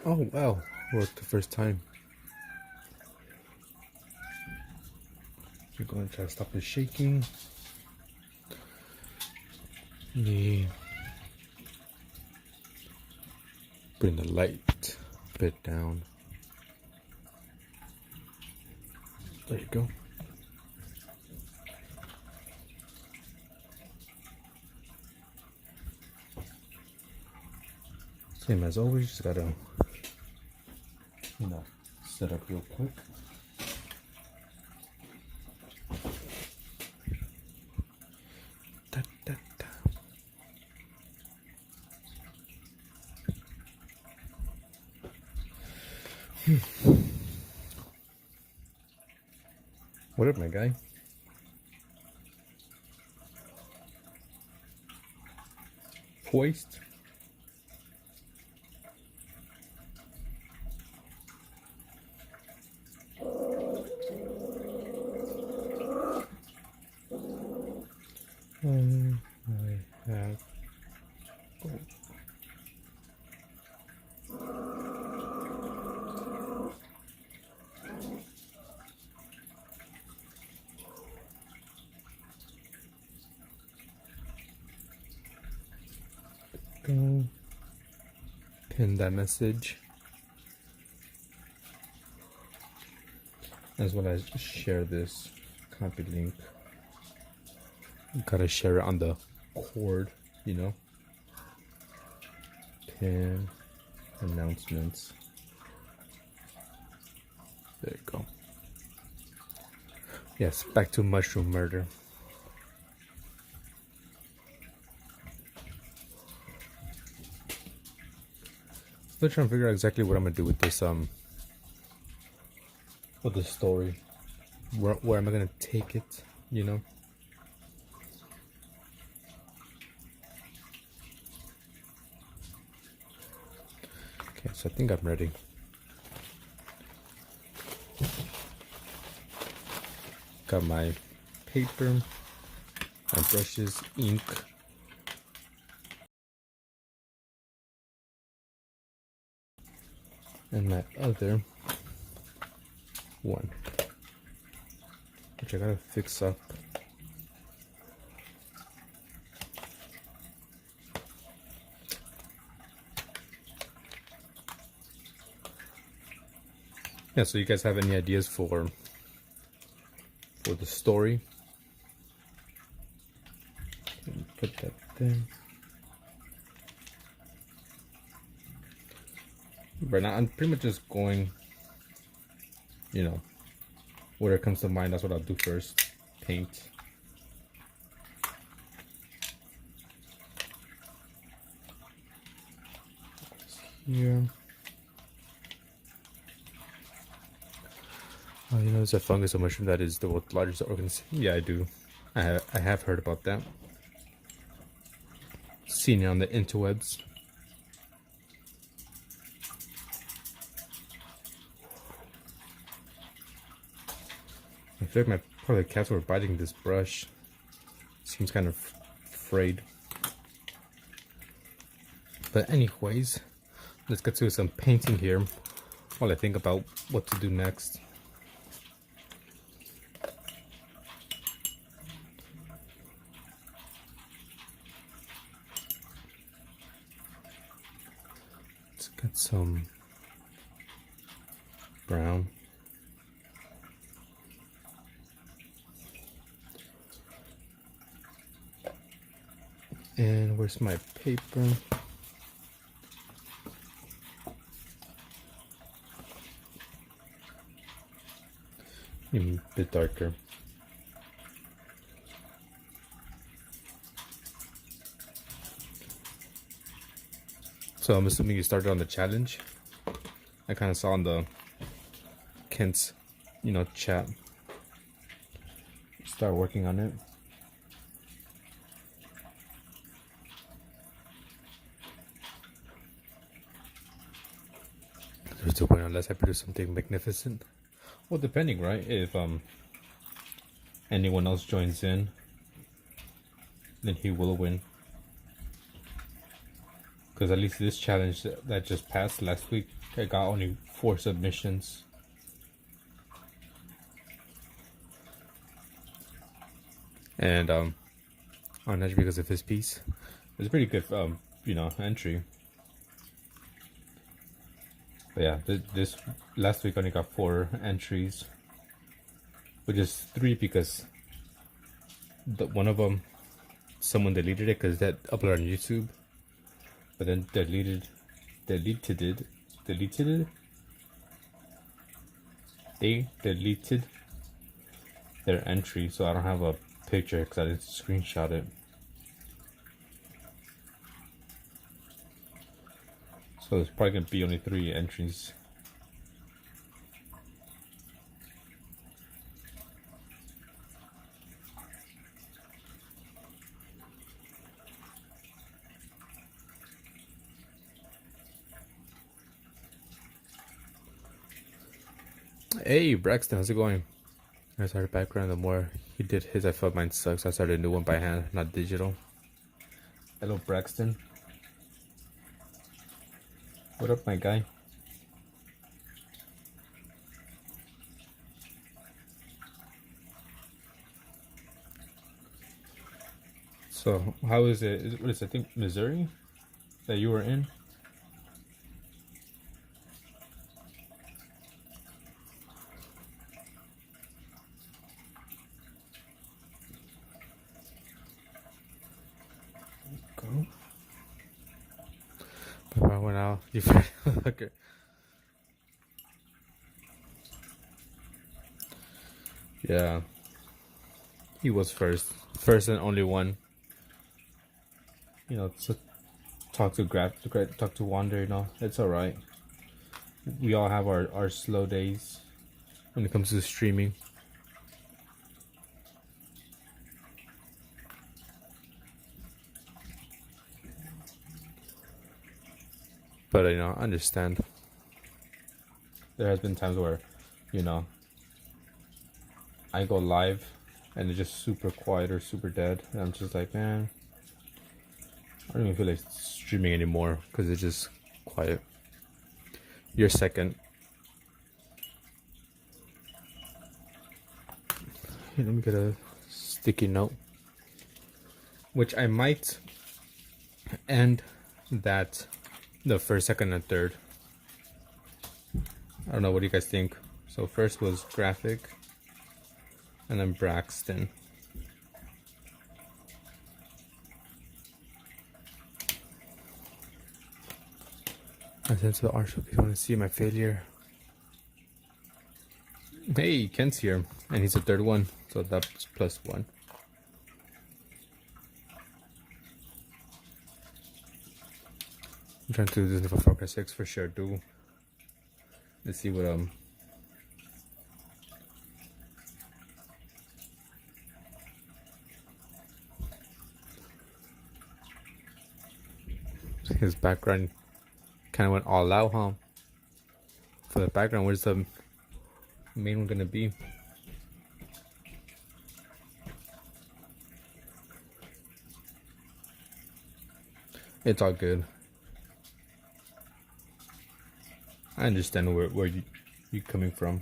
Oh wow, worked the first time. We're going to try to stop the shaking. Bring the light a bit down. There you go. Same as always, just gotta, set up real quick. Da, da, da. What up, my guy? Poised. I have. Oh. Go. Pin that message. As well as share this copy link. Gotta share it on the cord, Pin announcements. There you go. Yes, back to mushroom murder. Still trying to figure out exactly what I'm gonna do with this with the story. Where am I gonna take it? Okay, so I think I'm ready. Got my paper, my brushes, ink. And my other one, which I gotta fix up. Yeah, so you guys have any ideas for the story? Put that there. Right now, I'm pretty much just going, whatever comes to mind, that's what I'll do first. Paint. Here. Oh, there's a fungus or mushroom that is the world's largest organism. Yeah, I do. I have heard about that. Seen it on the interwebs. I feel like probably cats were biting this brush. Seems kind of frayed. But anyways, let's get to some painting here while I think about what to do next. Let's get some brown. And where's my paper? Even a bit darker. So I'm assuming you started on the challenge. I kind of saw on the Kent's, chat. Start working on it. There's no point unless I produce something magnificent. Well, depending, right? If anyone else joins in, then he will win. Because at least this challenge that just passed last week, I got only 4 submissions. And on Edge because of his piece, it's a pretty good you know, entry. But yeah, this last week only got 4 entries, which is 3 because one of them someone deleted it because that uploaded on YouTube, but then deleted it. They deleted their entry, so I don't have a picture because I didn't screenshot it. So there's probably gonna be only 3 entries. Hey Braxton, how's it going? I started background. The more he did his, I felt mine sucks. So I started a new one by hand, not digital. Hello Braxton. What up, my guy? So how is it? What is it? I think Missouri that you were in. Go. But I went out. You okay. Yeah. He was first and only one. You know, to talk to Wander. You know, it's all right. We all have our slow days when it comes to streaming. But you know, I understand. There has been times where, you know, I go live and it's just super quiet or super dead, and I'm just like, man, I don't even feel like streaming anymore because it's just quiet. You're second. Here, let me get a sticky note, which I might end that the first, second, and third. I don't know, what do you guys think? So first was Graphic, and then Braxton. I sent to the art shop if you want to see my failure. Hey, Kent's here, and he's the third one, so that's +1. I'm trying to do this for Far Cry 6 for sure, do. Let's see what his background kind of went all out, huh? For the background, where's the main one gonna be? It's all good. I understand where you coming from.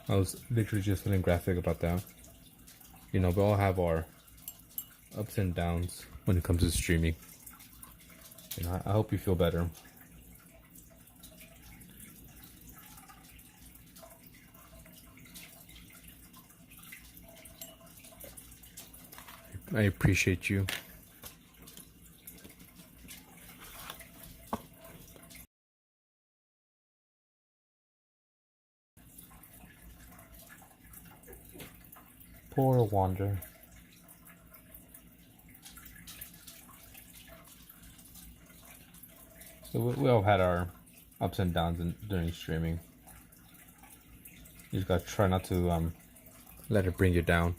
I was literally just feeling graphic about that. You know, we all have our ups and downs when it comes to streaming. You know, I hope you feel better. I appreciate you. Poor Wander. So we all had our ups and downs during streaming. You just gotta try not to let it bring you down.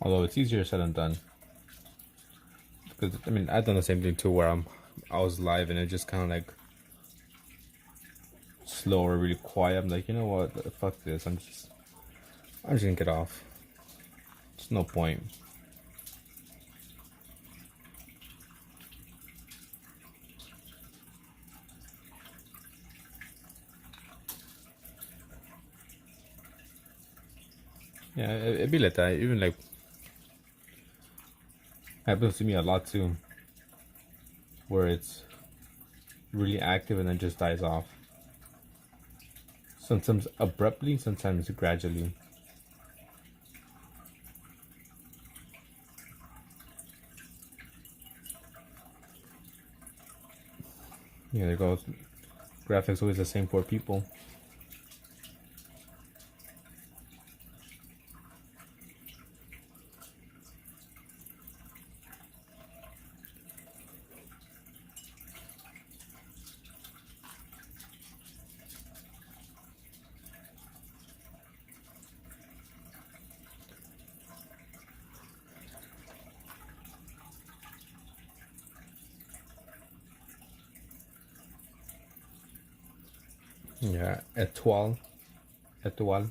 Although it's easier said than done. Because I mean, I've done the same thing too, where I was live and it just kind of like slow or really quiet. I'm like, you know what? Fuck this. I'm just gonna get off. There's no point. Yeah, it'd be like that. Even like happens to me a lot too, where it's really active and then just dies off. Sometimes abruptly, sometimes gradually. Yeah, there goes. Graphics always the same for people. Yeah, étoile, étoile.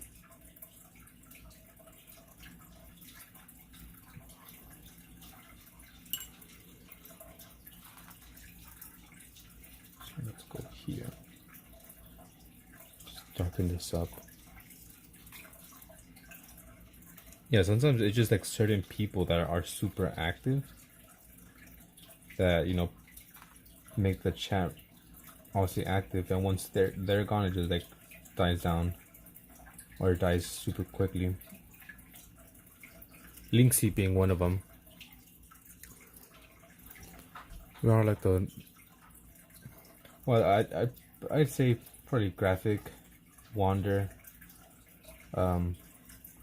So let's go here. Just darken this up. Yeah, sometimes it's just like certain people that are super active that make the chat obviously active, and once they're gone, it just like dies down or dies super quickly. Linksy being one of them. We are like the I'd say probably Graphic, Wander,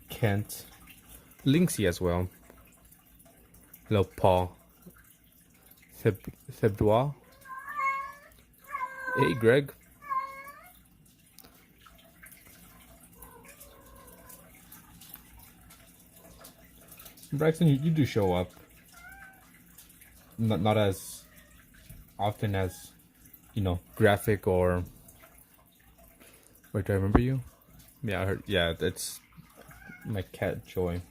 Kent, Linksy as well. Hello, Paul. Febdois. Hey, Greg. Braxton, you do show up. Not as often as, Graphic or... Wait, do I remember you? Yeah, I heard. Yeah, that's my cat, Joy.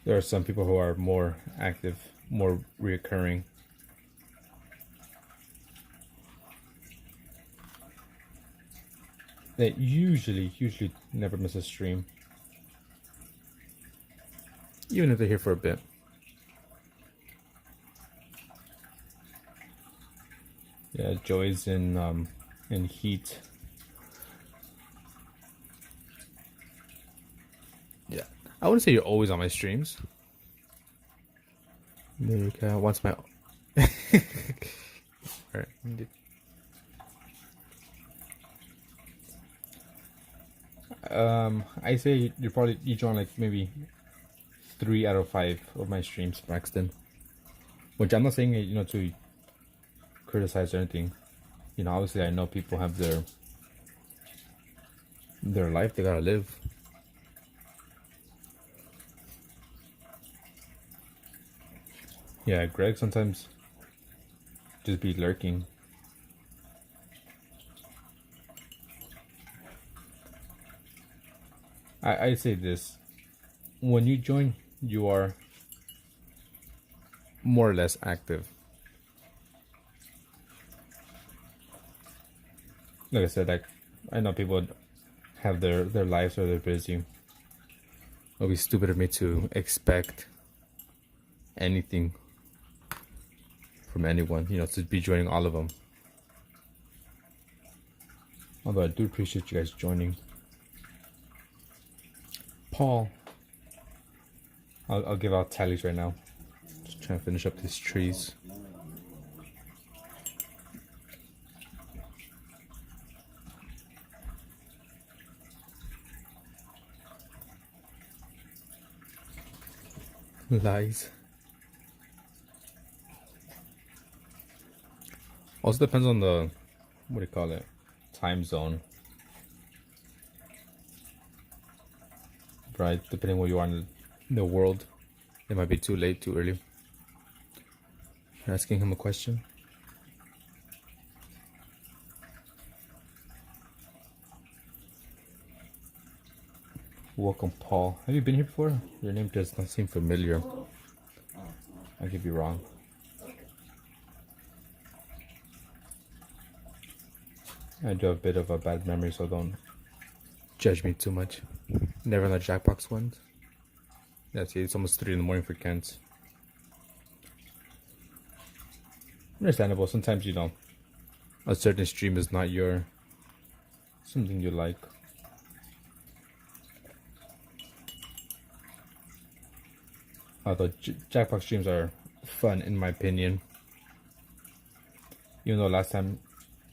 There are some people who are more active, more reoccurring. They usually never miss a stream. Even if they're here for a bit. Yeah, Joy's in Heat. Yeah. I wouldn't say you're always on my streams. America wants my Alright. I say you join like maybe 3 out of 5 of my streams, Braxton. Which I'm not saying to criticize or anything. Obviously I know people have their life they gotta live. Yeah, Greg sometimes just be lurking. I say this. When you join, you are more or less active. Like I said, like I know people have their lives or they're busy. It would be stupid of me to expect anything from anyone, to be joining all of them. Although I do appreciate you guys joining. Paul. I'll give out tallies right now. Just trying to finish up these trees. Lies. Also depends on the, what do you call it, time zone. Right, depending where you are in the world. It might be too late, too early. You're asking him a question? Welcome, Paul. Have you been here before? Your name does not seem familiar. I could be wrong. I do have a bit of a bad memory, so don't judge me too much. Never on the Jackbox ones. Yeah, see, it's almost 3 in the morning for Kent. Understandable. Sometimes, you know, a certain stream is not your something you like. Although Jackbox streams are fun in my opinion. Even though last time,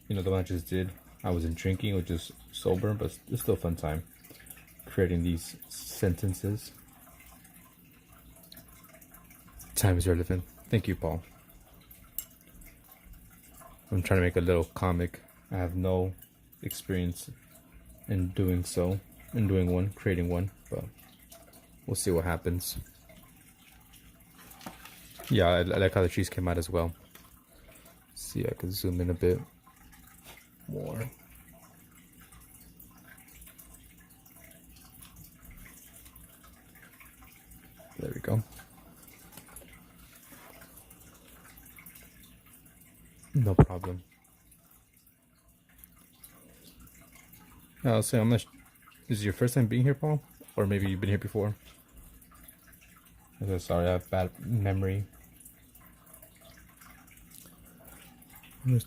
you know, the one I just did, I wasn't drinking, which is sober, but it's still a fun time creating these sentences. Time is relevant. Thank you, Paul. I'm trying to make a little comic. I have no experience in doing so, in doing one, creating one, but we'll see what happens. Yeah, I like how the trees came out as well. See, I can zoom in a bit more. There we go. No problem. I'll say I'm not. This is your first time being here, Paul, or maybe you've been here before. I'm so sorry, I have bad memory. My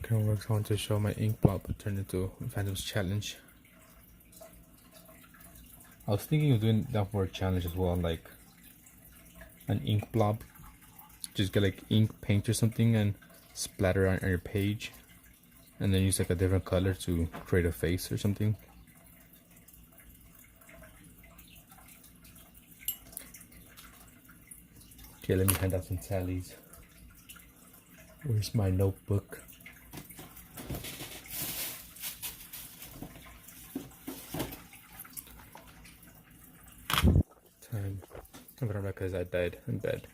camera works. I want to show my ink blob but turned into Phantom's challenge. I was thinking of doing that for a challenge as well, like an ink blob. Just get like ink paint or something and splatter on your page, and then use like a different color to create a face or something. Okay, let me hand out some tallies. Where's my notebook? Time. I'm gonna because I died in bed.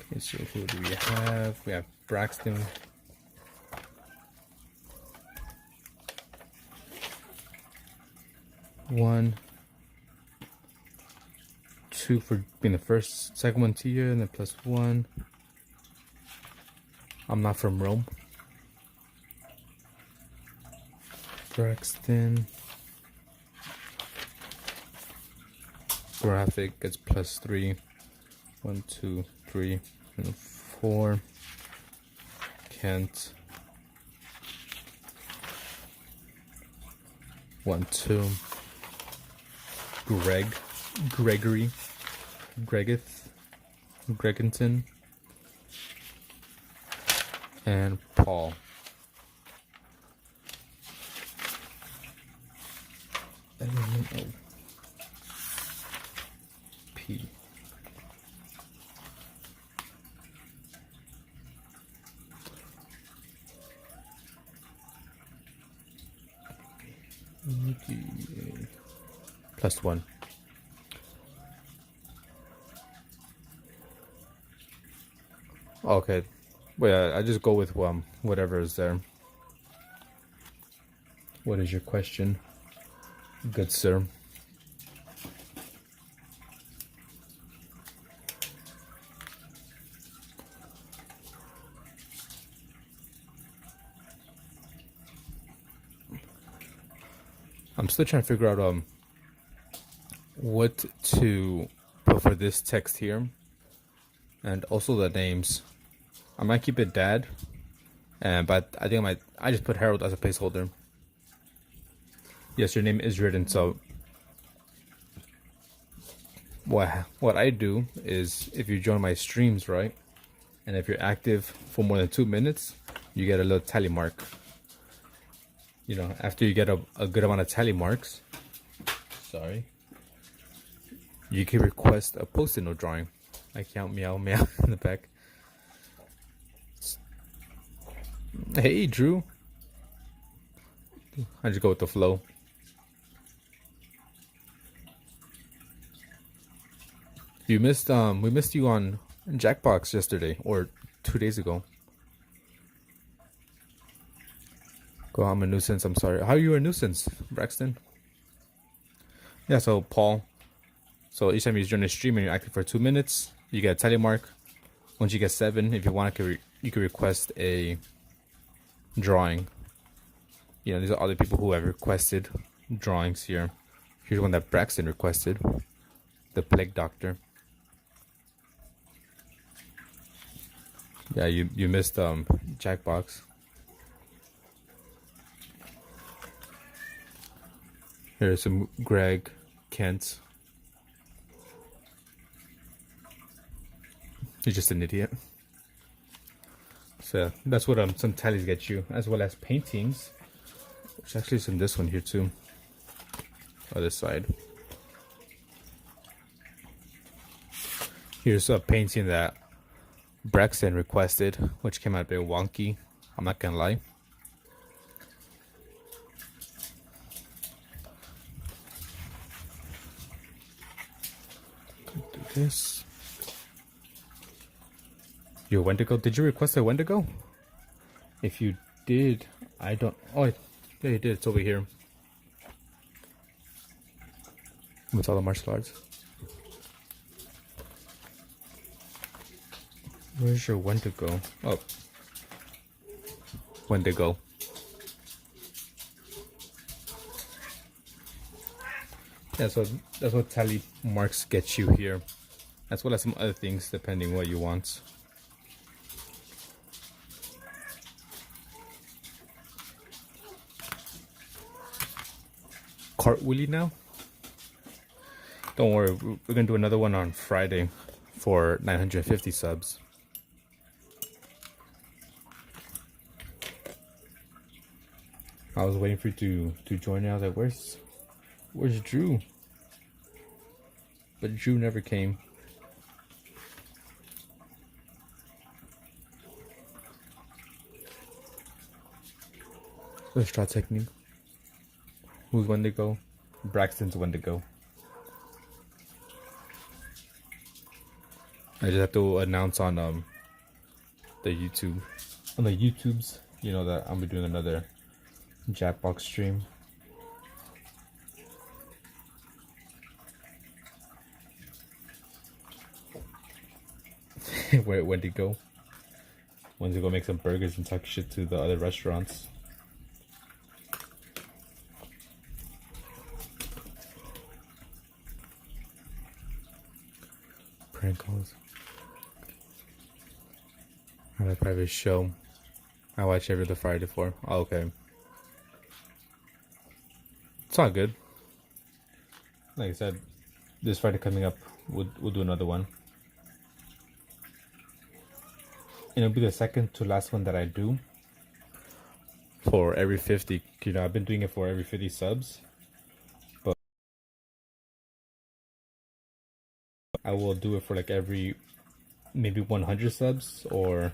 Okay, so who do we have? We have Braxton. One, 2 for being the second one to you, and then +1. I'm not from Rome. Braxton. Graphic gets +3. 1, 2, 3, and 4. Kent. 1, 2. Gregory. Greginson, and Paul. P. +1. Okay, well, I just go with whatever is there. What is your question, good sir? I'm still trying to figure out what to put for this text here, and also the names. I might keep it Dad, but I think I just put Harold as a placeholder. Yes, your name is written. So what I do is, if you join my streams, right, and if you're active for more than 2 minutes, you get a little tally mark. You know, after you get a good amount of tally marks, you can request a post-it note drawing. I count meow meow in the back. Hey Drew, I just go with the flow. We missed you on Jackbox yesterday or 2 days ago. Go, I'm a nuisance. I'm sorry. How are you a nuisance, Braxton? Yeah. So Paul. So each time you join a stream and you're active for 2 minutes, you get a tally mark. Once you get 7, if you want, you can request a drawing. You know, these are other people who have requested drawings here. Here's one that Braxton requested, the Plague Doctor. Yeah, you missed Jackbox. Here's some Greg Kent. He's just an idiot. So that's what some tallies get you, as well as paintings. There's actually some this one here too. Other side. Here's a painting that Braxton requested, which came out a bit wonky. I'm not gonna lie. Do this. Your Wendigo. Did you request a Wendigo? If you did, I don't. Oh, yeah, you did. It's over here. With all the martial arts. Where's your Wendigo? Oh. Wendigo. Yeah, so that's what tally marks get you here. As well as some other things, depending what you want. Cartwheelie now? Don't worry, we're gonna do another one on Friday for 950 subs. I was waiting for you to join me. I was like, where's Drew? But Drew never came. Let's try technique. Who's Wendigo? Braxton's Wendigo. I just have to announce on the YouTubes, you know, that I'm be doing another Jackbox stream. Where Wendigo? When's he go make some burgers and talk shit to the other restaurants? Prank calls. I have a private show. I watch every other Friday for. Oh, okay. It's all good. Like I said, this Friday coming up, we'll do another one. And it'll be the second to last one that I do for every 50. You know, I've been doing it for every 50 subs, but I will do it for like every maybe 100 subs or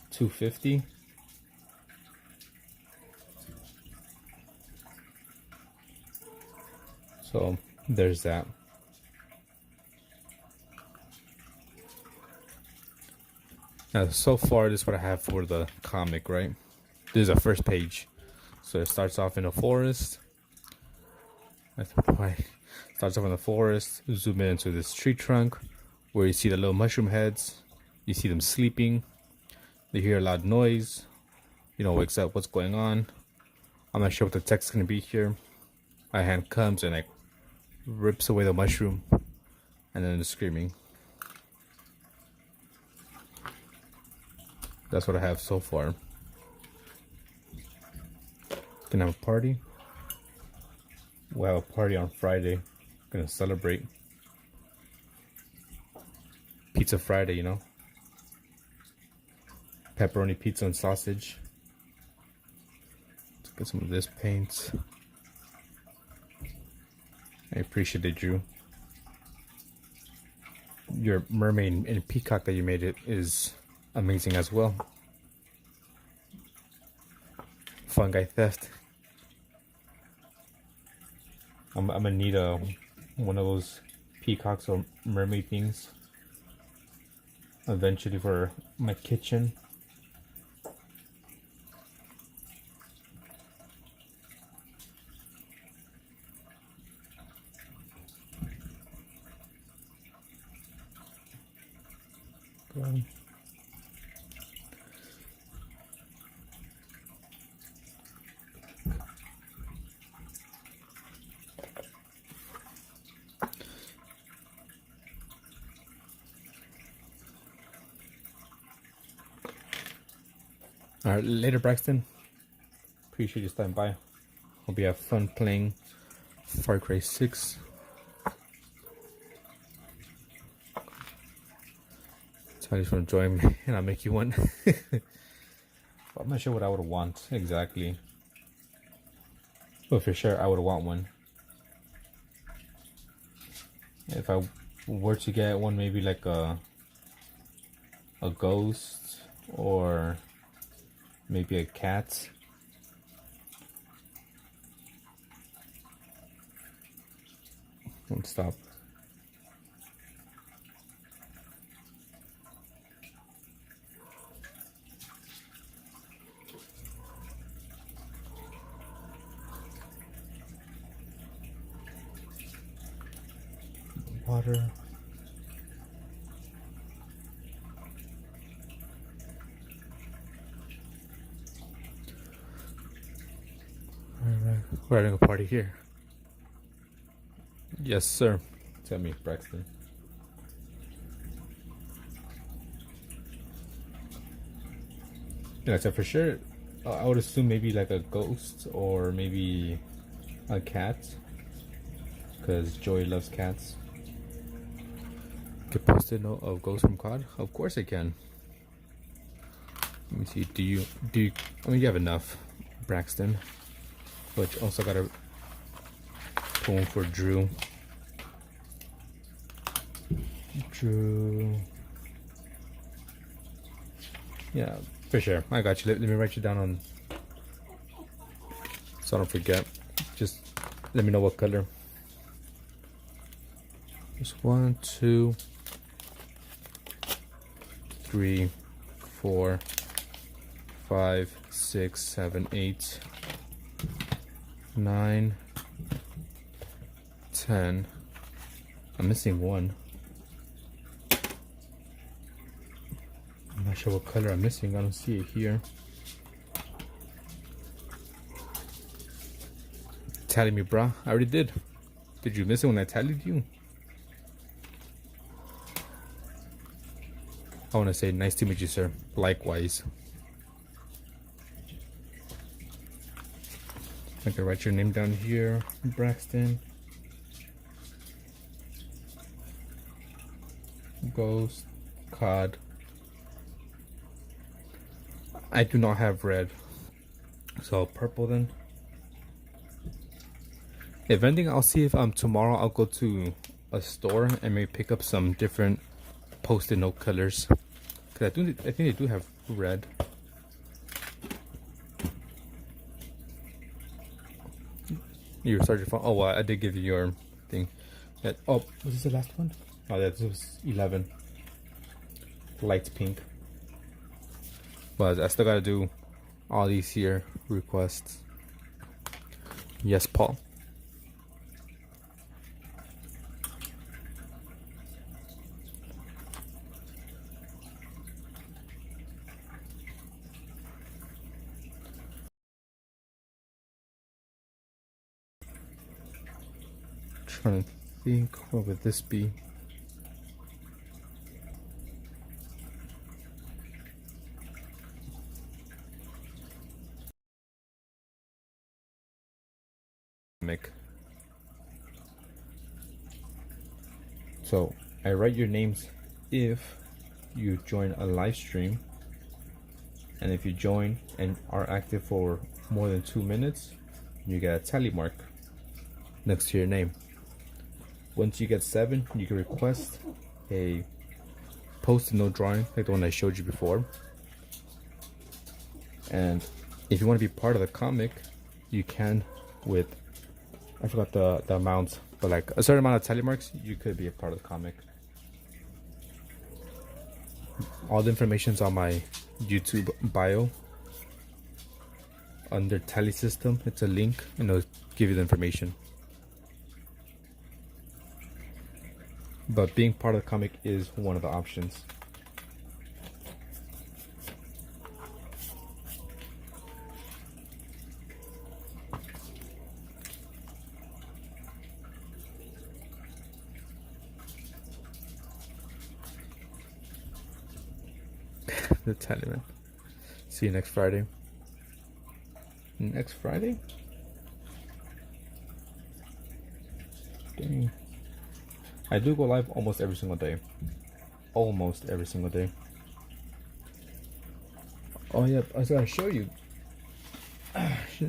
250. So there's that. Now, so far, this is what I have for the comic, right? This is a first page. So it starts off in a forest. Starts off in the forest, zoom in into this tree trunk where you see the little mushroom heads. You see them sleeping. They hear a loud noise. You know, wakes up, what's going on? I'm not sure what the text is going to be here. My hand comes and like rips away the mushroom. And then the screaming. That's what I have so far. Gonna have a party. We'll have a party on Friday. Gonna celebrate. Pizza Friday, you know. Pepperoni pizza and sausage. Let's get some of this paint. I appreciate it, Drew. Your mermaid and peacock that you made it is amazing as well. Fungi theft. I'm gonna need one of those peacocks or mermaid things eventually for my kitchen. Go on. All right, later, Braxton. Appreciate you stopping by. Hope you have fun playing Far Cry 6. So I just want to join me and I'll make you one. I'm not sure what I would want exactly. But for sure, I would want one. If I were to get one, maybe like a ghost or maybe a cat. Don't stop. Water. Alright, we're having a party here. Yes, sir. Tell me, Braxton. Yeah, so for sure, I would assume maybe like a ghost or maybe a cat, because Joey loves cats. Can post a note of ghost from COD? Of course I can. Let me see. Do you? I mean, you have enough, Braxton, but you also gotta pull one for Drew. Drew. Yeah, for sure. I got you. Let me write you down on, so I don't forget. Just let me know what color. Just 1, 2, 3, 4, 5, 6, 7, 8, 9, 10. I'm missing one. I'm not sure what color I'm missing. I don't see it here. Tally me, brah. I already did. Did you miss it when I tallied you? I want to say nice to meet you, sir. Likewise. I can write your name down here, Braxton. Ghost, COD. I do not have red, so purple then. If anything, I'll see if tomorrow I'll go to a store and maybe pick up some different post-it note colors. Cause I think they do have red. You started your phone. Oh, well, I did give you your thing. Oh, was this the last one? Oh, yeah, this was 11. Light pink. But I still gotta do all these here requests. Yes, Paul. Trying to think, what would this be? So I write your names if you join a live stream, and if you join and are active for more than 2 minutes, you get a tally mark next to your name. Once you get 7, you can request a post-it note drawing like the one I showed you before. And if you want to be part of the comic, you can with, I forgot the amount, but like a certain amount of tally marks, you could be a part of the comic. All the information's on my YouTube bio. Under tally system, it's a link and it'll give you the information. But being part of the comic is one of the options. The Taliban. See you next Friday. Next Friday? Dang. I do go live almost every single day. Almost every single day. Oh yeah, I was gonna show you.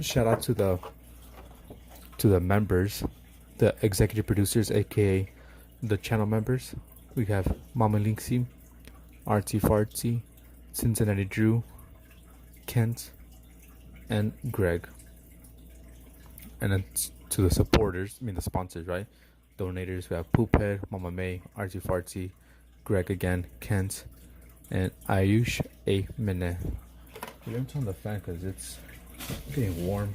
Shout out to the members, the executive producers, aka the channel members. We have Mama Linksy, Artsy Fartsy, Cincinnati Drew, Kent, and Greg. And then to the supporters, I mean the sponsors, right? Donators, we have Poophead, Mama May, Artsy Fartsy, Greg again, Kent, and Ayush A. Mene. Let me turn the fan because it's getting warm.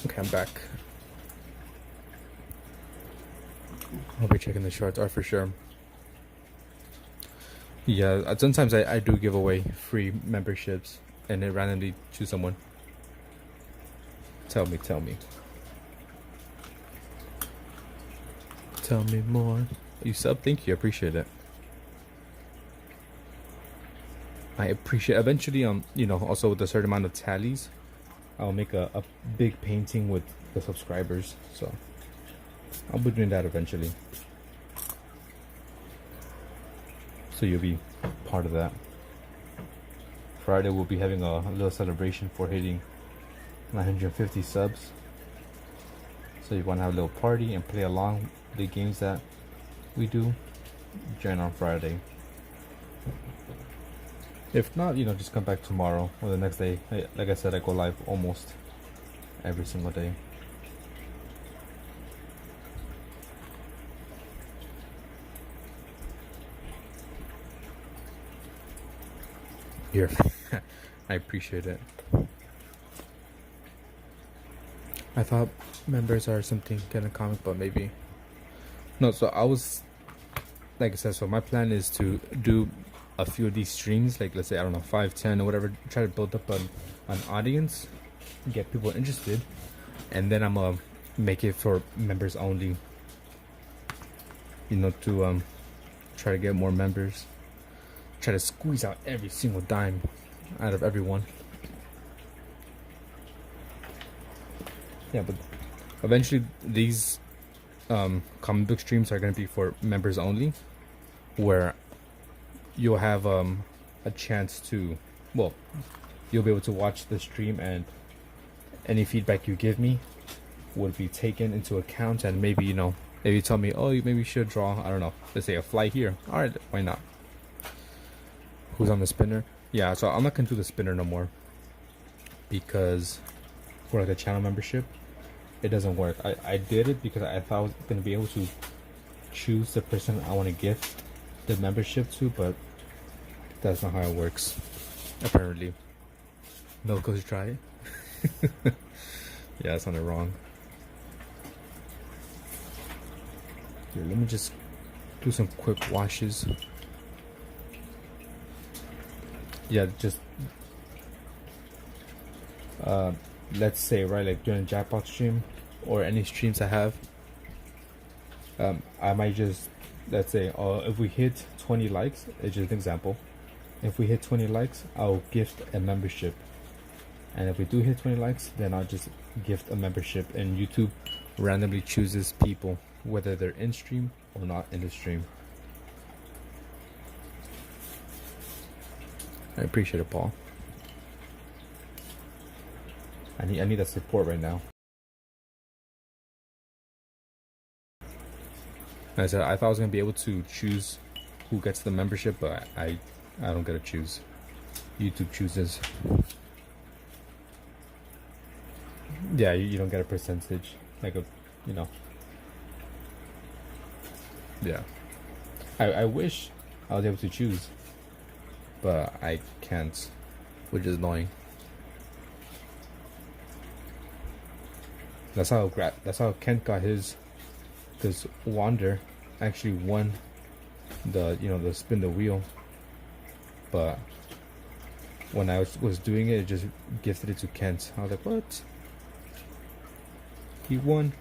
Okay, I'm back. I'll be checking the shorts are for sure. Yeah, sometimes I do give away free memberships and then randomly choose someone. Tell me. Tell me more. You sub? Thank you. I appreciate it. I appreciate eventually also with a certain amount of tallies, I'll make a big painting with the subscribers. So I'll be doing that eventually. So you'll be part of that. Friday we'll be having a little celebration for hitting 950 subs. So you want to have a little party and play along the games that we do, join on Friday. If not, just come back tomorrow or the next day. Like I said, I go live almost every single day. Here, I appreciate it. I thought members are something kind of comic, but maybe no. So I was, like I said, so my plan is to do a few of these streams, like let's say, I don't know, 5, 10 or whatever, try to build up an audience, get people interested, and then I'm gonna make it for members only, to try to get more members, try to squeeze out every single dime out of everyone. Yeah, but eventually these comic book streams are going to be for members only, where you'll have a chance to, you'll be able to watch the stream and any feedback you give me would be taken into account, and maybe maybe tell me, oh, maybe you should draw, I don't know, let's say a fly here. All right, why not? Who's on the spinner? Yeah, so I'm not gonna do the spinner no more because for like a channel membership, it doesn't work. I did it because I thought I was gonna be able to choose the person I want to gift the membership to, but that's not how it works, apparently. No, go try it. Yeah, it sounded wrong. Here, let me just do some quick washes. Yeah, just let's say, right, like during a Jackpot stream or any streams I have, I might just, let's say, if we hit 20 likes, it's just an example. If we hit 20 likes, I'll gift a membership. And if we do hit 20 likes, then I'll just gift a membership. And YouTube randomly chooses people, whether they're in stream or not in the stream. I appreciate it, Paul. I need that support right now. Like I said, I thought I was gonna be able to choose who gets the membership, but I don't get to choose. YouTube chooses. Yeah, you don't get a percentage, like Yeah. I wish I was able to choose, but I can't, which is annoying. That's how Kent got his, because Wander actually won the spin the wheel. But when I was doing it, it just gifted it to Kent. I was like, what? He won.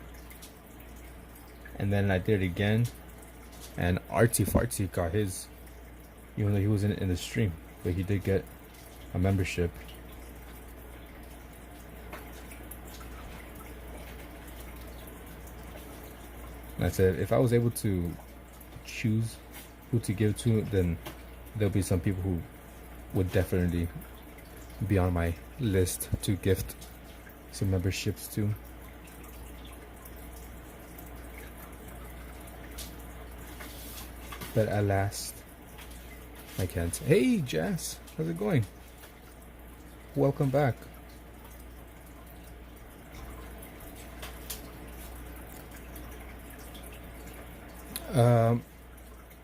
And then I did it again, and Artsy Fartsy got his, even though he wasn't in the stream, but he did get a membership. And I said, if I was able to choose who to give to, then there'll be some people who would definitely be on my list to gift some memberships to. But at last, I can't. Hey, Jazz, how's it going? Welcome back.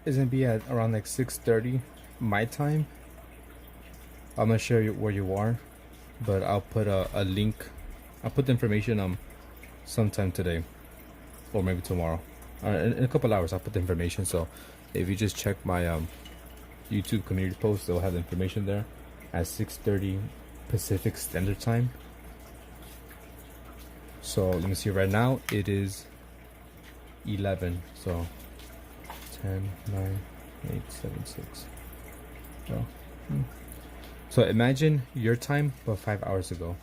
It's gonna be at around like 6:30 my time. I'm not sure where you are, but I'll put a link. I'll put the information sometime today, or maybe tomorrow. In a couple hours, I'll put the information. So if you just check my YouTube community post, they'll have the information there at 6:30 Pacific Standard Time. So let me see. Right now it is 11. So 10, 9, 8, 7, 6. Oh. So imagine your time, but 5 hours ago.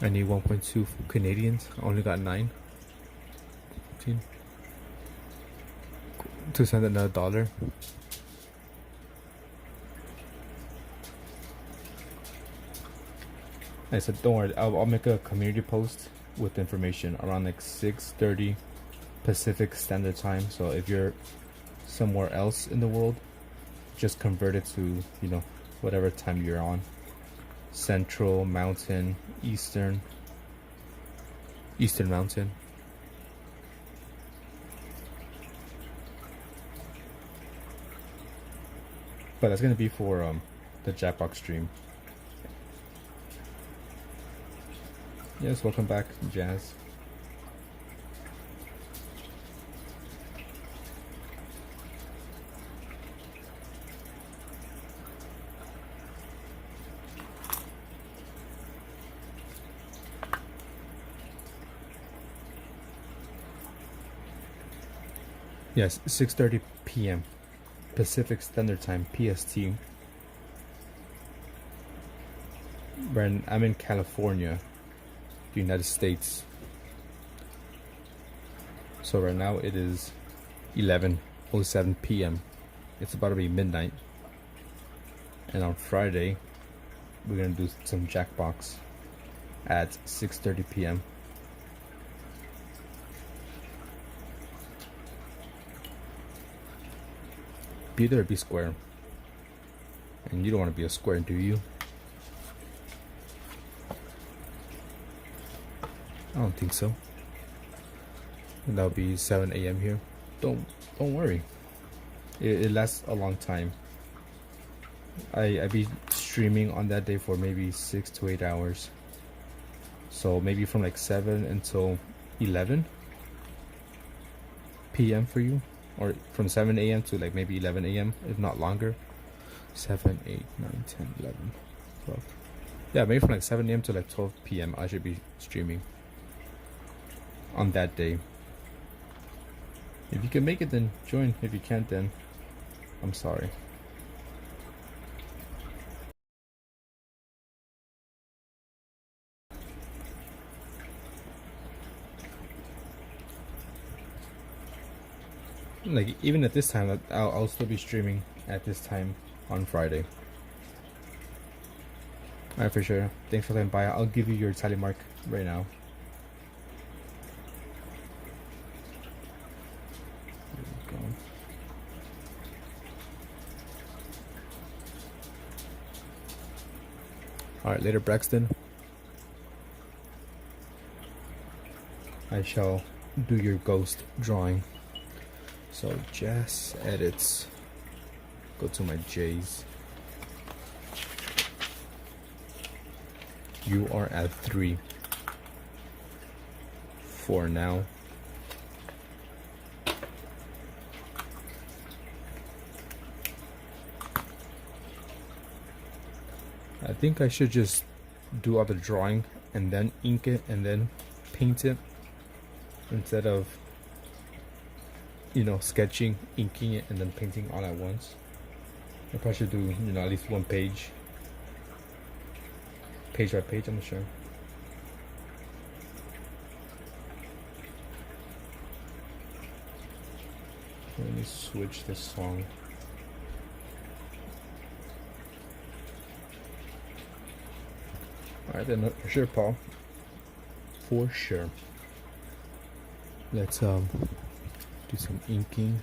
I need 1.2 Canadians. I only got 9. 15. To send another $1. I said, don't worry. I'll make a community post with information around like 6:30 Pacific Standard Time. So if you're somewhere else in the world, just convert it to, whatever time you're on. Central, Mountain, Eastern Mountain. But that's gonna be for the Jackbox stream. Yes, welcome back, Jazz. Yes, 6:30 p.m. Pacific Standard Time, PST. I'm in California, the United States. So right now it is 11:07 p.m. It's about to be midnight. And on Friday, we're gonna do some Jackbox at 6:30 p.m. Be there or be square. And you don't want to be a square, do you? I don't think so. And that'll be 7 a.m. here. Don't worry. It lasts a long time. I be streaming on that day for maybe 6 to 8 hours. So maybe from like 7 until 11 p.m. for you. Or from 7 a.m. to like maybe 11 a.m. if not longer. 7, 8, 9, 10, 11, 12. Yeah, maybe from like 7 a.m. to like 12 p.m. I should be streaming on that day. If you can make it, then join. If you can't, then I'm sorry. Like even at this time, I'll still be streaming at this time on Friday. Alright, for sure. Thanks for coming by. I'll give you your tally mark right now. Alright, later, Braxton. I shall do your ghost drawing. So Jazz edits. Go to my J's. You are at 3 for now. I think I should just do all the drawing and then ink it and then paint it, instead of, you know, sketching, inking it, and then painting all at once. I probably should do, you know, at least one page by page. I'm not sure. Let me switch this song. Alright then, for sure, Paul. For sure. Let's do some inking.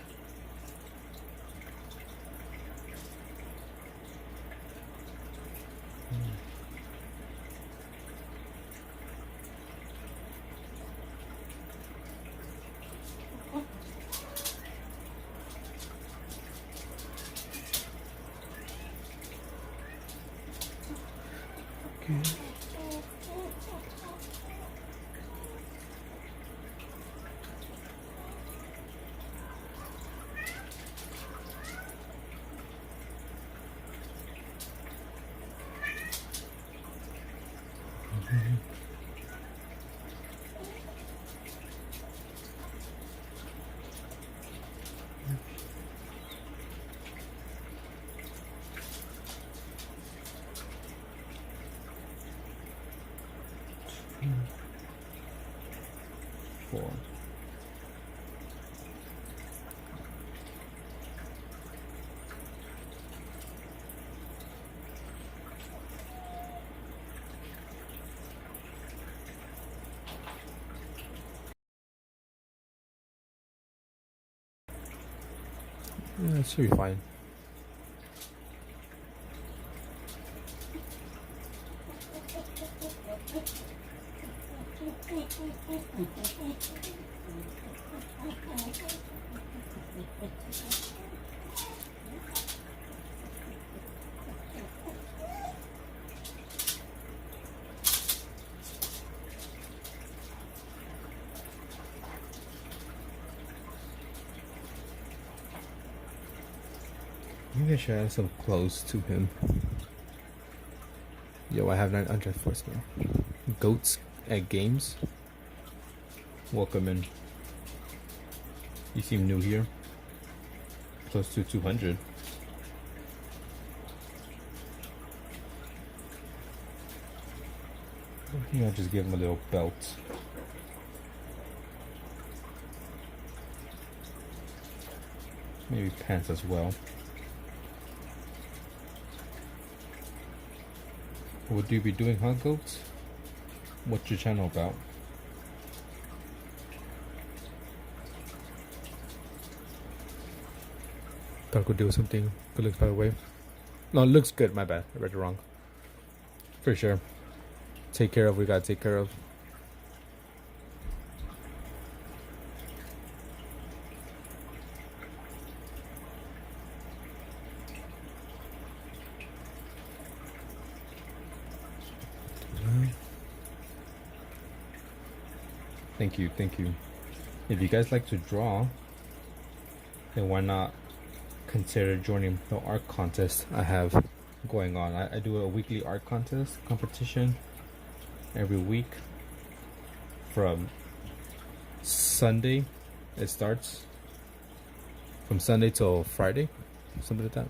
Okay. Four. Yeah, it should be fine. Maybe I should add some clothes to him. Yo, I have 900 force now. Goats at games. Welcome in. You seem new here. Close to 200. I think I'll just give him a little belt. Maybe pants as well. What do you be doing, huh, goats? What's your channel about? Gotta go do something. Good looks, by the way. No, it looks good. My bad. I read it wrong. For sure. Take care of. We gotta take care of. Thank you, thank you. If you guys like to draw, then why not consider joining the art contest I have going on. I do a weekly art contest competition every week from Sunday. It starts from Sunday till Friday, something like that.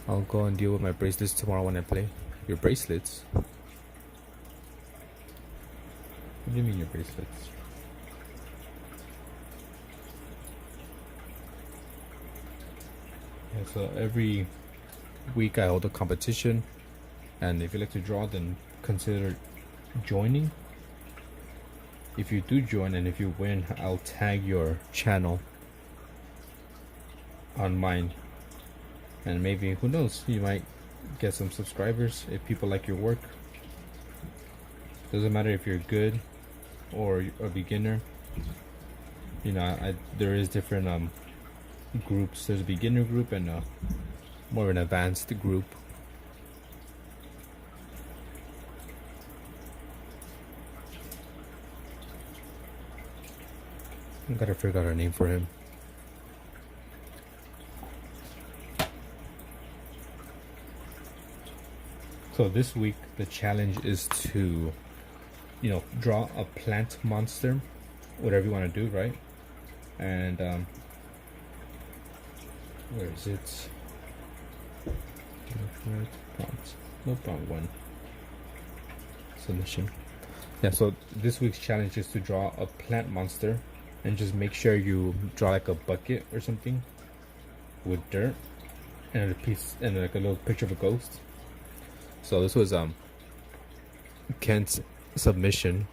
I'll go and deal with my bracelets tomorrow when I play. Your bracelets? What do you mean your bracelets? Yeah, so every week I hold a competition, and if you like to draw, then consider joining. If you do join and if you win, I'll tag your channel on mine, and maybe, who knows, you might get some subscribers if people like your work. Doesn't matter if you're good or a beginner. You know, there is different groups. There's a beginner group and more of an advanced group. I gotta figure out a name for him. So this week the challenge is to, draw a plant monster, whatever you want to do, right? And where is it? Prompt 1 submission. Yeah, so this week's challenge is to draw a plant monster, and just make sure you draw like a bucket or something with dirt and a piece and like a little picture of a ghost. So this was Kent's submission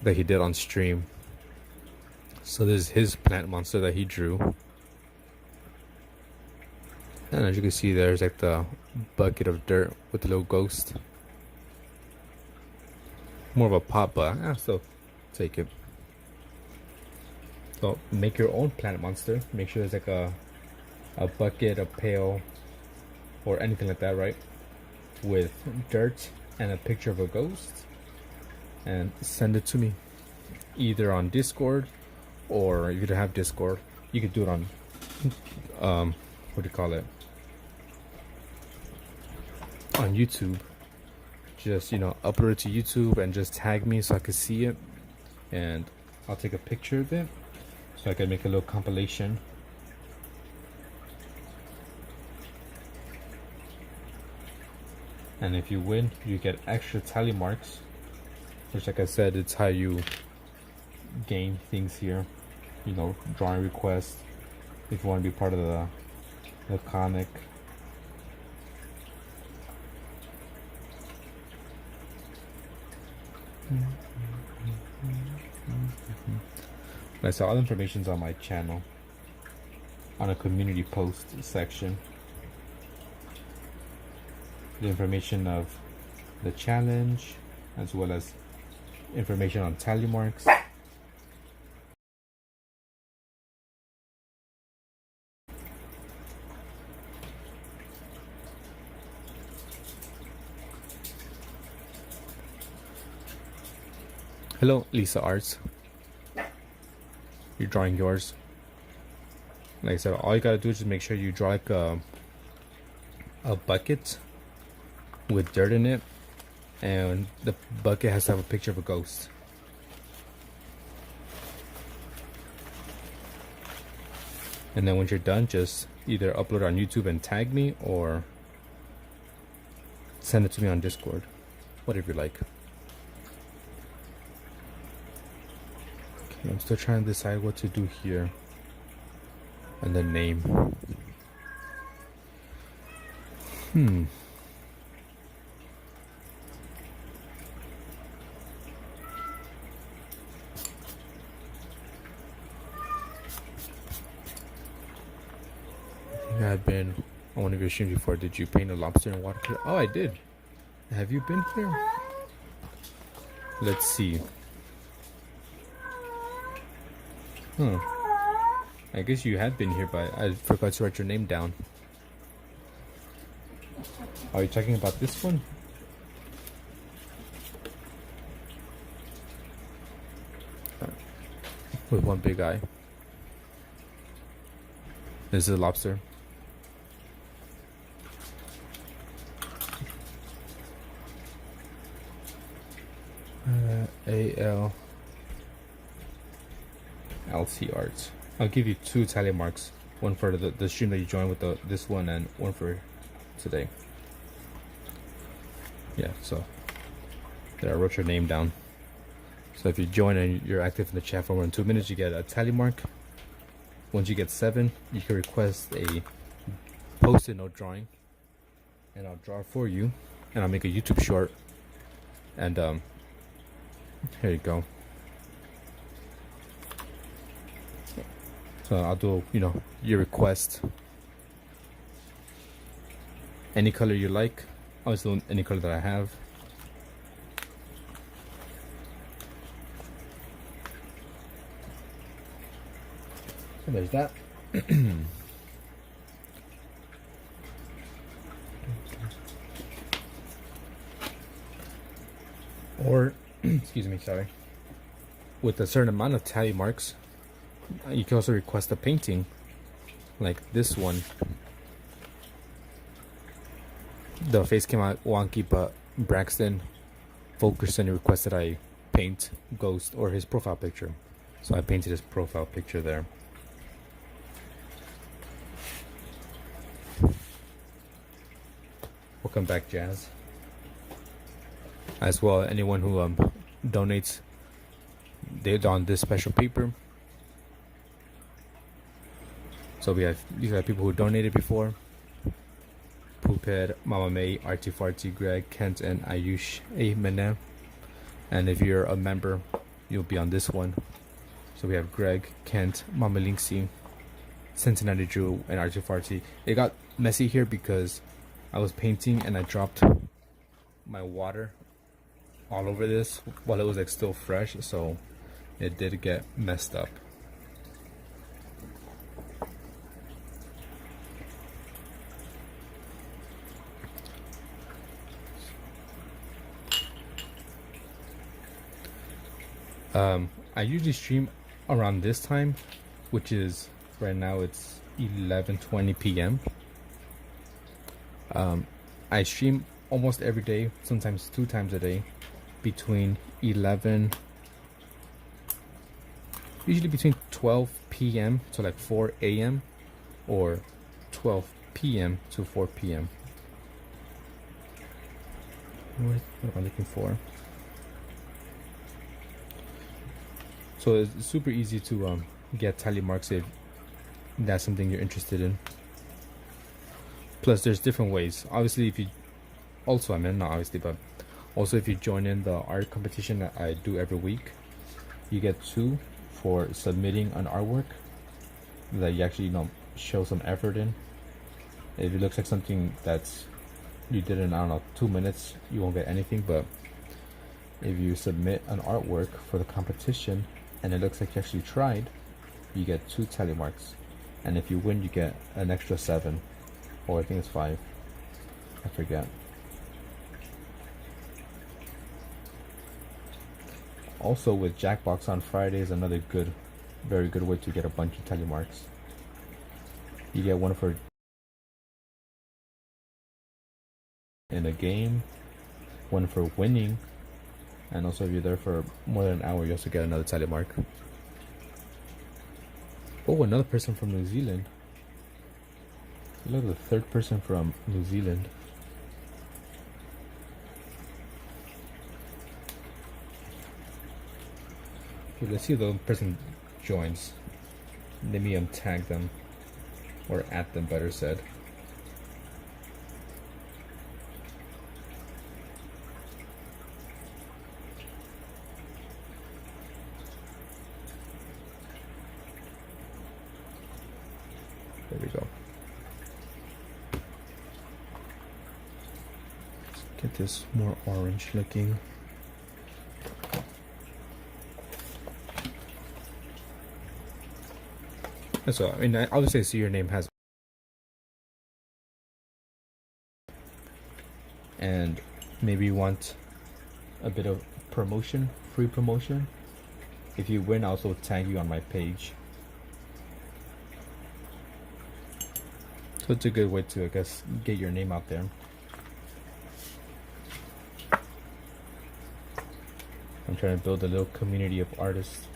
that he did on stream. So this is his plant monster that he drew. And as you can see, there's like the bucket of dirt with the little ghost. More of a pop, but I'll still take it. So make your own plant monster. Make sure there's like a bucket, a pail, or anything like that, right? With dirt and a picture of a ghost. And send it to me. Either on Discord, or if you don't have Discord, you could do it on, what do you call it? On YouTube. Just, upload it to YouTube and just tag me so I can see it. And I'll take a picture of it so I can make a little compilation. And if you win, you get extra tally marks, which, like I said, it's how you gain things here. Drawing requests, if you want to be part of the comic. So all the information's on my channel, on a community post section. The information of the challenge, as well as information on tally marks. Hello, Lisa Arts. You're drawing yours. Like I said, all you gotta do is just make sure you draw like a bucket with dirt in it, and the bucket has to have a picture of a ghost. And then when you're done, just either upload it on YouTube and tag me, or send it to me on Discord, whatever you like. I'm still trying to decide what to do here. And the name. I've been on one of your streams before. Did you paint a lobster in watercolor? Oh, I did. Have you been here? Let's see. I guess you had been here, but I forgot to write your name down. Are you talking about this one? With one big eye. This is a lobster. AL LC Arts. I'll give you 2 tally marks. One for the stream that you joined with this one, and one for today. Yeah, so there, I wrote your name down. So if you join and you're active in the chat for more than 2 minutes, you get a tally mark. Once you get 7, you can request a post-it note drawing, and I'll draw for you, and I'll make a YouTube short. And here you go. So I'll do, your request. Any color you like. Obviously, any color that I have. So there's that. Or, excuse me, sorry. With a certain amount of tally marks, you can also request a painting like this one. the face came out wonky, but Braxton Fulkerson requested I paint Ghost or his profile picture. So I painted his profile picture there. Welcome back, Jazz. As well, anyone who donates, they're on this special paper. So these are people who donated before. Poophead, Mama May, Artie Farty, Greg, Kent, and Ayush Manem. And if you're a member, you'll be on this one. So we have Greg, Kent, Mama Linksy, Cincinnati Drew, and Artie Farty. It got messy here because I was painting and I dropped my water all over this while it was like still fresh, so it did get messed up. I usually stream around this time, which is right now it's 11:20 p.m. I stream almost every day, sometimes 2 times a day, between 11, usually between 12 p.m. to like 4 a.m. or 12 p.m. to 4 p.m. What am I looking for? So it's super easy to get tally marks if that's something you're interested in. Plus, there's different ways. Obviously, if you also, I mean, not obviously, but also if you join in the art competition that I do every week, you get 2 for submitting an artwork that you actually show some effort in. If it looks like something that's you did in, I don't know, 2 minutes, you won't get anything. But if you submit an artwork for the competition and it looks like you actually tried, you get 2 tally marks. And if you win, you get an extra 7, or I think it's 5, I forget. Also with Jackbox on Friday is another very good way to get a bunch of tally marks. You get 1 for in a game, 1 for winning, and also if you're there for more than an hour, you also get another tally mark. Oh, another person from New Zealand. Look at the 3rd person from New Zealand. Okay, let's see if the person joins. Let me tag them, or at them, better said. There we go. Let's get this more orange looking. So, I mean, obviously I see your name has, and maybe you want a bit of promotion, free promotion. If you win, I'll also tag you on my page. So it's a good way to, I guess, get your name out there. I'm trying to build a little community of artists.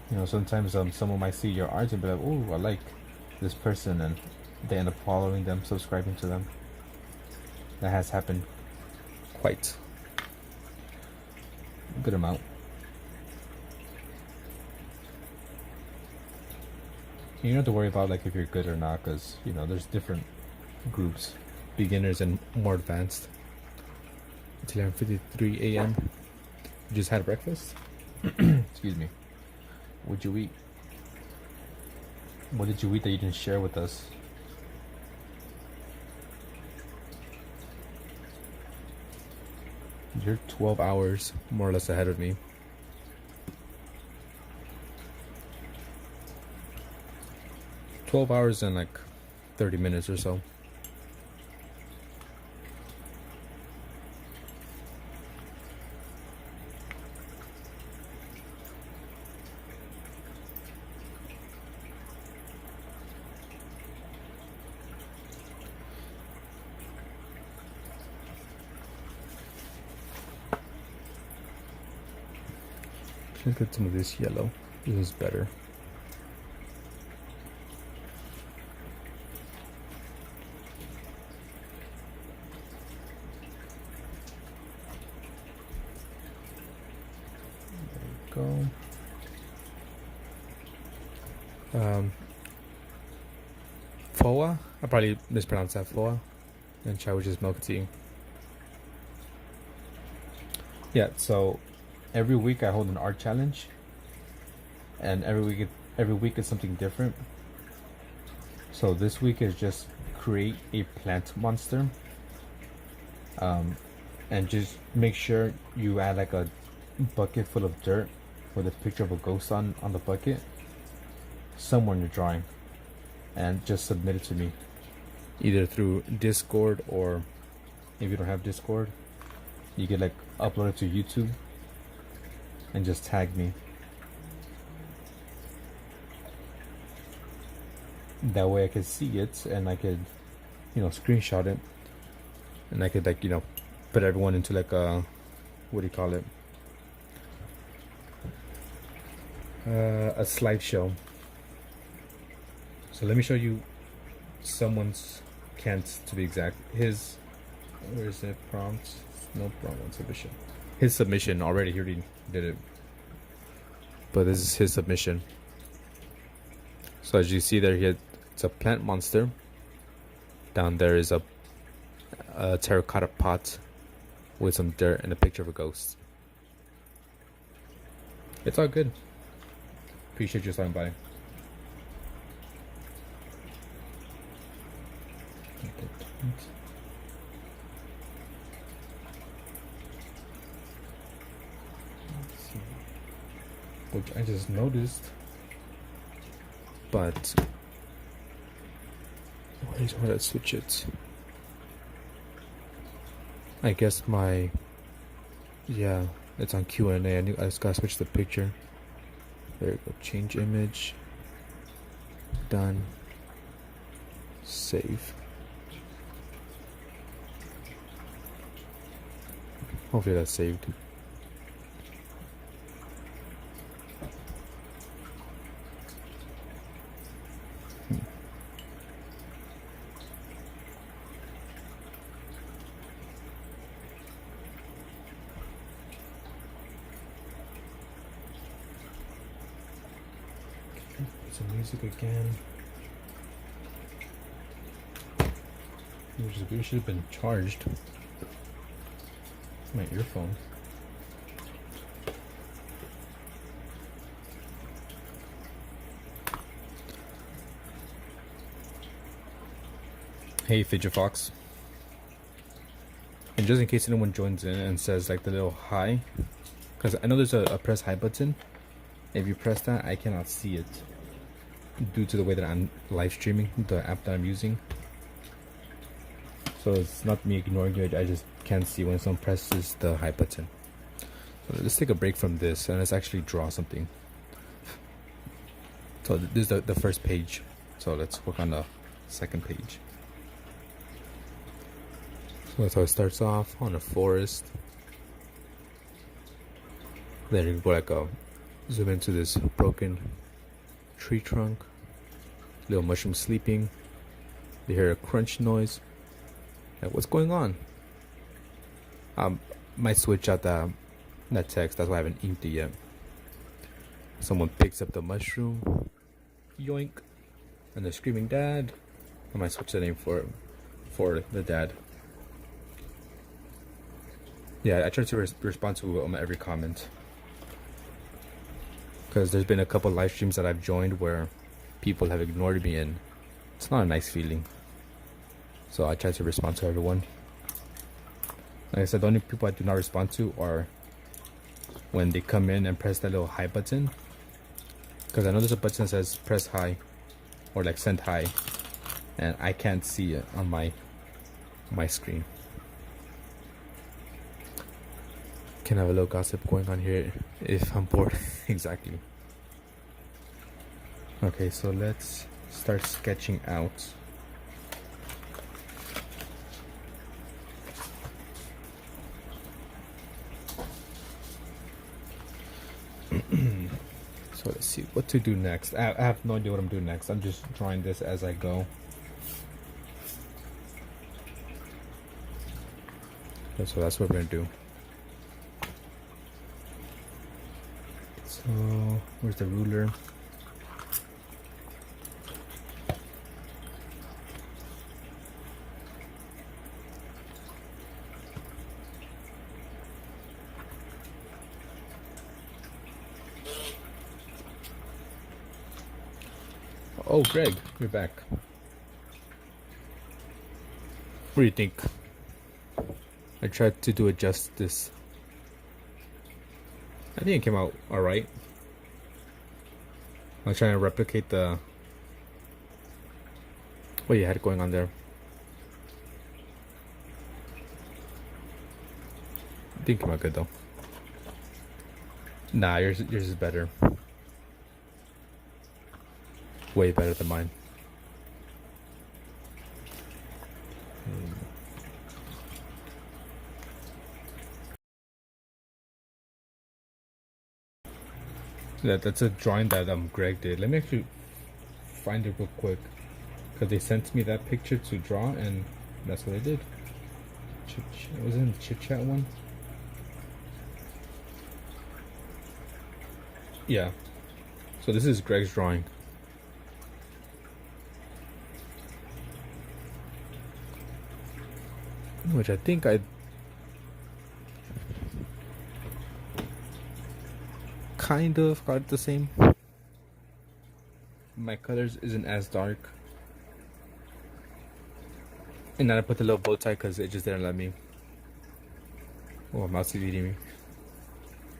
You know, sometimes someone might see your art and be like, "Oh, I like this person," and they end up following them, subscribing to them. That has happened quite a good amount. You don't have to worry about like if you're good or not, because you know there's different groups, beginners and more advanced. It's 11:53 a.m. You just had breakfast. Excuse me. What'd you eat? What did you eat that you didn't share with us? You're 12 hours more or less ahead of me. "12 hours and like 30 minutes or so. Let's get some of this yellow. This is better. There we go. Foa? I probably mispronounced that. Foa. And chai, which is milk tea. Yeah, so every week I hold an art challenge, and every week is something different. So this week is just create a plant monster, and just make sure you add like a bucket full of dirt with a picture of a ghost on the bucket somewhere in your drawing, and just submit it to me, either through Discord, or if you don't have Discord, you can like upload it to YouTube and just tag me. That way I could see it, and I could, screenshot it, and I could like, put everyone into like a, what do you call it? A slideshow. So let me show you someone's, Kent to be exact. His, where is it? Prompt? No prompt, submission. His submission already, he already did it. But this is his submission. So as you see there, it's a plant monster. Down there is a terracotta pot with some dirt and a picture of a ghost. It's all good. Appreciate you stopping by. Which I just noticed, but where's where I switch it? I guess it's on Q&A. I just gotta switch the picture. There you go. Change image. Done. Save. Hopefully that's saved. Some music again. It should have been charged. My earphone. Hey, Fidget Fox. And just in case anyone joins in and says like the little hi, because I know there's a press hi button. If you press that, I cannot see it due to the way that I'm live streaming the app that I'm using. So it's not me ignoring it, I just can't see when someone presses the hi button. So let's take a break from this and let's actually draw something. So this is the first page. So let's work on the second page. So that's how it starts off, on a forest. Then you go like zoom into this broken tree trunk. Little mushroom sleeping. You hear a crunch noise. Like, what's going on? Might switch out that text. That's why I haven't inked it yet. Someone picks up the mushroom. Yoink. And they're screaming, "Dad!" I might switch the name for the dad. Yeah, I try to respond to every comment. Because there's been a couple live streams that I've joined where people have ignored me, and it's not a nice feeling. So I try to respond to everyone. Like I said, the only people I do not respond to are when they come in and press that little hi button. Because I know there's a button that says press hi, or like send hi, and I can't see it on my screen. Can have a little gossip going on here if I'm bored. Exactly. Okay, so let's start sketching out. what to do next. I have no idea what I'm doing next. I'm just drawing this as I go. So that's what we're gonna do. So where's the ruler? Oh, Greg, you're back. What do you think? I tried to do it justice. I think it came out alright. I was trying to replicate the what you had going on there. I think it came out good though. Nah, yours is better. Way better than mine. Yeah, that's a drawing that Greg did. Let me actually find it real quick, because they sent me that picture to draw, and that's what I did. Was it in the chit chat one? Yeah. So this is Greg's drawing. Which I think I kind of got it the same. My colors isn't as dark. And then I put the little bow tie because it just didn't let me. Oh, mouse is eating me.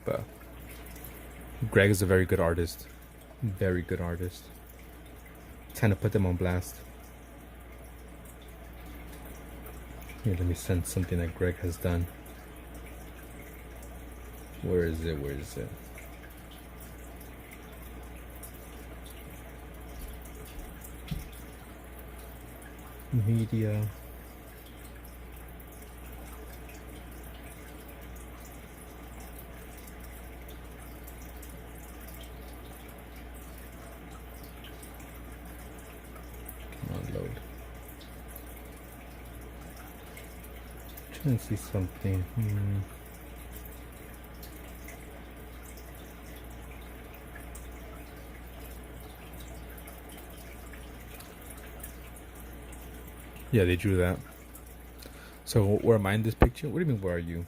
But Greg is a very good artist. Very good artist. Kind of put them on blast. Here, let me send something that Greg has done. Where is it? Where is it? Media. Come on, load. Trying to see something. Yeah, they drew that. So where am I in this picture? What do you mean, where are you?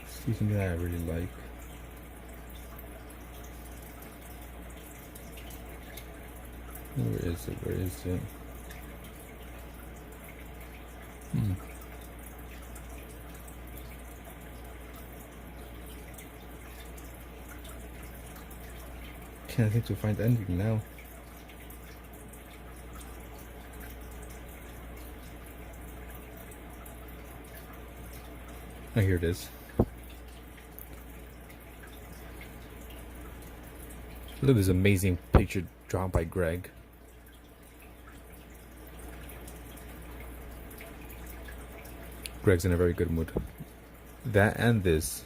See something that I really like. Where is it? Where is it? Can't seem to find anything now. Oh, here it is. Look at this amazing picture drawn by Greg. Greg's in a very good mood. That and this.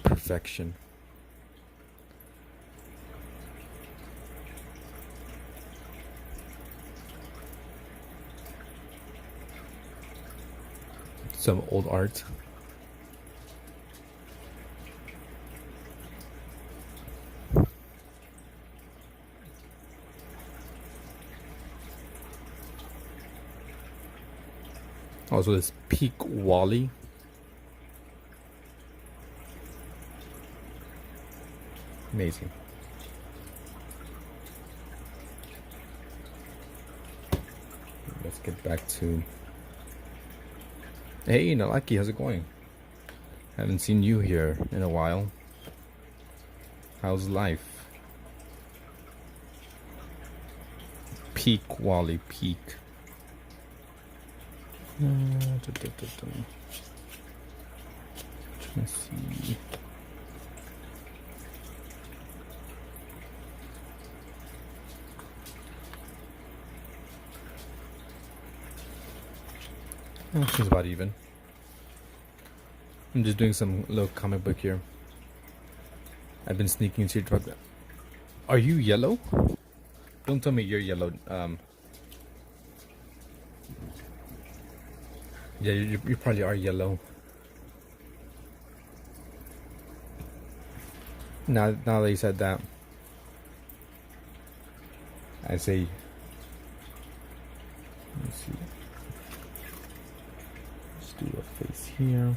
Perfection. Some old art. Also, this Peak Wally. Amazing. Let's get back to. Hey, Nalaki, how's it going? Haven't seen you here in a while. How's life? Peak Wally, peak. Trying to see. Oh, she's about even. I'm just doing some little comic book here. I've been sneaking into your truck. Are you yellow? Don't tell me you're yellow. Yeah, you probably are yellow. Now that you said that, I say. Let me see. Let's do a face here.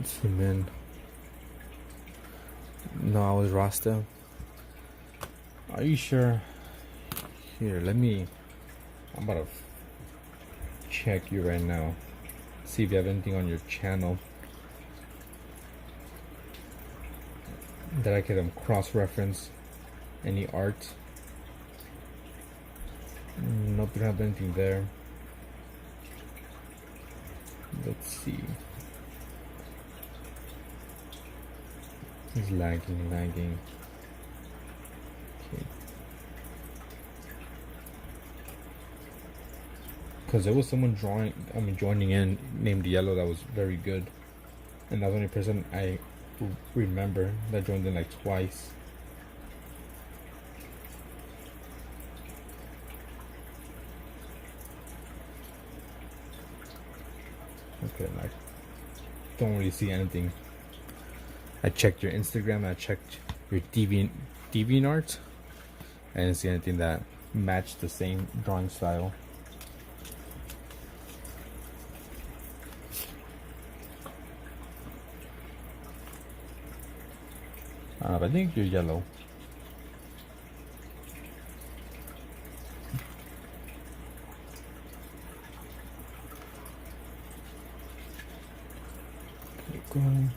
Zoom in. No, I was Rasta. Are you sure? Here, I'm about to check you right now. See if you have anything on your channel that I could cross-reference. Any art? Nope, you don't have anything there. Let's see. It's lagging. Okay. Because there was someone joining in named Yellow that was very good. And that was the only person I remember that joined in like twice. Okay, I don't really see anything. I checked your Instagram, I checked your DeviantArt. I didn't see anything that matched the same drawing style. But I think you're yellow. Keep going.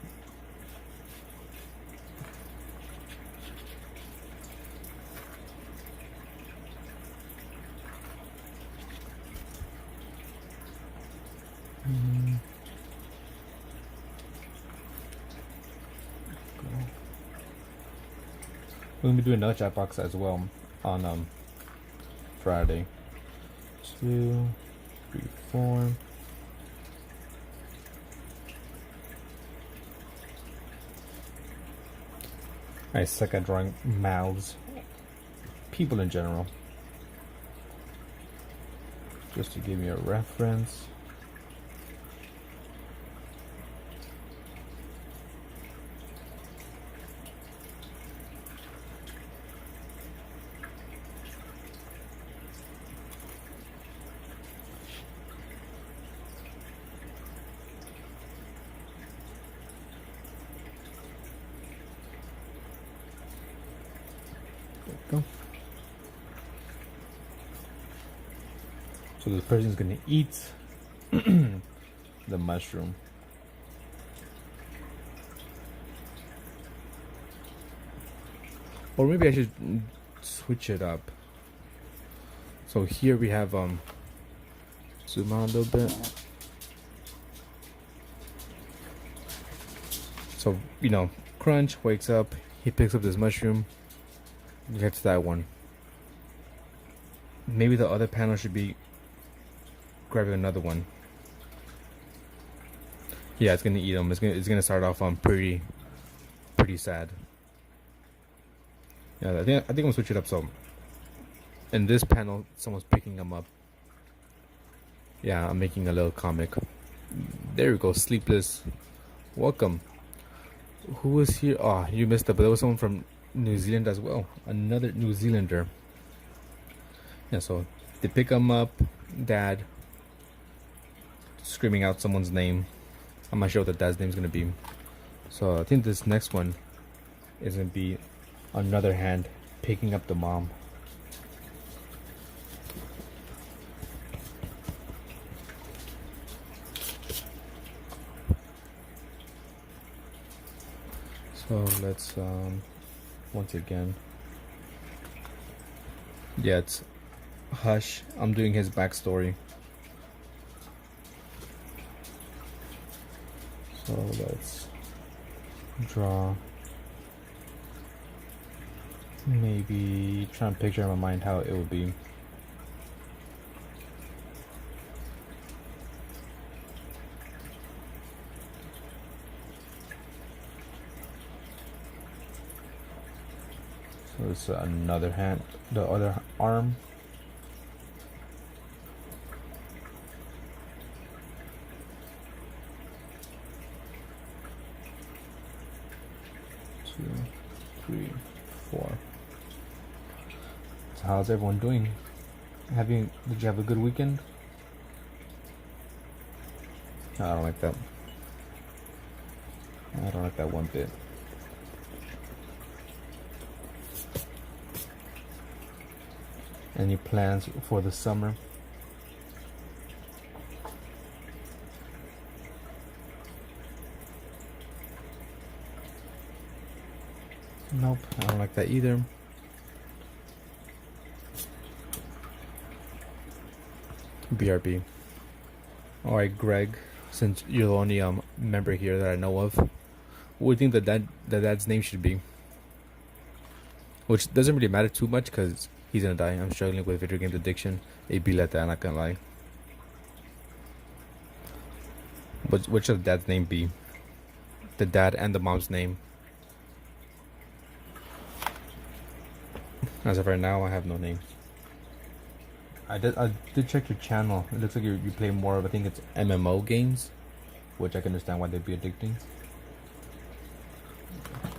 We're gonna be doing another chat box as well on Friday. 2, 3, 4. I suck at drawing mouths. People in general. Just to give you a reference. Go. So this person's gonna eat the mushroom. Or maybe I should switch it up. So here we have zoom out a little bit. So Crunch wakes up, he picks up this mushroom. Gets that one. Maybe the other panel should be grabbing another one. Yeah, it's gonna eat them. It's gonna start off on pretty sad. Yeah, I think I'm gonna switch it up. So in this panel, someone's picking them up. Yeah, I'm making a little comic. There we go. Sleepless. Welcome. Who was here? Oh, you missed it, but there was someone from New Zealand as well. Another New Zealander. Yeah, so they pick him up. Dad screaming out someone's name. I'm not sure what the dad's name is gonna be. So I think this next one is gonna be another hand picking up the mom. So let's once again. Yeah, it's Hush. I'm doing his backstory. So let's draw Maybe try and picture in my mind how it would be. So it's another hand, the other arm. Two, three, four. So how's everyone doing? Did you have a good weekend? No, I don't like that. I don't like that one bit. Any plans for the summer? Nope, I don't like that either. BRB. Alright, Greg, since you're the only member here that I know of, what do you think that dad's name should be? Which doesn't really matter too much because he's gonna die. I'm struggling with video games addiction. It'd be like that, I'm not gonna lie. What should the dad's name be? The dad and the mom's name. As of right now, I have no names. I did check your channel. It looks like you play more of, I think it's MMO games, which I can understand why they'd be addicting.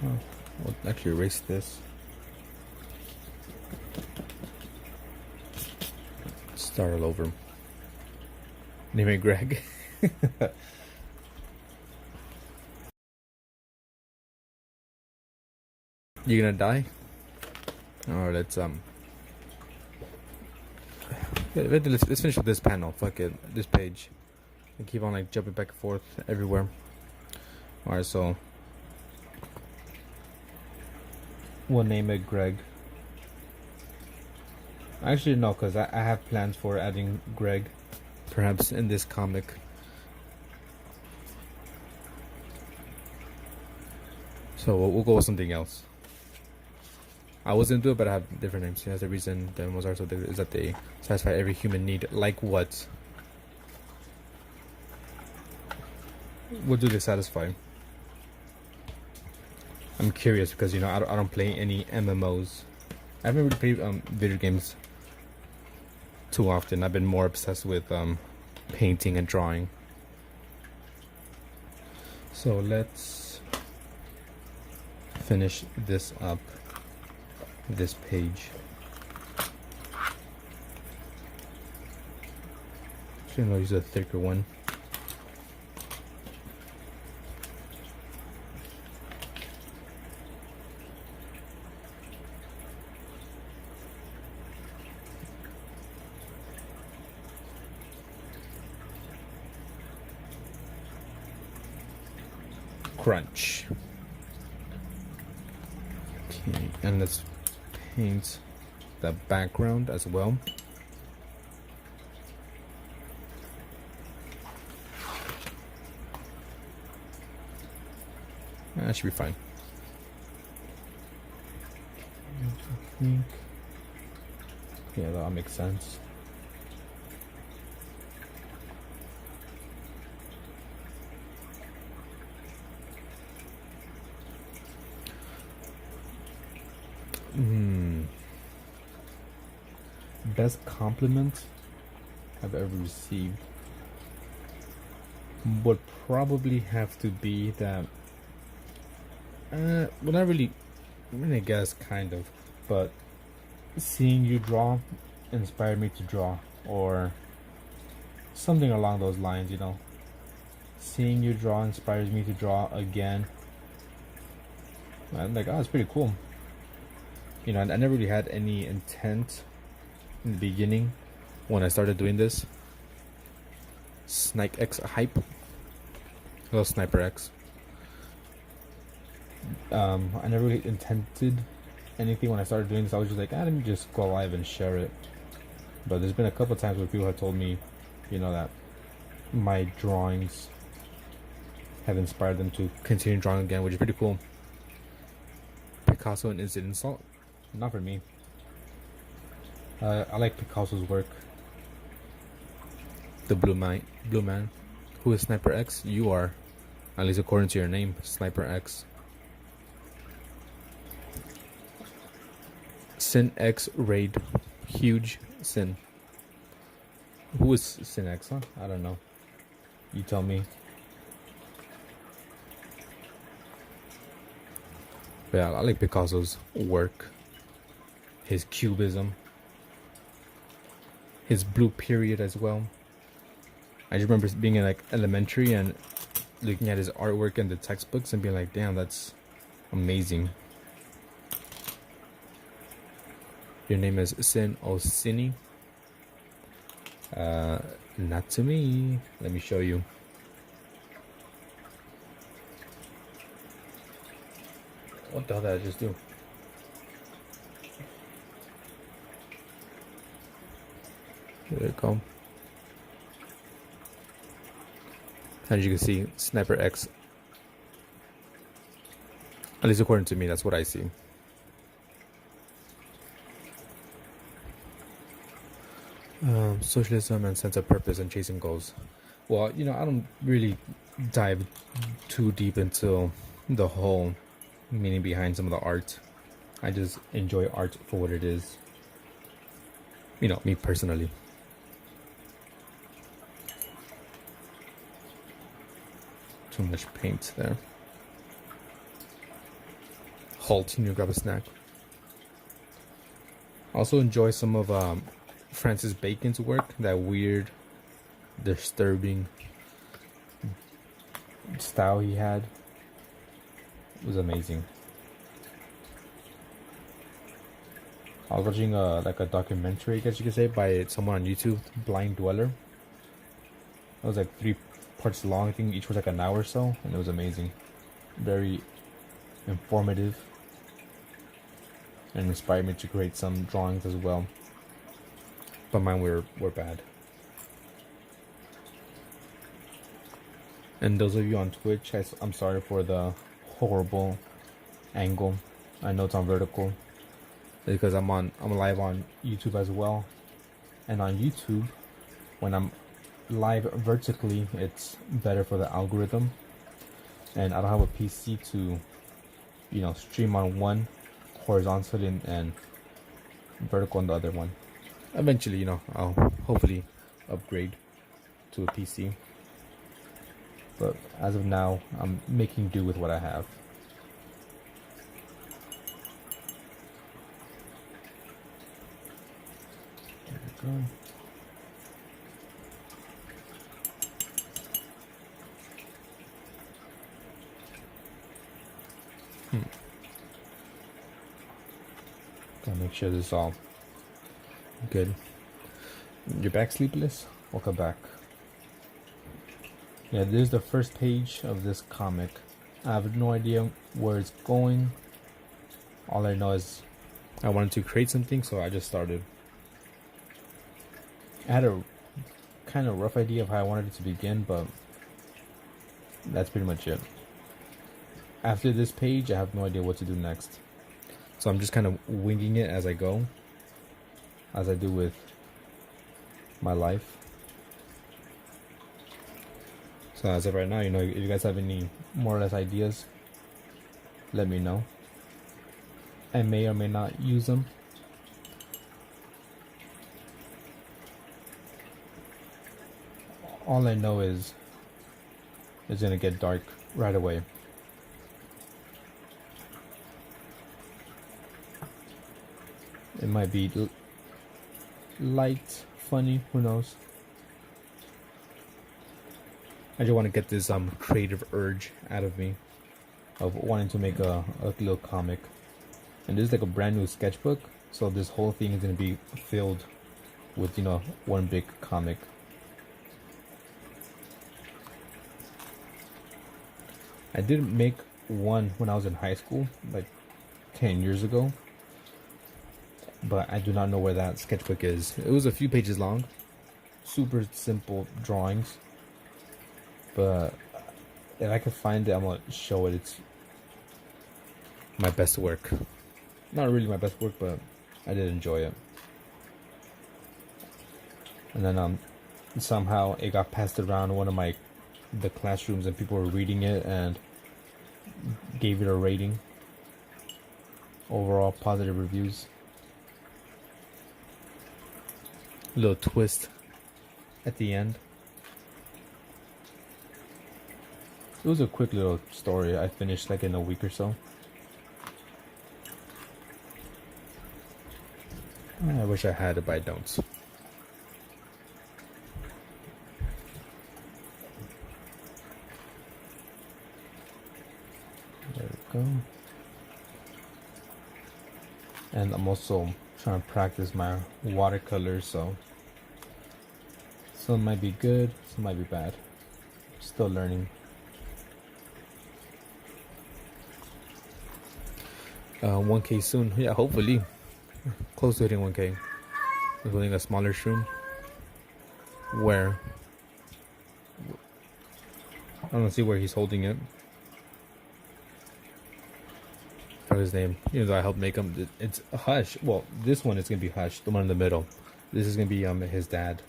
Oh, I'll actually erase this. Start all over. Name it Greg. You gonna die? Alright, let's let's finish with this panel. Fuck it, this page. I keep on like jumping back and forth everywhere. Alright, so we'll name it Greg. Actually, no, because I have plans for adding Greg, perhaps in this comic. So we'll go with something else. I was gonna do it, but I have different names. That's the reason the MMOs are so different, is that they satisfy every human need. Like what? What do they satisfy? I'm curious because I don't play any MMOs. I haven't really played video games too often. I've been more obsessed with painting and drawing. So let's finish this up. This page. Actually, I'll use a thicker one. Crunch. Okay, and let's paint the background as well. That should be fine. I think. Yeah, that'll make sense. Best compliment I've ever received would probably have to be that well, not really, I mean, I guess kind of, but seeing you draw inspired me to draw, or something along those lines. Seeing you draw inspires me to draw again. I'm like, oh, it's pretty cool. I never really had any intent in the beginning when I started doing this. Snipe X hype. Hello, Sniper X. I never really intended anything when I started doing this. I was just like, let me just go live and share it. But there's been a couple of times where people have told me, that my drawings have inspired them to continue drawing again, which is pretty cool. Picasso and Instant Insult. not for me. I like Picasso's work. The Blue Man. Who is Sniper X? You are, at least according to your name, Sniper X. Sin X raid, huge Sin. Who is Sin X? Huh? I don't know. You tell me. But yeah, I like Picasso's work. His cubism. His blue period as well. I just remember being in like elementary and looking at his artwork in the textbooks and being like, damn, that's amazing. Your name is Sin Osini. Not to me. Let me show you. What the hell did I just do? There it go. As you can see, Sniper X. At least according to me, that's what I see. Socialism and sense of purpose and chasing goals. Well, you know, I don't really dive too deep into the whole meaning behind some of the art. I just enjoy art for what it is. You know, me personally. Too much paint there. Halt, you need to grab a snack. Also enjoy some of Francis Bacon's work. That weird, disturbing style he had. It was amazing. I was watching like a documentary, I guess you could say, by someone on YouTube, Blind Dweller. It was like 3 parts long. I think each was like an hour or so, and it was amazing. Very informative, and inspired me to create some drawings as well. But mine were bad. And those of you on Twitch, I'm sorry for the horrible angle. I know it's on vertical because I'm live on YouTube as well. And on YouTube, when I'm live vertically, it's better for the algorithm. And I don't have a PC to, you know, stream on one horizontally and vertical on the other one. Eventually, you know, I'll hopefully upgrade to a PC. But as of now, I'm making do with what I have. There we go. Gotta make sure this is all good. You're back, Sleepless? Welcome back. Yeah, this is the first page of this comic. I have no idea where it's going. All I know is I wanted to create something, so I just started. I had a kind of rough idea of how I wanted it to begin, but that's pretty much it. After this page, I have no idea what to do next. So I'm just kind of winging it as I go, as I do with my life. So as of right now, you know, if you guys have any more or less ideas, let me know. I may or may not use them. All I know is it's gonna get dark right away. It might be light, funny, who knows. I just want to get this creative urge out of me of wanting to make a little comic. And this is like a brand new sketchbook, so this whole thing is going to be filled with, you know, one big comic. I did make one when I was in high school, like 10 years ago, but I do not know where that sketchbook is. It was a few pages long, super simple drawings. But if I could find it, I'm gonna show it. It's my best work. not really my best work, but I did enjoy it. And then somehow it got passed around one of the classrooms, and people were reading it and gave it a rating. Overall positive reviews. A little twist at the end. It was a quick little story. I finished like in a week or so. I wish I had it, but I don't. There we go. And I'm also trying to practice my watercolors, so some might be good, some might be bad. Still learning. 1K soon. Yeah, hopefully. Close to hitting 1K. I'm building a smaller stream where I don't see where he's holding it. For his name, even though I helped make him. It's Hush. Well, this one is gonna be Hush, the one in the middle. This is gonna be his dad.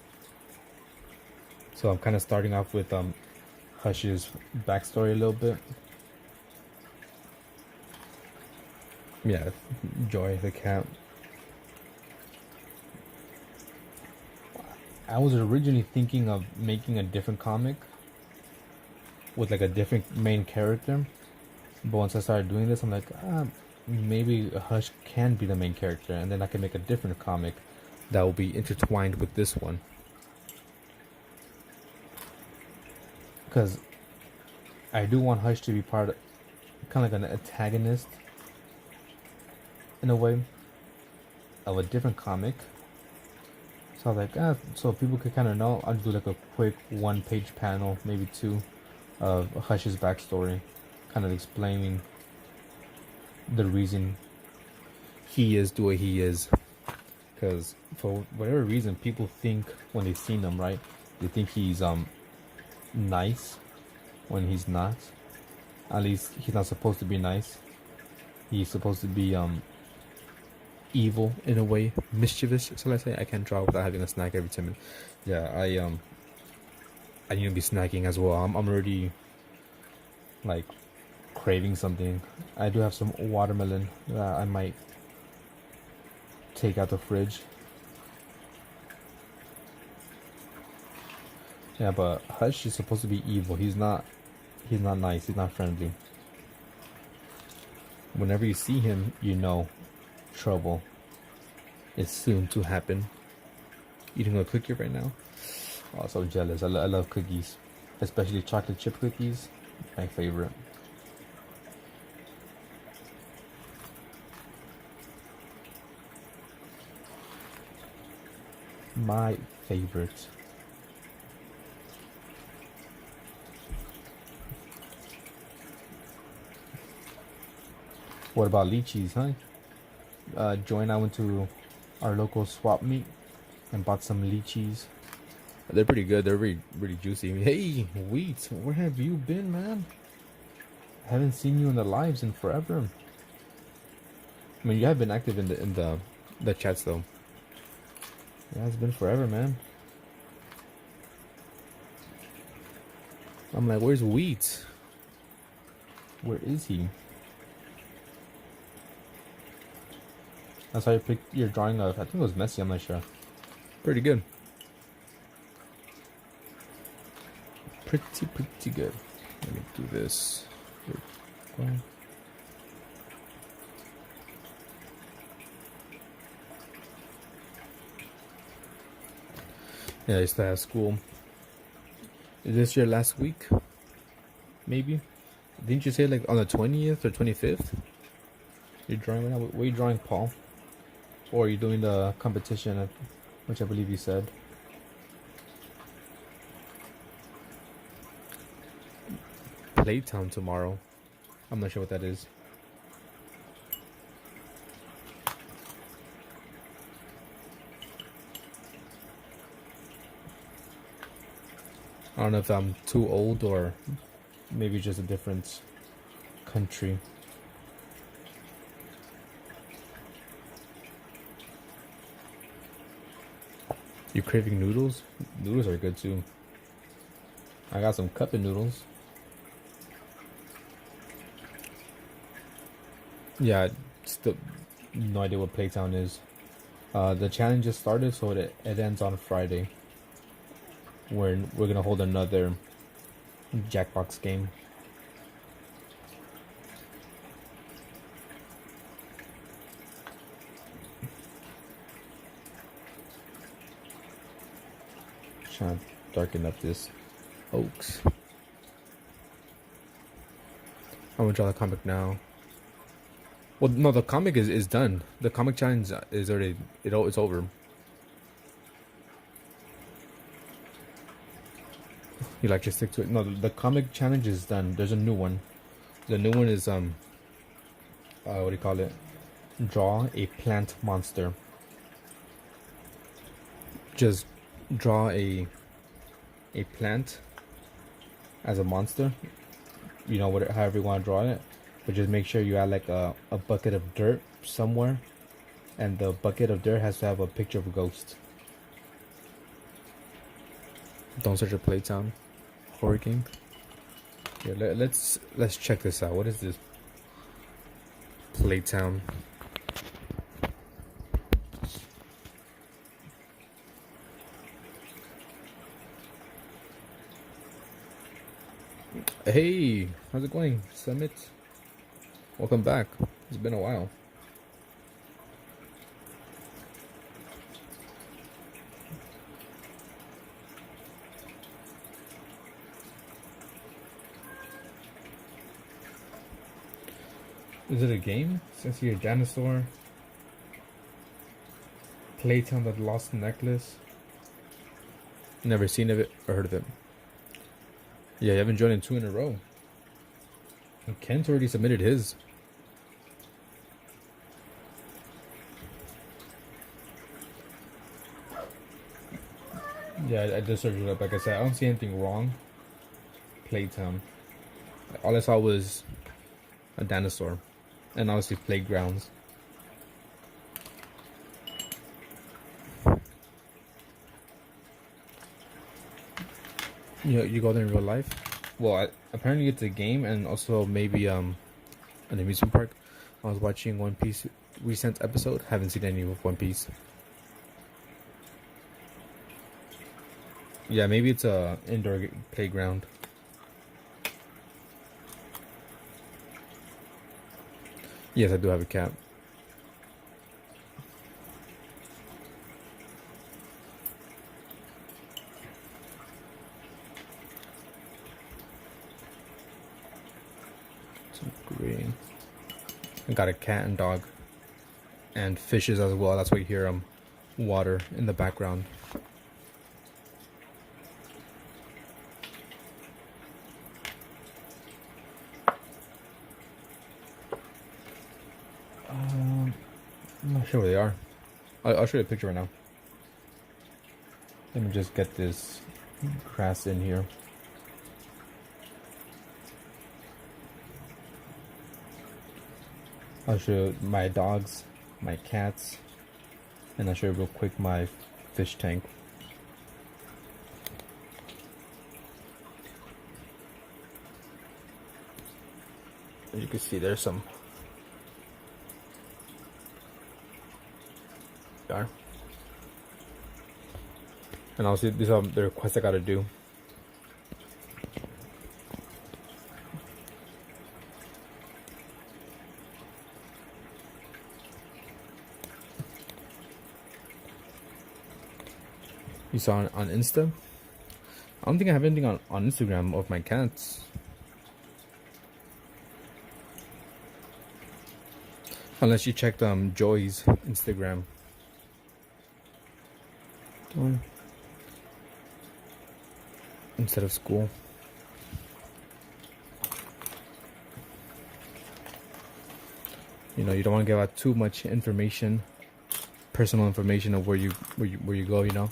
So I'm kind of starting off with Hush's backstory a little bit. Yeah, Joy the cat. I was originally thinking of making a different comic with like a different main character, but once I started doing this, I'm like, maybe Hush can be the main character, and then I can make a different comic that will be intertwined with this one. Because I do want Hush to be kind of like an antagonist in a way of a different comic. So I was like, so people could kind of know, I'll do like a quick 1-page panel, maybe 2, of Hush's backstory, kind of explaining the reason he is the way he is. Because for whatever reason, people think when they seen him, right, they think he's nice when he's not. At least he's not supposed to be nice. He's supposed to be evil in a way, mischievous. So let's say I can't draw without having a snack every 10 minutes. Yeah, I need to be snacking as well. I'm already like craving something. I do have some watermelon that I might take out the fridge. Yeah, but Hush is supposed to be evil. He's not nice. He's not friendly. Whenever you see him, you know trouble is soon to happen. Eating a cookie right now. Oh, so jealous. I love cookies, especially chocolate chip cookies. My favorite. My favorite. What about lychees, huh? Joy and I went to our local swap meet and bought some lychees. They're pretty good. They're really juicy. Hey, Wheat, where have you been, man? I haven't seen you in the lives in forever. I mean, you have been active in the chats though. Yeah, it's been forever, man. I'm like, where's Wheat? Where is he? That's how you picked your drawing of, I think it was messy, I'm not sure. Pretty good. Pretty good. Let me do this. Yeah, I used to have school. Is this your last week? Maybe? Didn't you say like on the 20th or 25th? You're drawing right now? What are you drawing, Paul? Or are you doing the competition, which I believe you said? Playtown tomorrow. I'm not sure what that is. I don't know if I'm too old or maybe just a different country. You craving noodles? Noodles are good too. I got some cup of noodles. Yeah, still no idea what Playtown is. The challenge just started, so it ends on Friday. We're gonna hold another Jackbox game. Trying to darken up this oaks. I'm gonna draw the comic now. Well, no, the comic is done. The comic challenge is already it's over. You like to stick to it? No, the comic challenge is done. There's a new one. The new one is what do you call it? Draw a plant monster. Just draw a plant as a monster. You know, whatever, however you want to draw it, but just make sure you add like a bucket of dirt somewhere, and the bucket of dirt has to have a picture of a ghost. Don't search a Playtown horror game. Yeah, let's check this out. What is this? Playtown. Hey, how's it going, Summit? Welcome back. It's been a while. Is it a game? Since you're a dinosaur. Playtown, that lost necklace. Never seen of it or heard of it. Yeah, you haven't joined in 2 in a row. And Kent already submitted his. Yeah, I just searched it up. Like I said, I don't see anything wrong. Playtown. All I saw was a dinosaur. And obviously playgrounds. You go there in real life? Well, apparently it's a game and also maybe an amusement park. I was watching One Piece recent episode. Haven't seen any of One Piece. Yeah, maybe it's a indoor playground. Yes, I do have a cat. Some green. I got a cat and dog. And fishes as well. That's why you hear water in the background. I'm not sure where they are. I'll show you a picture right now. Let me just get this grass in here. I'll show you my dogs, my cats, and I'll show you real quick my fish tank. As you can see, there's some. There. And obviously these are the requests I gotta do. You saw on Insta? I don't think I have anything on Instagram of my cats. Unless you checked Joy's Instagram. Instead of school. You know, you don't want to give out too much information, personal information of where you go, you know.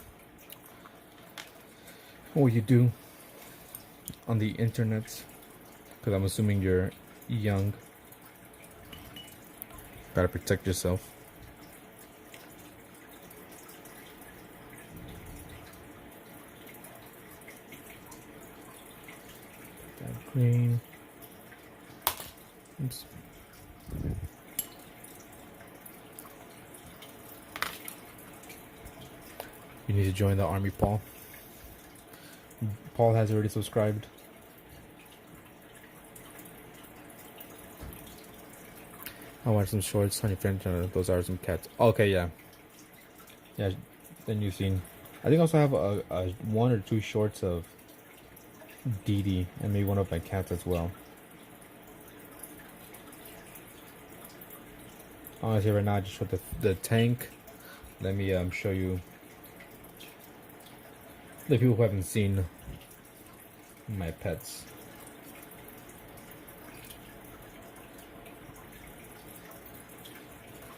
What you do on the internet, because I'm assuming you're young. Gotta protect yourself. clean. Oops. You need to join the army, Paul. Paul has already subscribed. I watched some shorts. Honey friend, those are some cats. Okay, yeah. Yeah, then you've seen. I think I also have a 1 or 2 shorts of Dee Dee and maybe one of my cats as well. Honestly, right now I just showed the tank. Let me show you the people who haven't seen my pets.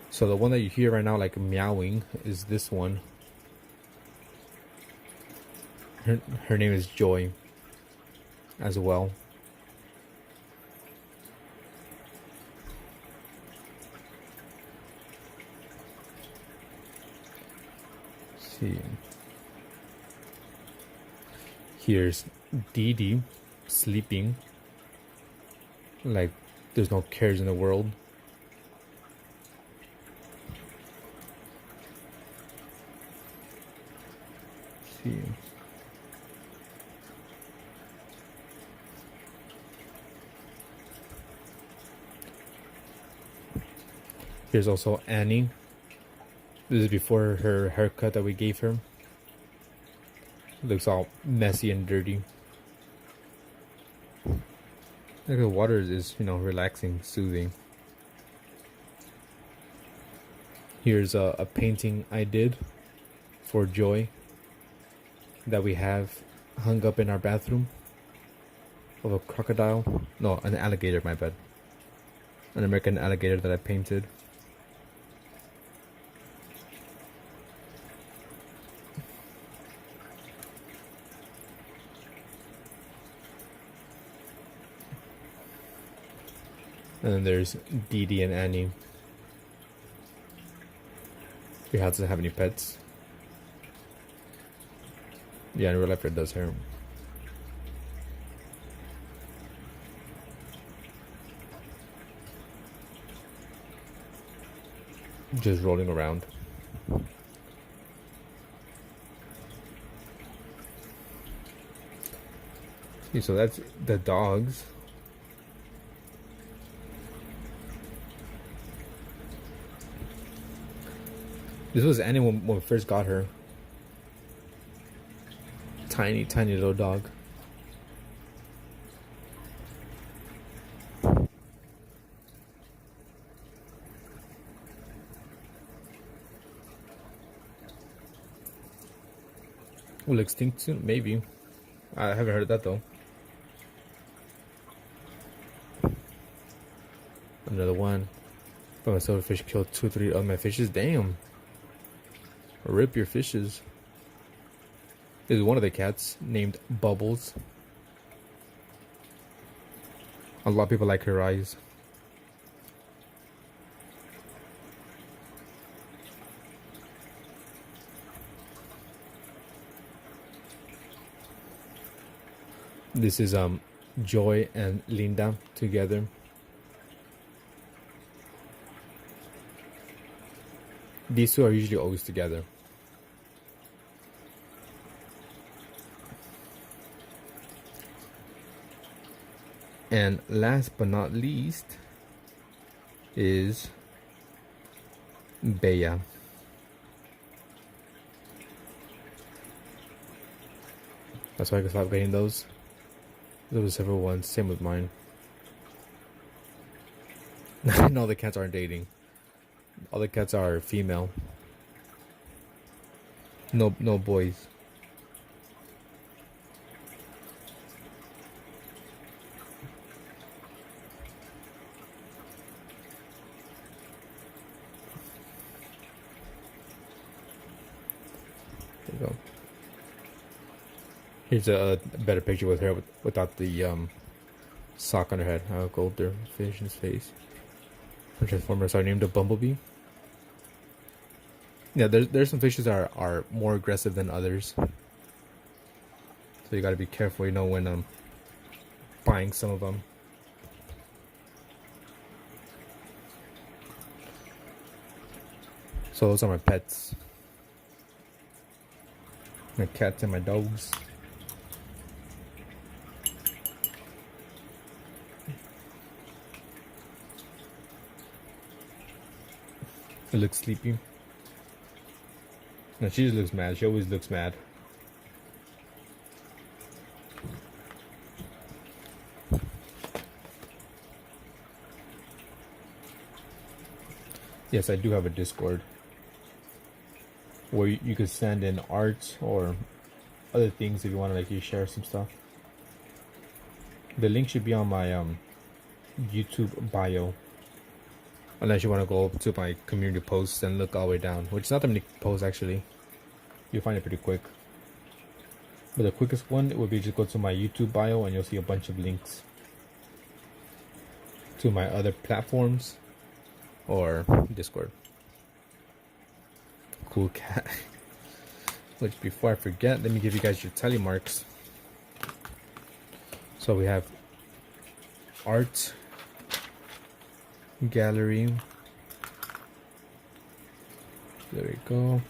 So the one that you hear right now, like meowing, is this one. Her name is Joy, as well. Let's see. Here's Dee Dee sleeping like there's no cares in the world. Let's see. Here's also Annie. This is before her haircut that we gave her. It looks all messy and dirty. Like the water is, relaxing, soothing. Here's a painting I did for Joy that we have hung up in our bathroom of a crocodile. No, an alligator, my bad. An American alligator that I painted. And then there's Dee Dee and Annie. Your house doesn't have any pets. Yeah, in real life it does hair. Just rolling around. See, so that's the dogs. This was Annie when we first got her. Tiny, tiny little dog. Will extinct soon? Maybe. I haven't heard of that though. Another one. But my silverfish killed 2 or 3 of my fishes. Damn. Rip your fishes. This is one of the cats named Bubbles. A lot of people like her eyes. This is Joy and Linda together. These two are usually always together. And last but not least is Bea. That's why I can stop getting those. There were several ones. Same with mine. No, the cats aren't dating. All the cats are female. No boys. There you go. Here's a better picture with her without the sock on her head. How gold their fish in his face. Her transformers are named a bumblebee. Yeah, there's some fishes that are more aggressive than others. So you gotta be careful, when buying some of them. So those are my pets. My cats and my dogs. It looks sleepy. No, she just looks mad. She always looks mad. Yes, I do have a Discord where you could send in art or other things if you want to like you share some stuff. The link should be on my YouTube bio. Unless you want to go to my community posts and look all the way down, which is not that many posts actually. You'll find it pretty quick. But the quickest one would be just go to my YouTube bio and you'll see a bunch of links to my other platforms or Discord. Cool cat. Which before I forget, let me give you guys your tally marks. So we have art gallery. There we go.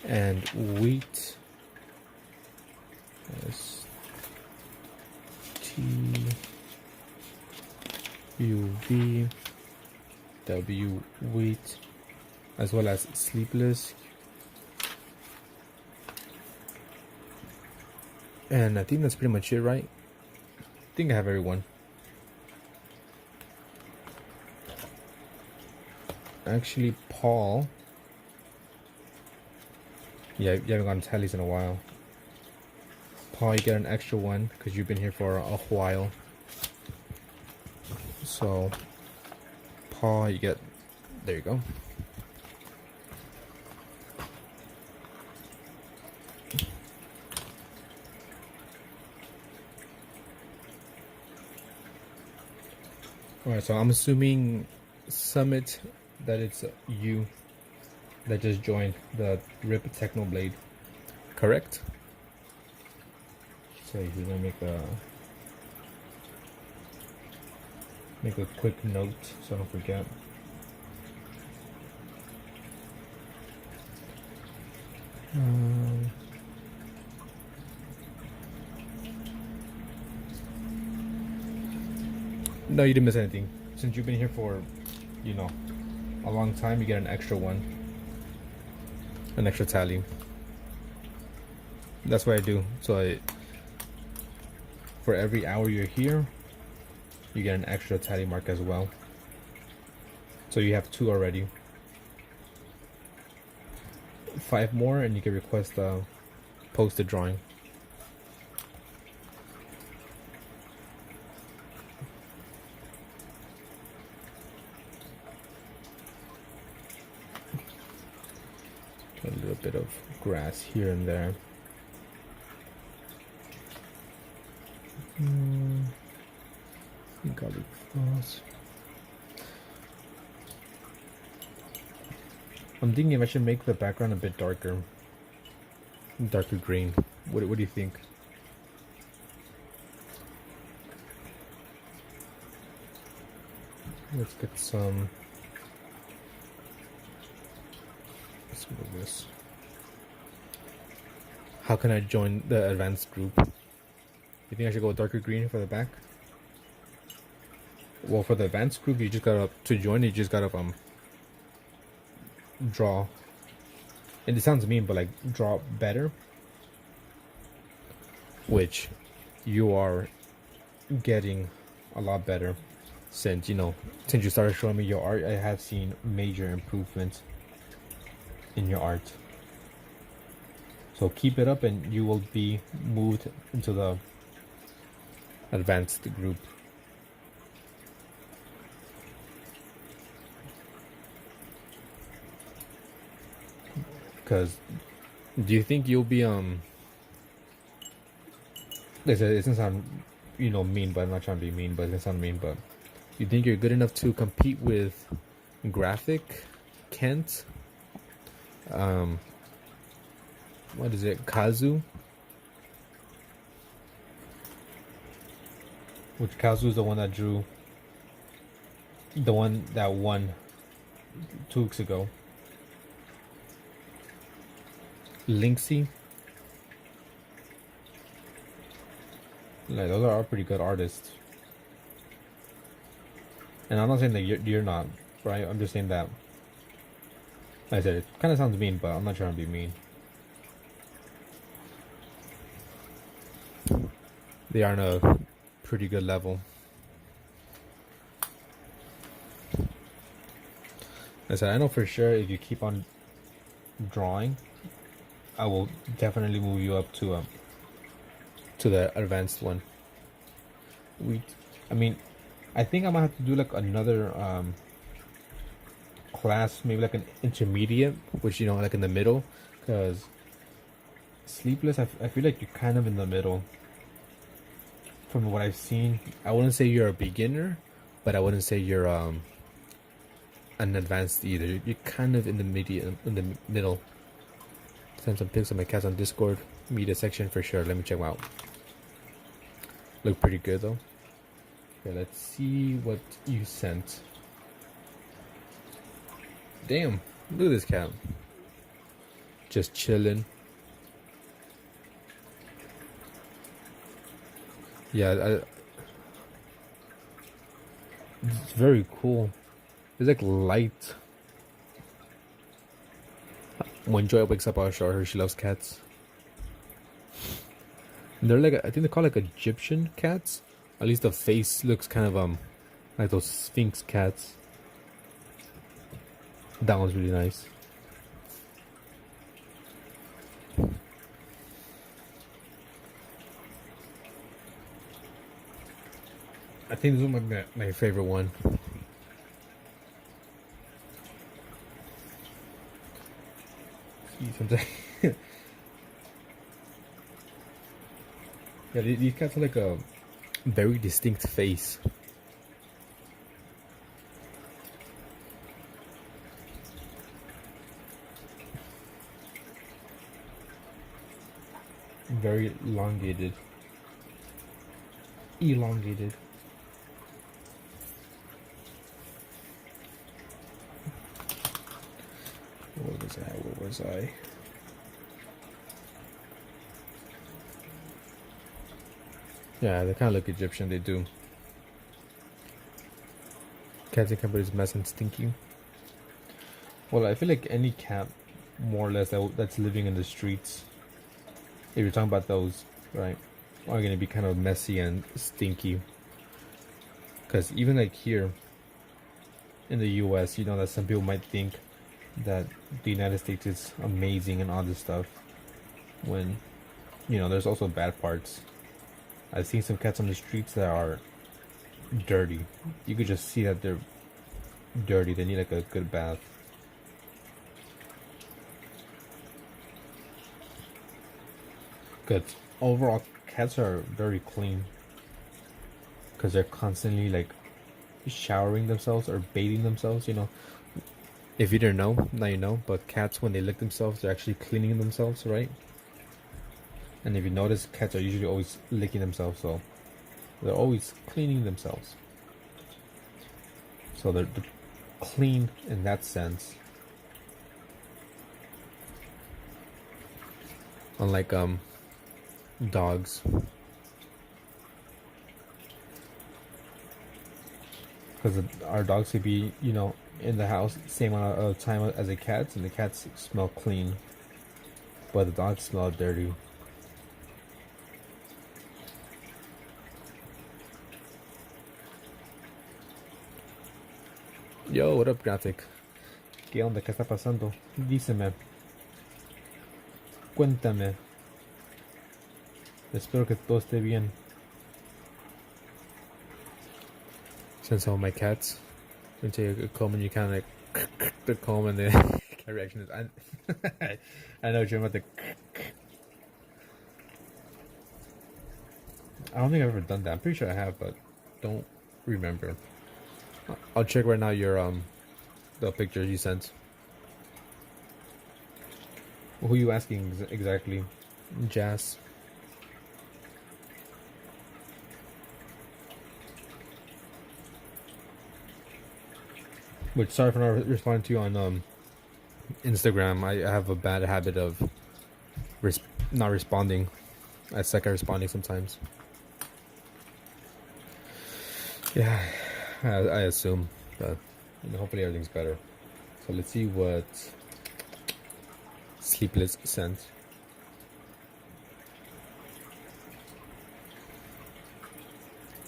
And wheat. STUV wheat, as well as sleepless. And I think that's pretty much it, right? I think I have everyone. Actually, Paul. Yeah, you haven't gotten tallies in a while. Paul, you get an extra one because you've been here for a while. So, Paul, you get. There you go. Alright, so I'm assuming Summit that it's you that just joined the RIP Technoblade, correct? So he's gonna make a quick note so I don't forget. No, you didn't miss anything. Since you've been here for, a long time, you get an extra one. An extra tally. That's what I do. So for every hour you're here, you get an extra tally mark as well. So you have 2 already. 5 more and you can request a posted drawing. A little bit of grass here and there. Garlic floss. I'm thinking if I should make the background a bit darker green. What do you think? Let's get some. Let's move this. How can I join the advanced group? You think I should go darker green for the back? Well, for the advanced group, you just gotta draw. And it sounds mean, but like draw better, which you are getting a lot better since you started showing me your art. I have seen major improvements in your art. So keep it up, and you will be moved into the advanced group. Because do you think you'll be it doesn't sound mean, but I'm not trying to be mean, but it doesn't sound mean, but you think you're good enough to compete with Graphic, Kent, what is it, Kazu? Which Kazu's the one that drew, the one that won 2 weeks ago. Linksy. Like, those are all pretty good artists. And I'm not saying that you're not, right? I'm just saying that, like I said, it kind of sounds mean, but I'm not trying to be mean. They are on a pretty good level. Like I said, I know for sure if you keep on drawing, I will definitely move you up to the advanced one. I mean, I think I might have to do like another class, maybe like an intermediate, which, you know, like in the middle, because Sleepless, I feel like you're kind of in the middle. From what I've seen, I wouldn't say you're a beginner, but I wouldn't say you're an advanced either. You're kind of in the middle. Send some pics of my cats on Discord media section for sure. Let me check them out. Look pretty good though. Okay, let's see what you sent. Damn, look at this cat. Just chilling. Yeah, it's very cool. It's like light. When Joy wakes up, I'll show her. She loves cats. And they're like, I think they call like Egyptian cats. At least the face looks kind of like those Sphinx cats. That one's really nice. I think this is my favorite one. Yeah, these cats have like a very distinct face. Very elongated. Elongated. Where was I? Yeah, they kind of look Egyptian, they do. Cats and is mess and stinky. Well, I feel like any cat, more or less, that's living in the streets, if you're talking about those, right, are going to be kind of messy and stinky. Because even like here in the US, you know that some people might think that the United States is amazing and all this stuff, when, you know, there's also bad parts. I've seen some cats on the streets that are dirty. You could just see that they're dirty. They need like a good bath. Good. Overall, cats are very clean because they're constantly like showering themselves or bathing themselves. You know, if you didn't know, now you know. But cats, when they lick themselves, they're actually cleaning themselves, right? And if you notice, cats are usually always licking themselves, so they're always cleaning themselves. So they're clean in that sense. Unlike dogs. Because our dogs could be, you know, in the house same amount of time as the cats, and the cats smell clean, but the dogs smell dirty. Yo, what up, Graphic? ¿Qué onda? ¿Qué está pasando? Díseme. Cuéntame. Espero que todo esté bien. Send some of my cats into a comb, and you kind of like the comb, and the cat reaction is I know what you're about to. I don't think I've ever done that. I'm pretty sure I have, but don't remember. I'll check right now your the pictures you sent. Who are you asking exactly? Jazz. Which, sorry for not responding to you on Instagram. I have a bad habit of not responding. I suck at responding sometimes. Yeah, I assume, but hopefully everything's better. So let's see what Sleepless sent.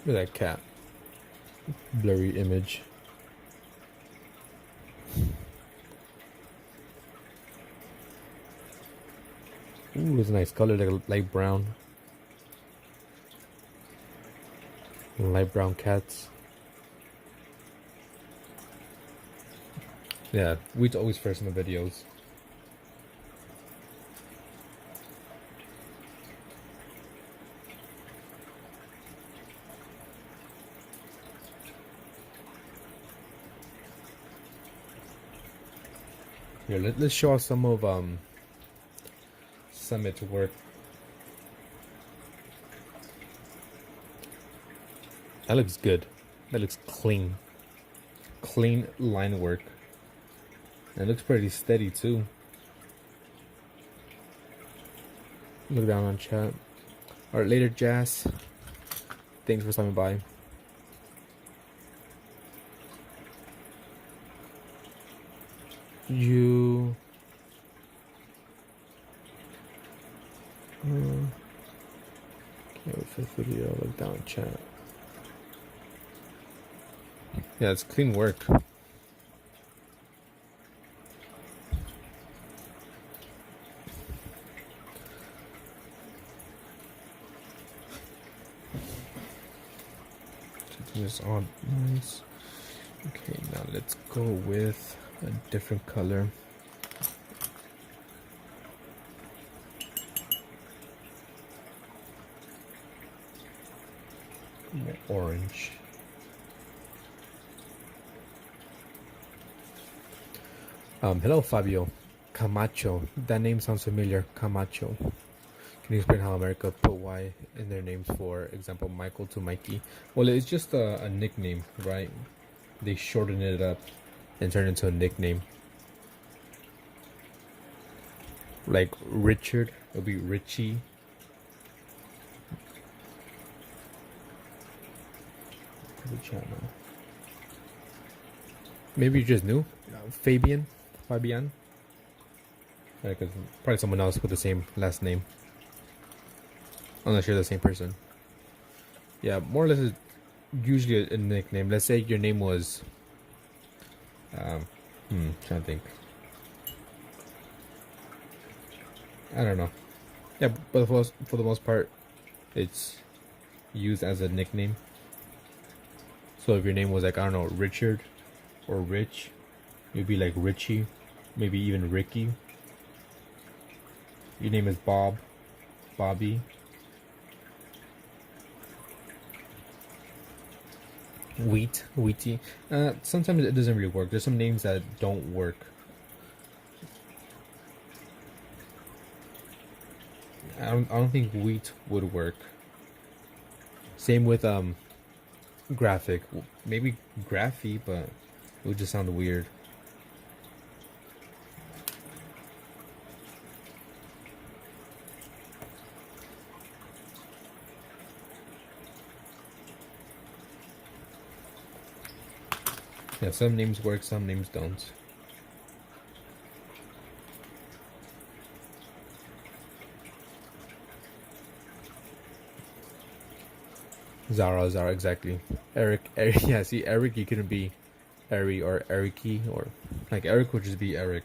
Look at that cat. Blurry image. Ooh, it's a nice color, like a light brown. Light brown cats. Yeah, we'd always first in the videos. Here, let's show off some of Summit's work. That looks good. That looks clean. Clean line work. And it looks pretty steady too. Look down on chat. Alright, later, Jazz. Thanks for stopping by. You. Okay, fifth video. Look down on chat. Yeah, it's clean work. This on nice. Okay, now let's go with a different color. More orange. Hello, Fabio. Camacho. That name sounds familiar. Camacho. Can you explain how America put Y in their names? For example, Michael to Mikey. Well, it's just a nickname, right? They shorten it up and turn it into a nickname. Like Richard, it'll be Richie. Maybe you just knew Fabian. Yeah, because probably someone else with the same last name. Unless you're the same person. Yeah, more or less it's usually a nickname. Let's say your name was trying to think. I don't know. Yeah, but for the most part it's used as a nickname. So if your name was like, I don't know, Richard or Rich, you'd be like Richie, maybe even Ricky. Your name is Bob, Bobby. Wheaty. Sometimes it doesn't really work. There's some names that don't work. I don't think wheat would work. Same with graphic. Maybe graphy, but it would just sound weird. Yeah, some names work, some names don't. Zara, exactly. Eric, yeah, see, Eric, you couldn't be Eri or Ericy, or like Eric would just be Eric.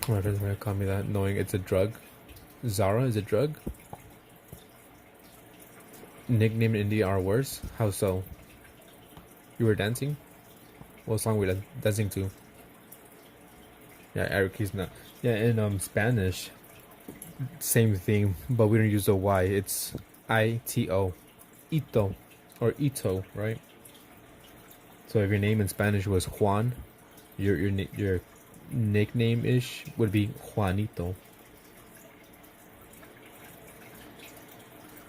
My friends might call me that, knowing it's a drug. Zara is a drug? Nickname in India are worse? How so? You were dancing? What song were you dancing to? Yeah, Eric is not. Yeah, in Spanish, same thing, but we don't use the Y. It's Ito. Ito. Or Ito, right? So if your name in Spanish was Juan, your nickname-ish would be Juanito.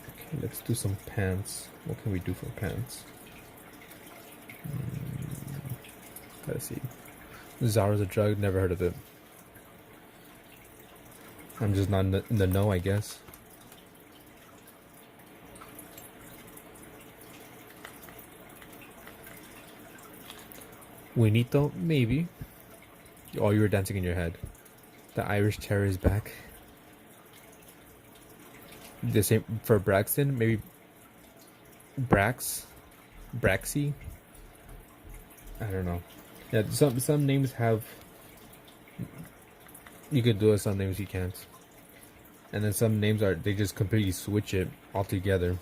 Okay, let's do some pants. What can we do for pants? Let's see. Zara's a drug, never heard of it. I'm just not in the know, I guess. Winito, maybe. Oh, you were dancing in your head. The Irish Terror is back. The same for Braxton, maybe Braxy. I don't know. Yeah, some names have. You could do it. Some names you can't. And then some names they just completely switch it altogether.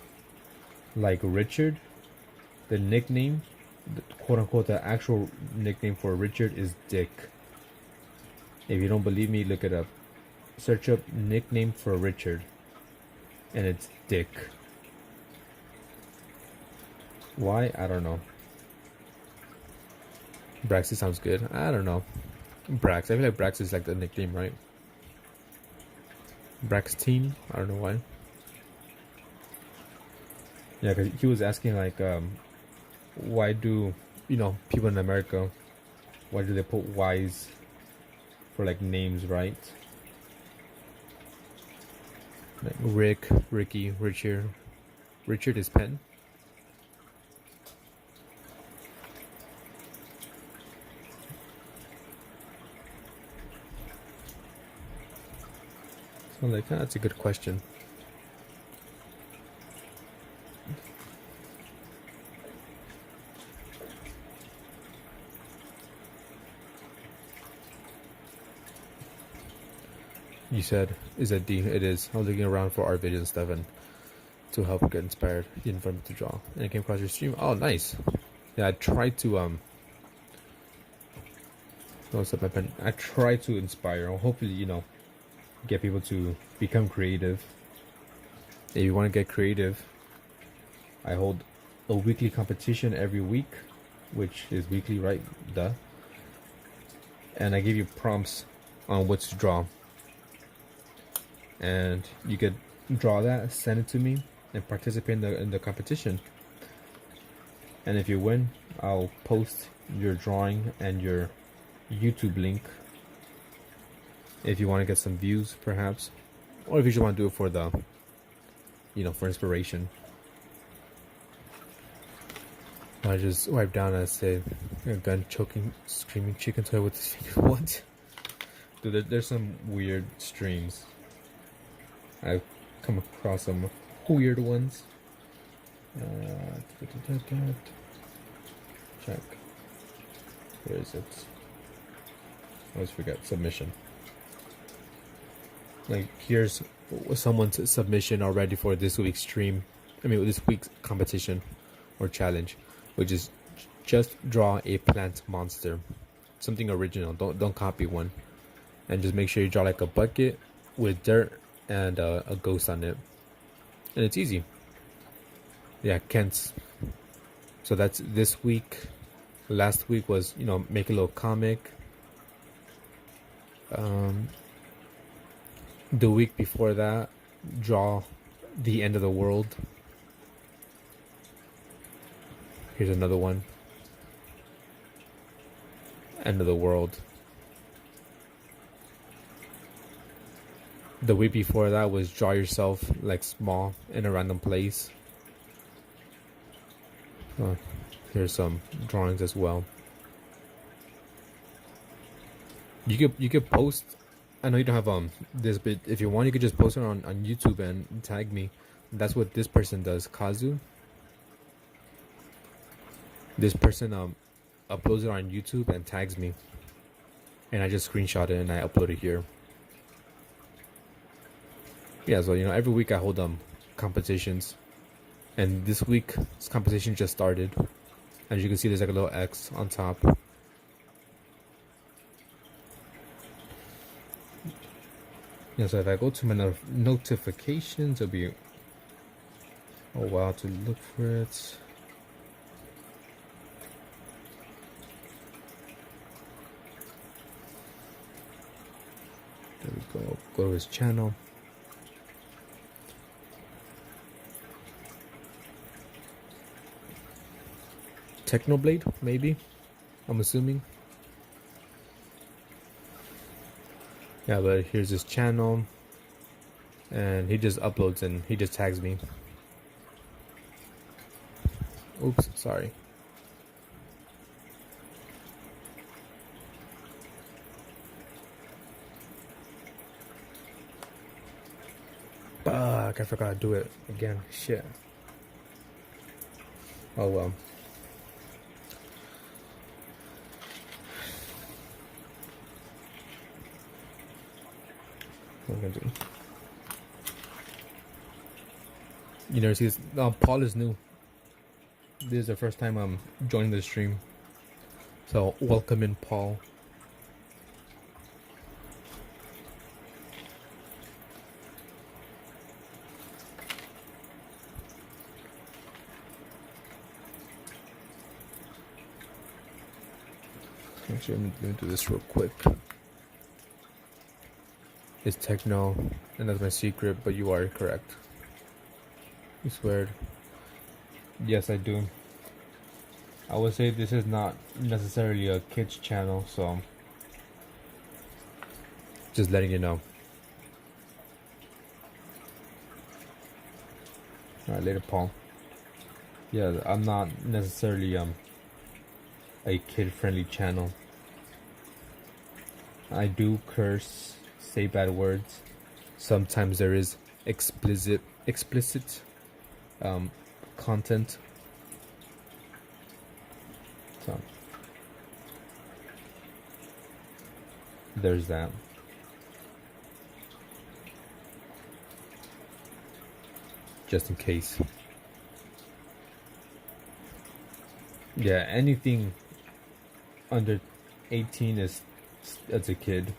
Like Richard, the nickname, quote unquote, the actual nickname for Richard is Dick. If you don't believe me, look it up. Search up nickname for Richard, and it's Dick. Why? I don't know. Braxy sounds good. I don't know. Brax. I feel like Brax is like the nickname, right? Braxteen. I don't know why. Yeah, because he was asking like, why do people in America, why do they put Y's for like names, right? Like Rick, Ricky, Richard. Richard is pen. So like, that's a good question. You said, is that D? It is. I was looking around for art videos and stuff and to help get inspired. You didn't find me to draw. And I came across your stream. Oh, nice. Yeah, I tried to, what's up, my pen? I try to inspire, or hopefully, get people to become creative. If you want to get creative, I hold a weekly competition every week, which is weekly, right? Duh. And I give you prompts on what to draw. And you could draw that, send it to me, and participate in the competition. And if you win, I'll post your drawing and your YouTube link if you want to get some views, perhaps, or if you just want to do it for the, for inspiration. I just wipe down and say, a gun choking, screaming chicken toy with his finger. What? Dude, there's some weird streams. I've come across some weird ones. Check. Where is it? I always forget. Submission. Like, here's someone's submission already for this week's stream. This week's competition or challenge, which is just draw a plant monster, something original. Don't copy one, and just make sure you draw like a bucket with dirt and a ghost on it, and it's easy. Yeah, Kent's. So that's this week. Last week was make a little comic. The week before that, draw the end of the world. Here's another one. End of the world. The week before that was draw yourself like small in a random place. Here's some drawings as well. You could post. I know you don't have this, but if you want, you could just post it on YouTube and tag me. That's what this person does, Kazu. This person uploads it on YouTube and tags me, and I just screenshot it and I upload it here. Yeah, so every week I hold competitions, and this week's competition just started. As you can see, there's like a little X on top. Yeah, so if I go to my notifications, it'll be a while to look for it. Go to his channel. Technoblade, maybe. I'm assuming. Yeah, but here's his channel, and he just uploads and he just tags me. Oops, sorry. Fuck, I forgot to do it again. Shit. Oh well. What am I gonna do? You never see this? Paul is new. This is the first time I'm joining the stream. So welcome in, Paul. Actually, I'm gonna do this real quick. It's techno, and that's my secret, but you are correct. You swear. Yes, I do. I would say this is not necessarily a kids channel, so just letting you know. Alright, later, Paul. Yeah, I'm not necessarily a kid-friendly channel. I do curse, say bad words. Sometimes there is explicit content. So there's that. Just in case. Yeah, anything under 18 is as a kid.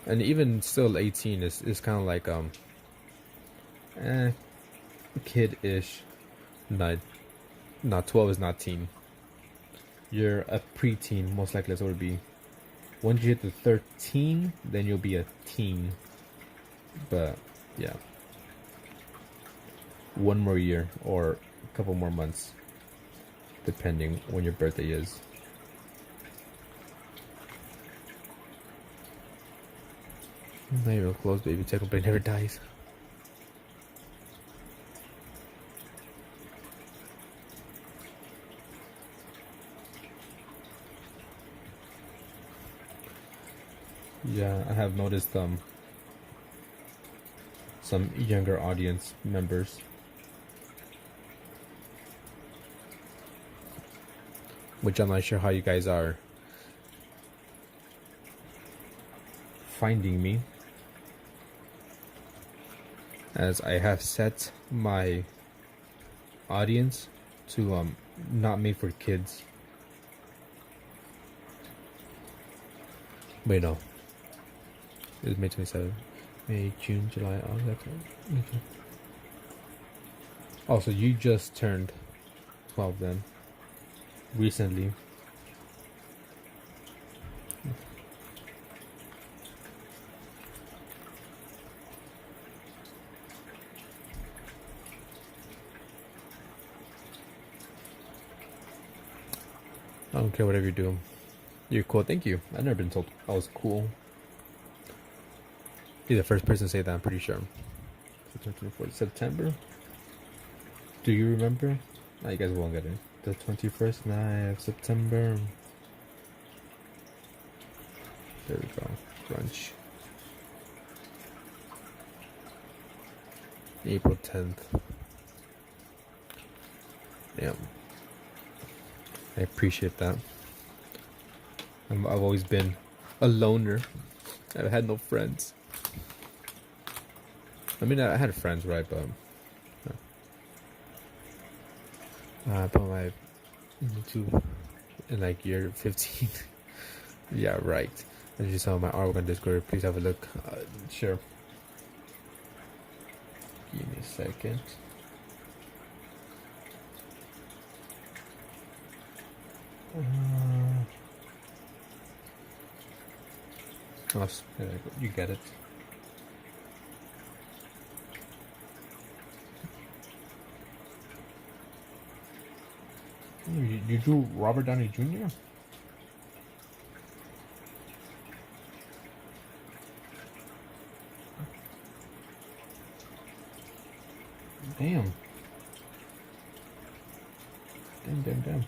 And even still 18 is kind of like kid-ish. Not 12 is not teen. You're a preteen, most likely that's what it would be. Once you hit the 13, then you'll be a teen. But yeah, one more year or a couple more months, depending when your birthday is. Not even close, baby. Technoblade never dies. Yeah, I have noticed some younger audience members. Which I'm not sure how you guys are finding me, as I have set my audience to not made for kids. Wait, no. It was May 27th. May, June, July, August. Okay. Oh, so you just turned 12 then. Recently. I don't care whatever you do. You're cool. Thank you. I've never been told I was cool. You're the first person to say that, I'm pretty sure. September 24th, September? Do you remember? No, you guys won't get it. The 21st night of September. There we go. Brunch. April 10th. Yeah. I appreciate that. I've always been a loner. I've had no friends. I mean, I had friends, right? But but my YouTube in like year 15. Yeah, right. I just saw my artwork on Discord. Please have a look. Sure. Give me a second. Oh, you get it. You drew Robert Downey Jr.? Damn. Damn.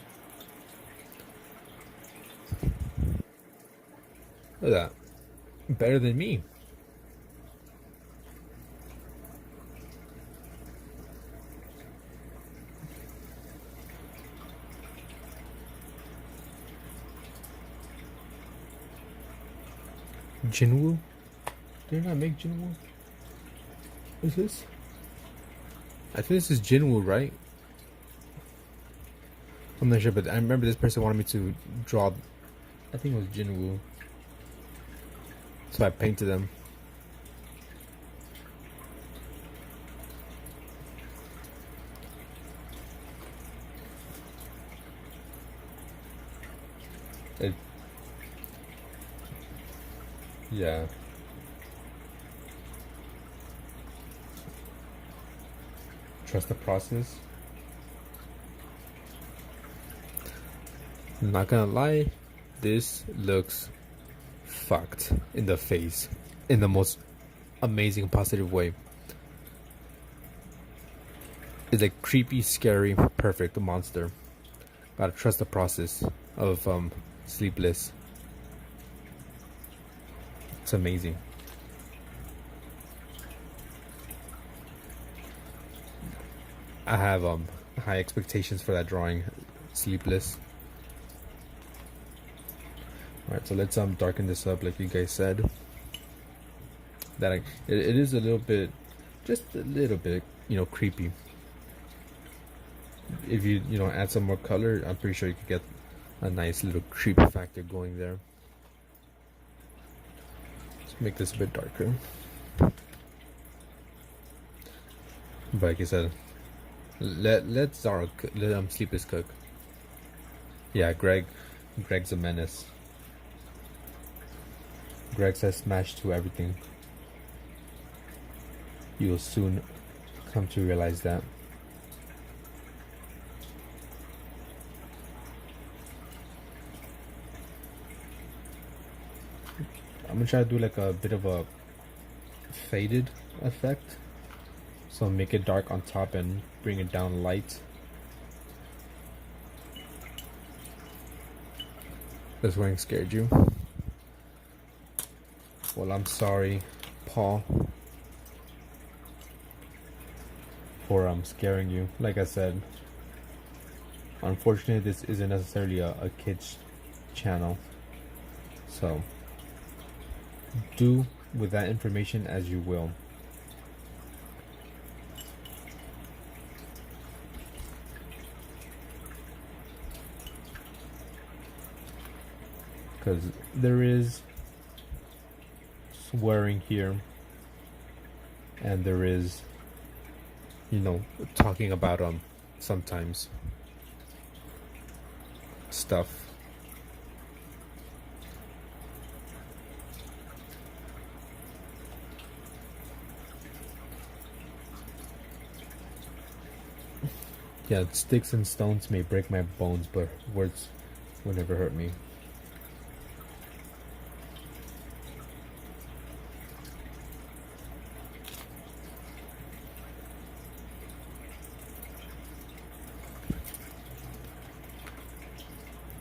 Look at that. Better than me. Jinwoo? Did I not make Jinwoo? What's this? I think this is Jinwoo, right? I'm not sure, but I remember this person wanted me to draw. I think it was Jinwoo. So I painted them. Yeah. Trust the process. I'm not gonna lie, this looks fucked in the face in the most amazing positive way. It's a creepy, scary, perfect monster. Gotta trust the process of Sleepless. It's amazing. I have high expectations for that drawing, Sleepless. Alright, so let's darken this up like you guys said. It is a little bit, just a little bit, creepy. If you add some more color, I'm pretty sure you could get a nice little creep factor going there. Let's make this a bit darker. But like I said, let Zara let Sleepless cook. Yeah, Greg's a menace. Greg says smash to everything. You will soon come to realize that. I'm gonna try to do like a bit of a faded effect. So make it dark on top and bring it down light. This wing scared you. Well, I'm sorry, Paul, for scaring you. Like I said, unfortunately, this isn't necessarily a kid's channel. So, do with that information as you will. Because there is swearing here, and there is talking about sometimes stuff. Yeah, sticks and stones may break my bones, but words will never hurt me.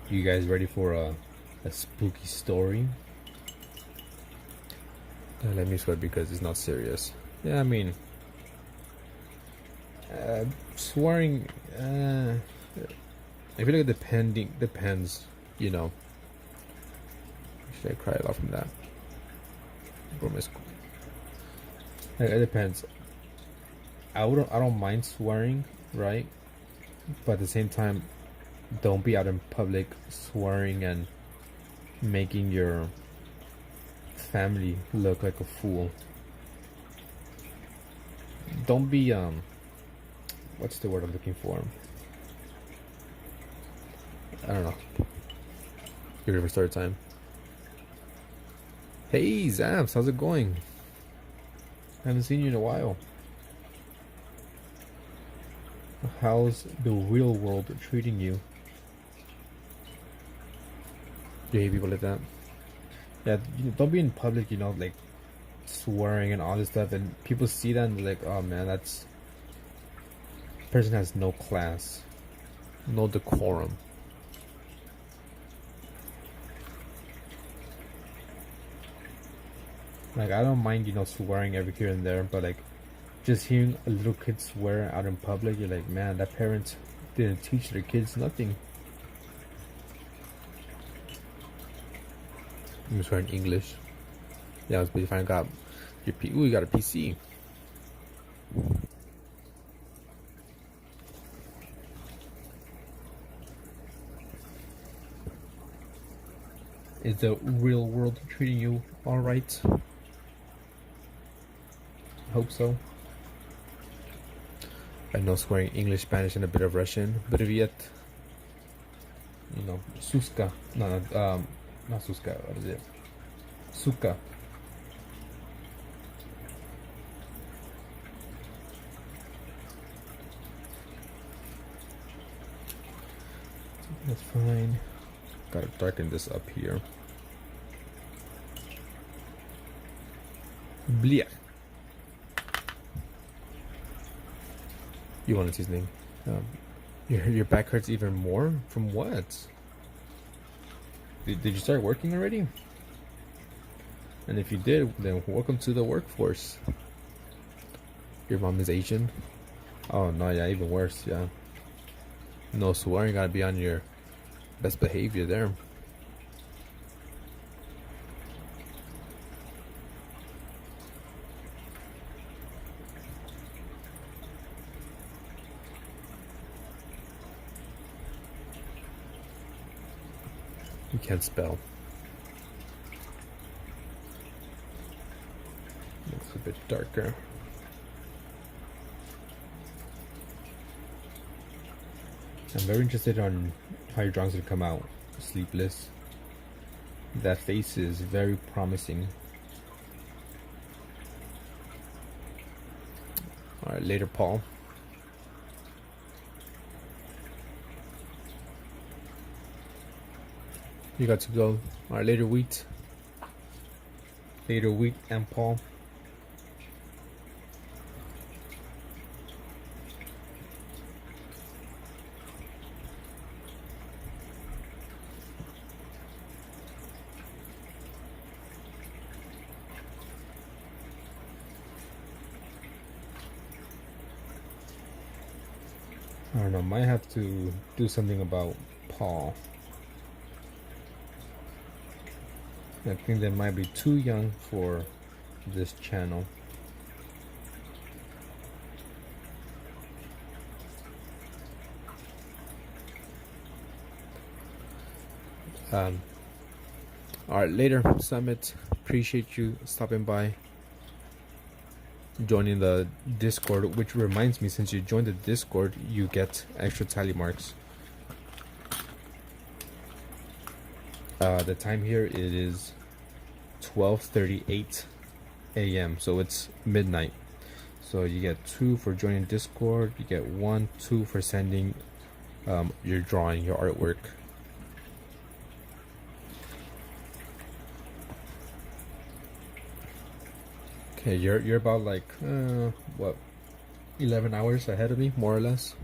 You guys ready for a spooky story? Let me swear because it's not serious. Yeah, I mean, swearing. I feel like it depends. Should I cry a lot from that? It depends. I don't mind swearing, right? But at the same time, don't be out in public swearing and making your family look like a fool. Don't be what's the word I'm looking for? I don't know. You're ready for story time. Hey Zaps, how's it going? I haven't seen you in a while. How's the real world treating you? Do you hate people like that? Yeah, don't be in public, like swearing and all this stuff, and people see that and they're like, oh man, that's person has no class, no decorum. Like I don't mind, swearing every here and there, but like just hearing a little kid swear out in public, you're like, man, that parents didn't teach their kids nothing. I'm swearing English. Yeah, it was pretty fine. Got your Ooh, you got a PC. Is the real world treating you all right? Hope so. I know swearing English, Spanish, and a bit of Russian. Привет. Suska. No, not Suska. What is it? Suka. That's fine. Gotta darken this up here. Blia. You want to see his name? Your back hurts even more? From what? Did you start working already? And if you did, then welcome to the workforce. Your mom is Asian? Oh no, yeah, even worse, yeah. No swearing, gotta be on your best behavior there. You can't spell. It's a bit darker. I'm very interested on how your drawings will come out. Sleepless. That face is very promising. Alright, later, Paul. You got to go. Alright, later, Wheat. Later, Wheat and Paul. I don't know, might have to do something about Paul. I think they might be too young for this channel. Alright, later, Summit. Appreciate you stopping by, joining the Discord, which reminds me, since you joined the Discord, you get extra tally marks. The time here, it is 12:38 a.m. so it's midnight. So you get 2 for joining Discord, you get 1, 2 for sending your drawing, your artwork. Okay, you're about like what, 11 hours ahead of me, more or less.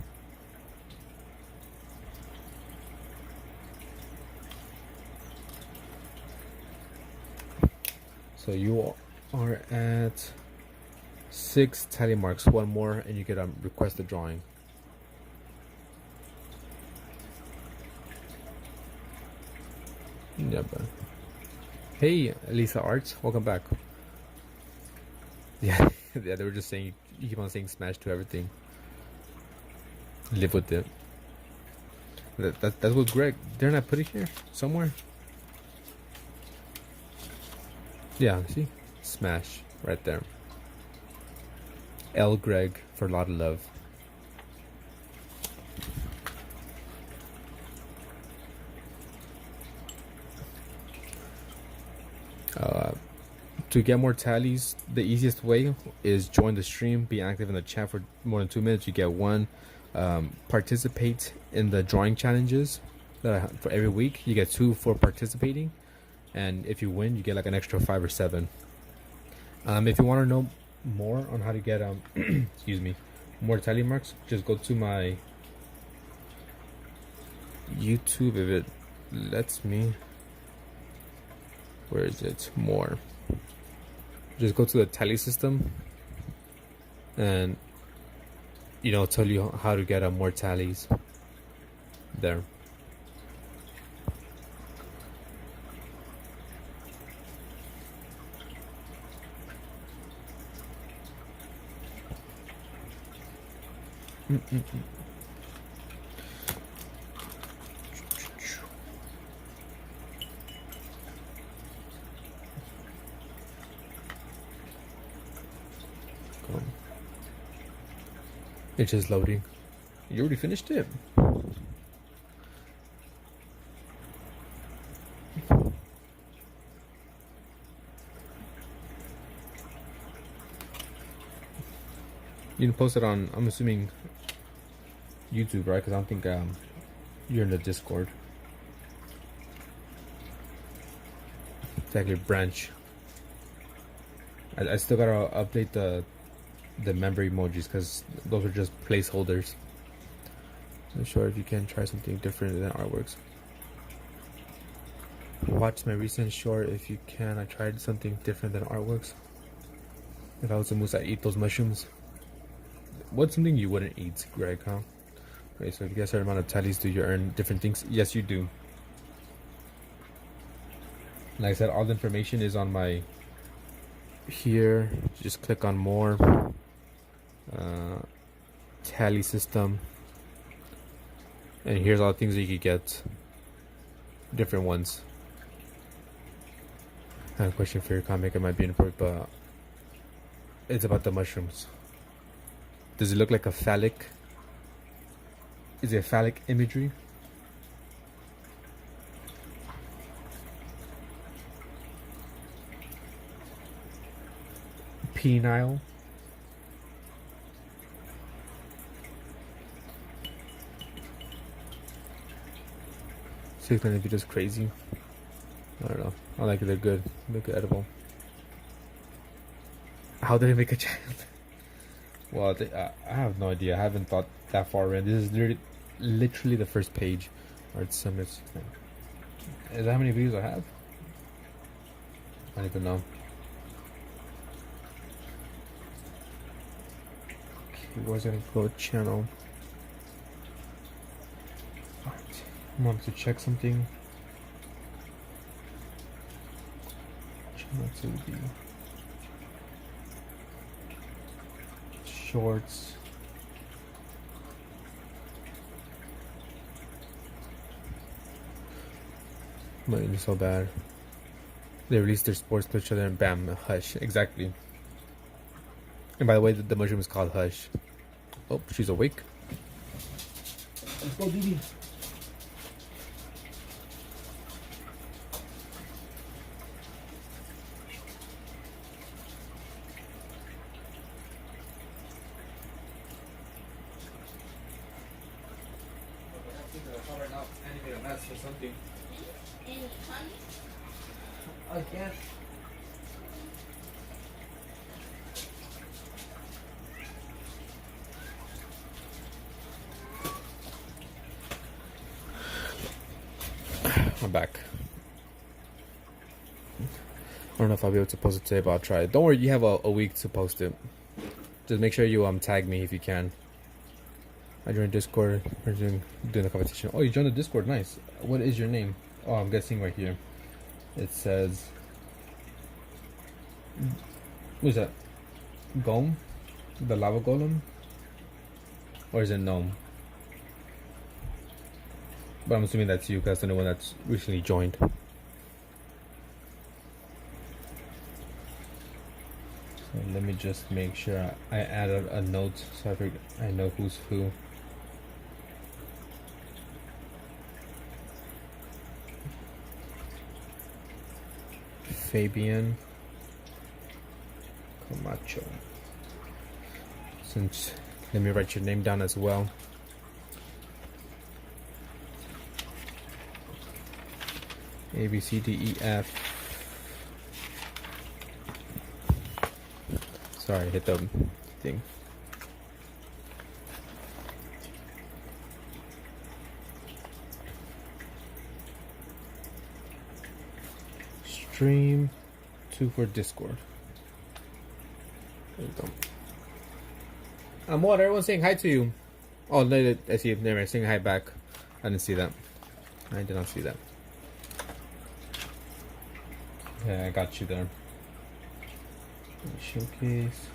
So you are at 6 tally marks, 1 more, and you get a request a drawing. Yeah, but hey, Lisa Arts, welcome back. Yeah, yeah, they were just saying you keep on saying smash to everything. Live with it. That's what Greg. Didn't I put it here somewhere? Yeah, see, smash right there. L Greg for a lot of love. To get more tallies, the easiest way is join the stream, be active in the chat for more than 2 minutes. You get one. Participate in the drawing challenges that for every week. You get 2 for participating, and if you win, you get like an extra 5 or 7. If you want to know more on how to get excuse me, more tally marks, just go to my YouTube if it lets me. Where is it? More. Just go to the tally system, and tell you how to get more tallies there. It's just loading. You already finished it? You can post it on, I'm assuming, YouTube, right? Because I don't think you're in the Discord. Exactly, branch. I still gotta update the member emojis because those are just placeholders. I'm sure if you can try something different than artworks. Watch my recent short if you can. I tried something different than artworks. If I was a moose, I'd eat those mushrooms. What's something you wouldn't eat, Greg, huh? Okay, so if you get a certain amount of tallies, do you earn different things? Yes, you do. Like I said, all the information is on my here. Just click on more. Tally system, and here's all the things that you could get. Different ones. I have a question for your comic. It might be inappropriate, but it's about the mushrooms. Does it look like a phallic? Is it phallic imagery? Penile? Gonna be just crazy. I don't know. I like it. They're good. They're good, edible. How did I make a child? Well, I have no idea. I haven't thought that far in. This is literally the first page. Art summits. Is that how many videos I have? I don't even know. Okay, where's gonna go? Channel. I want to check something. Channel 2D. Shorts. But it's so bad. They released their sports to each other and bam, Hush. Exactly. And by the way, the mushroom is called Hush. Oh, she's awake. Let's go, Didi. Again. I'm back. I don't know if I'll be able to post it today, but I'll try it. Don't worry, you have a week to post it. Just make sure you tag me if you can. I joined Discord. We're doing the competition. Oh, you joined the Discord. Nice. What is your name? Oh, I'm guessing right here. It says. What is that? Golem? The lava golem? Or is it gnome? But I'm assuming that's you because that's the one that's recently joined. So let me just make sure I added a note so I know who's who. Fabian. Camacho. Since let me write your name down as well. A B C D E F. Sorry, hit the thing. Stream 2 for Discord. There you go. What? Everyone's saying hi to you. Oh, no, I see it. Never mind. Saying hi back. I didn't see that. I did not see that. Yeah, I got you there. Showcase.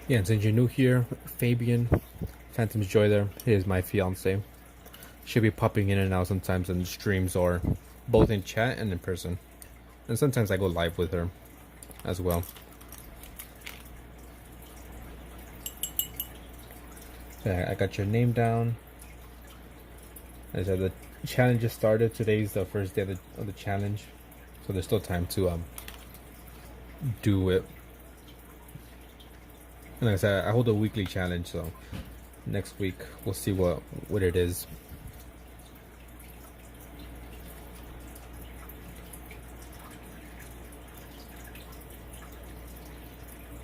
Yeah, and since you're new here, Fabian, Phantom's Joy there. He is my fiance. She'll be popping in and out sometimes in streams or both in chat and in person. And sometimes I go live with her as well. Yeah, I got your name down. As I said, the challenge just started. Today's the first day of the challenge. So there's still time to do it. And like I said, I hold a weekly challenge, so next week we'll see what it is.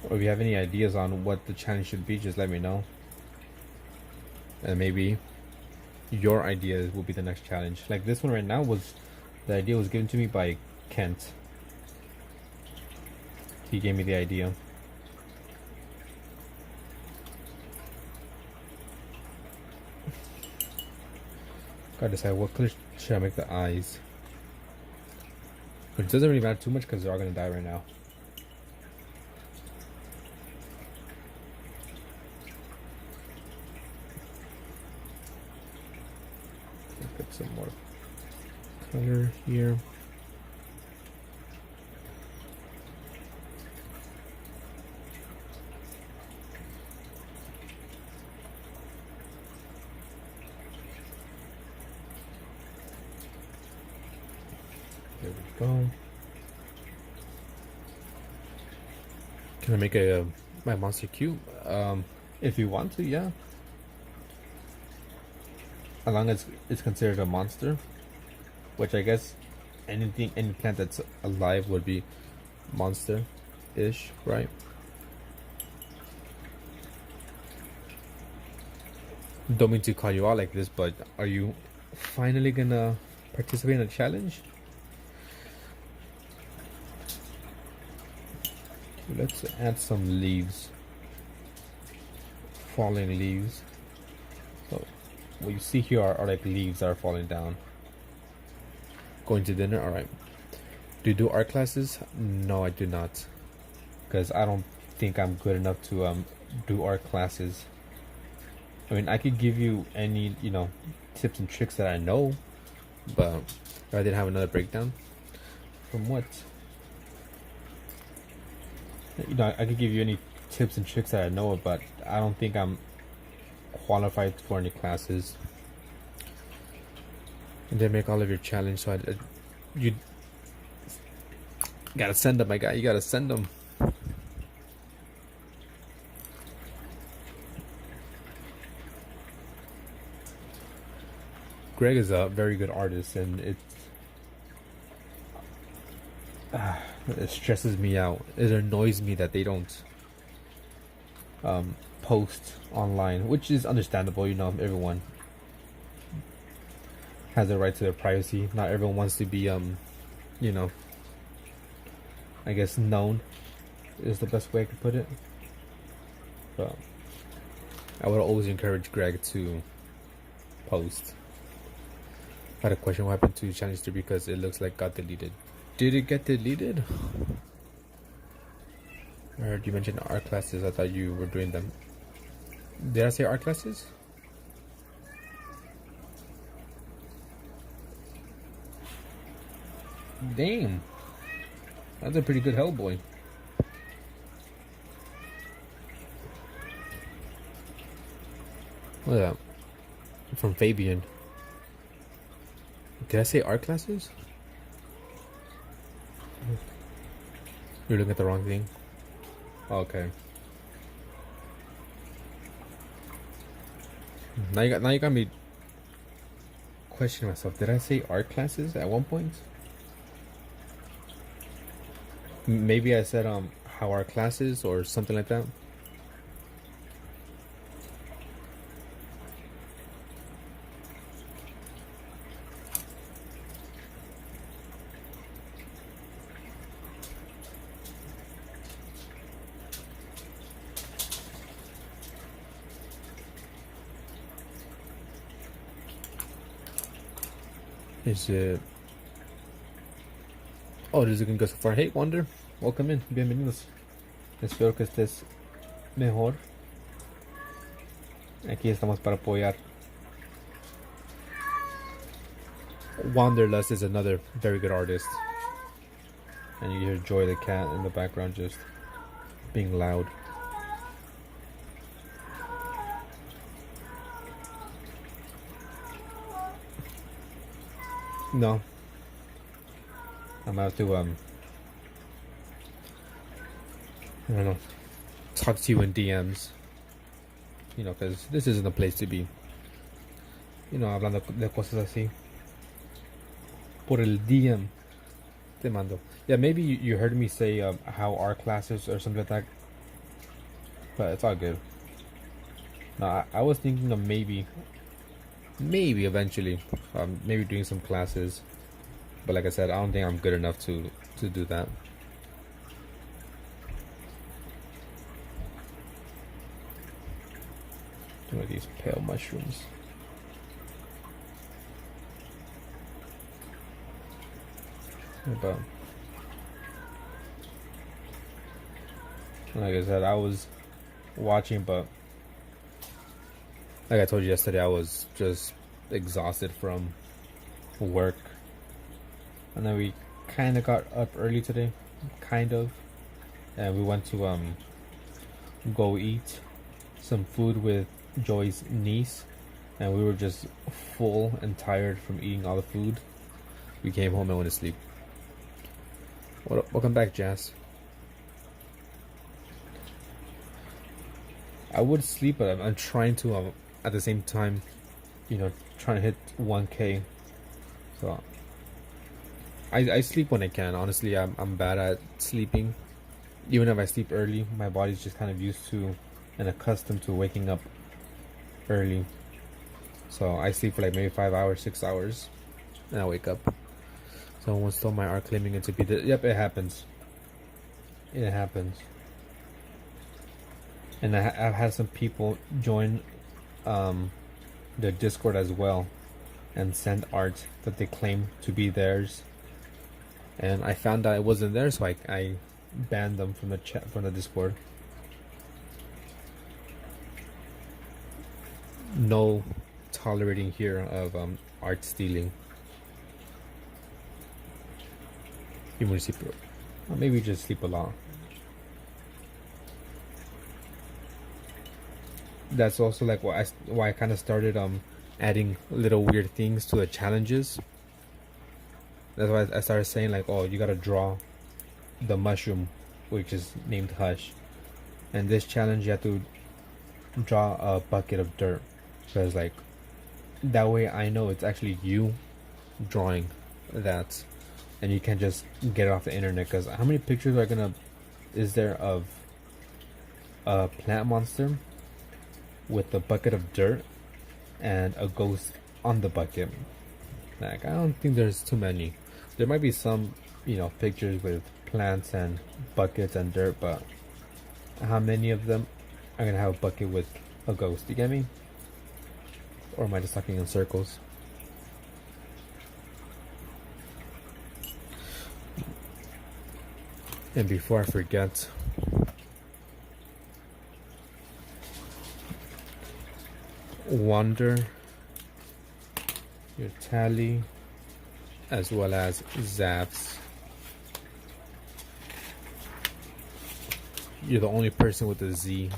Or if you have any ideas on what the challenge should be, just let me know. And maybe your idea will be the next challenge. Like this one right now the idea was given to me by Kent. He gave me the idea. Gotta decide what color should I make the eyes. But it doesn't really matter too much because they're all gonna die right now. Put some more color here. There we go. Can I make my monster cube? If you want to, yeah. As long as it's considered a monster, which I guess any plant that's alive would be monster-ish, right? Don't mean to call you out like this, but are you finally gonna participate in a challenge? Let's add some leaves. Falling leaves. So what you see here are like leaves that are falling down. Going to dinner? Alright. Do you do art classes? No, I do not. Because I don't think I'm good enough to do art classes. I mean, I could give you any, tips and tricks that I know. But if I didn't have another breakdown. From what? I could give you any tips and tricks that I know, but I don't think I'm qualified for any classes. And then make all of your challenge, so you gotta send them, my guy. You gotta send them. Greg is a very good artist, and it stresses me out. It annoys me that they don't post online, which is understandable. Everyone has a right to their privacy. Not everyone wants to be I guess known is the best way I could put it. But I would always encourage Greg to post. I had a question: what happened to Challenge 3 because it looks like got deleted? Did it get deleted? I heard you mention art classes. I thought you were doing them. Did I say art classes? Damn. That's a pretty good Hellboy. Look at that. From Fabian. Did I say art classes? You're looking at the wrong thing. Okay. Now you got me questioning myself. Did I say art classes at one point? Maybe I said how art classes or something like that. Is it? Oh, this is gonna go so far. Hey, Wonder, welcome in. Bienvenidos. Espero que estés mejor. Aquí estamos para apoyar. Wanderlust is another very good artist. And you hear Joy the cat in the background just being loud. No. I'm gonna have to I don't know, talk to you in DMs. You know, because this isn't a place to be, you know, hablando de cosas así. Por el DM. Te mando. Yeah, maybe you heard me say how art classes or something like that. But it's all good. No, I was thinking of maybe eventually, maybe doing some classes. But like I said, I don't think I'm good enough to do that. One of these pale mushrooms. But like I said, I was watching, but like I told you yesterday, I was just exhausted from work. And then we kind of got up early today, and we went to go eat some food with Joy's niece, and we were just full and tired from eating all the food. We came home and went to sleep. Welcome back, Jazz. I would sleep, but I'm trying to at the same time, you know, trying to hit 1K. So I sleep when I can. Honestly, I'm bad at sleeping. Even if I sleep early, my body's just kind of used to and accustomed to waking up early. So I sleep for like maybe 5 hours, 6 hours, and I wake up. Someone stole my art, claiming it to be the. Yep, it happens. It happens. And I've had some people join the Discord as well and send art that they claim to be theirs. And I found out it wasn't there, so I banned them from the chat, from the Discord. No tolerating here of art stealing. You want to sleep, or maybe just sleep a lot. That's also like why I kind of started adding little weird things to the challenges. That's why I started saying like, oh, you gotta draw the mushroom, which is named Hush, and this challenge you have to draw a bucket of dirt, because like that way I know it's actually you drawing that, and you can't just get it off the internet. Because how many pictures is there of a plant monster with a bucket of dirt and a ghost on the bucket? Like, I don't think there's too many. There might be some, you know, pictures with plants and buckets and dirt, but how many of them are gonna have a bucket with a ghost? You get me? Or am I just talking in circles? And before I forget, Wander, your tally, as well as Zaps. You're the only person with a Z.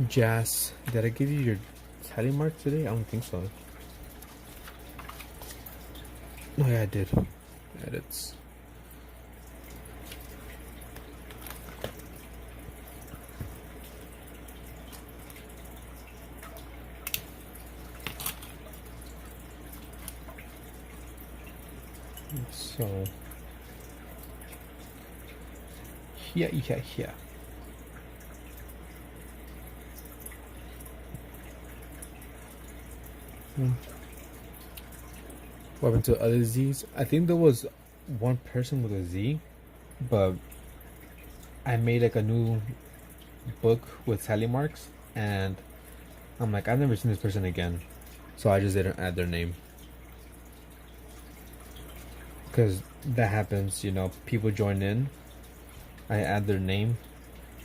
Jazz, did I give you your tally mark today? I don't think so. Oh yeah, I did. Edits. So yeah. What happened to other Z's? I think there was one person with a Z, but I made like a new book with tally marks, and I'm like, I've never seen this person again, so I just didn't add their name. Because that happens, you know, people join in, I add their name,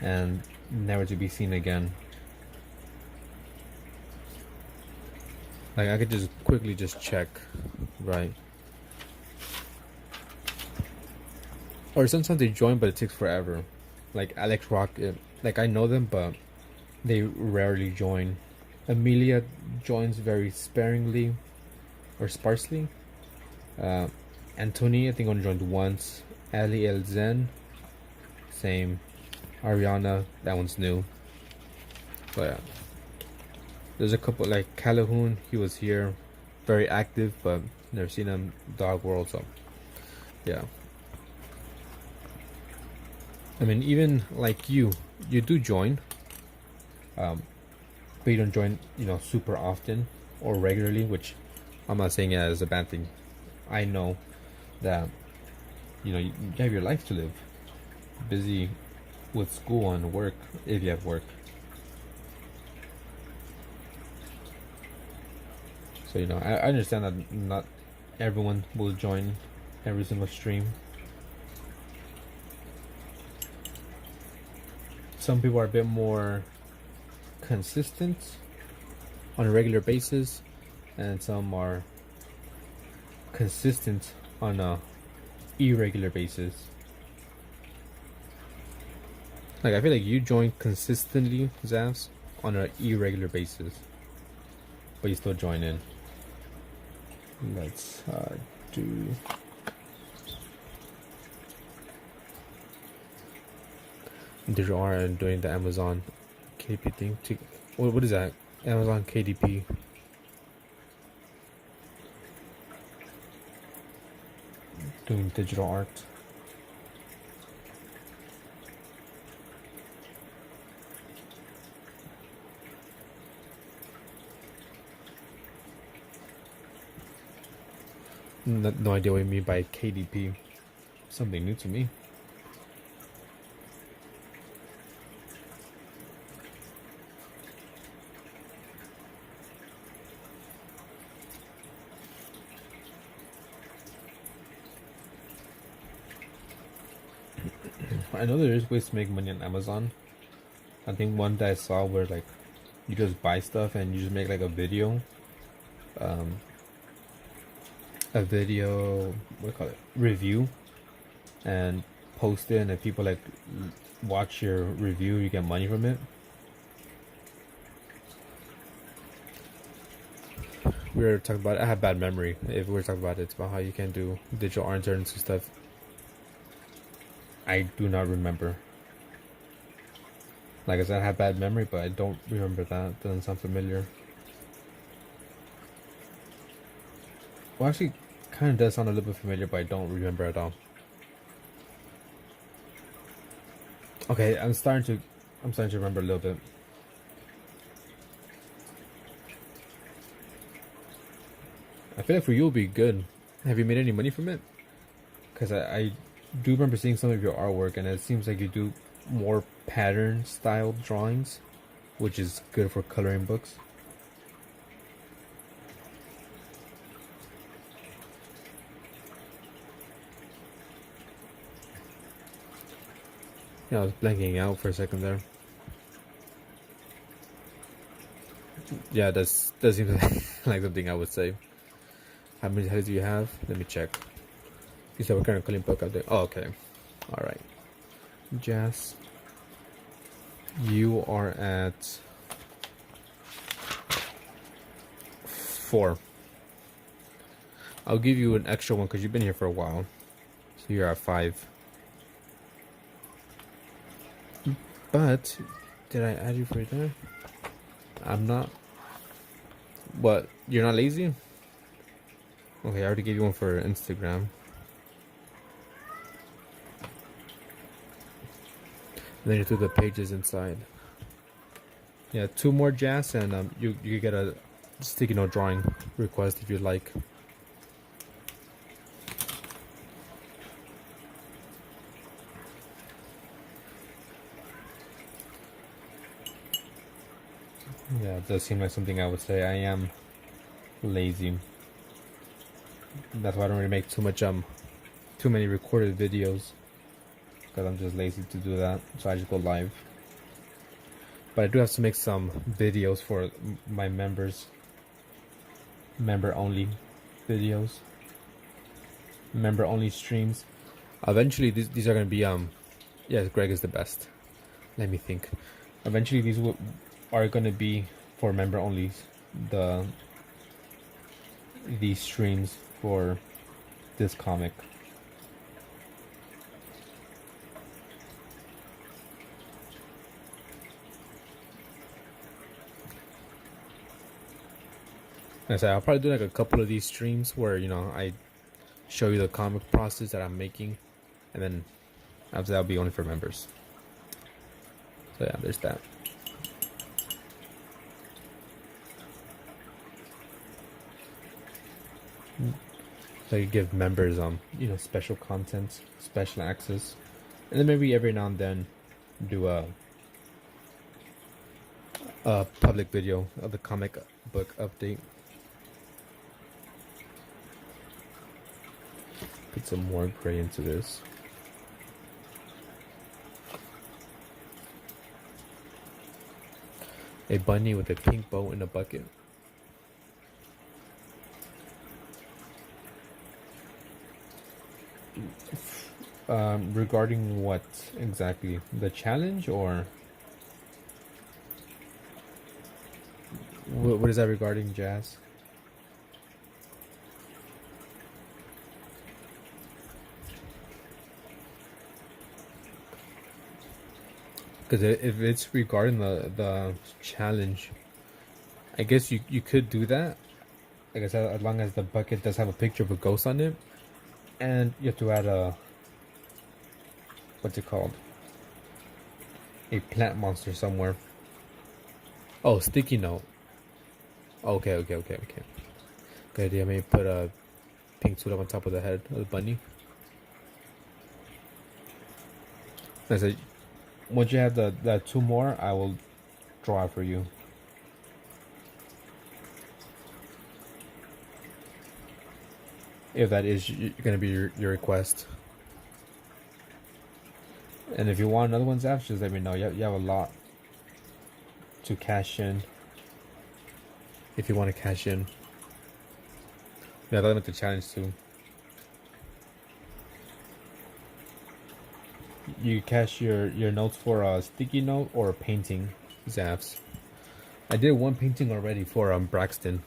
and never to be seen again. Like I could just quickly just check, right? Or sometimes they join, but it takes forever. Like Alex Rock, like I know them, but they rarely join. Amelia joins very sparingly or sparsely. Uh, Anthony, I think only joined once. Ali El Zen, same. Ariana, that one's new. But yeah. There's a couple like Calhoun, he was here, very active, but never seen him Dog World, so yeah. I mean, even like you do join, but you don't join, you know, super often or regularly, which I'm not saying it as a bad thing. I know that, you know, you have your life to live, busy with school and work if you have work. So, you know, I understand that not everyone will join every single stream. Some people are a bit more consistent on a regular basis, and some are consistent on a irregular basis. Like I feel like you join consistently, Zavs, on an irregular basis, but you still join in. Let's do. Digital R and doing the Amazon KDP thing. What is that? Amazon KDP. Doing digital art. No idea what you mean by KDP. Something new to me. I know there is ways to make money on Amazon. I think one that I saw where like you just buy stuff and you just make like a video. What do you call it? Review, and post it, and if people like watch your review, you get money from it. We were talking about it. I have bad memory. If we were talking about it, it's about how you can do digital art interns and stuff. I do not remember. Like I said, I have bad memory, but I don't remember that. Doesn't sound familiar. Well, actually, kind of does sound a little bit familiar, but I don't remember at all. Okay, I'm starting to remember a little bit. I feel like for you it'll be good. Have you made any money from it? Because I do remember seeing some of your artwork, and it seems like you do more pattern style drawings, which is good for coloring books. Yeah, I was blanking out for a second there. Yeah, that seems like something I would say. How many heads do you have? Let me check. You said we're kind of clean book out there. Oh, okay. All right. Jazz. You are at 4. I'll give you an extra one because you've been here for a while. So you're at 5. But did I add you for there? I'm not. What? You're not lazy? Okay, I already gave you one for Instagram. And then you do the pages inside. Yeah, 2 more jazz, and you get a sticky note drawing request if you'd like. Yeah, it does seem like something I would say. I am lazy. That's why I don't really make too many recorded videos, because I'm just lazy to do that. So I just go live. But I do have to make some videos for my members. Member only videos. Member only streams. Eventually these are gonna be yeah, Greg is the best. Let me think. Eventually these are gonna be for member only. These streams for this comic. I say I'll probably do like a couple of these streams where, you know, I show you the comic process that I'm making, and then after that will be only for members. So yeah, there's that. So you give members you know, special content, special access, and then maybe every now and then do a public video of the comic book update. Put some more gray into this. A bunny with a pink bow in a bucket. Regarding what exactly? The challenge, or what is that regarding, Jazz? Because if it's regarding the challenge, I guess you could do that. I guess as long as the bucket does have a picture of a ghost on it, and you have to add what's it called? A plant monster somewhere. Oh, sticky note. Okay. Good idea. Maybe put a pink tulip on top of the head of the bunny. I said, once you have the 2 more, I will draw it for you. If that is going to be your request. And if you want another one, Zaf, just let me know. You have a lot to cash in. If you want to cash in. Yeah, that'll make the challenge too. You cash your notes for a sticky note or a painting, Zafs. I did 1 painting already for Braxton.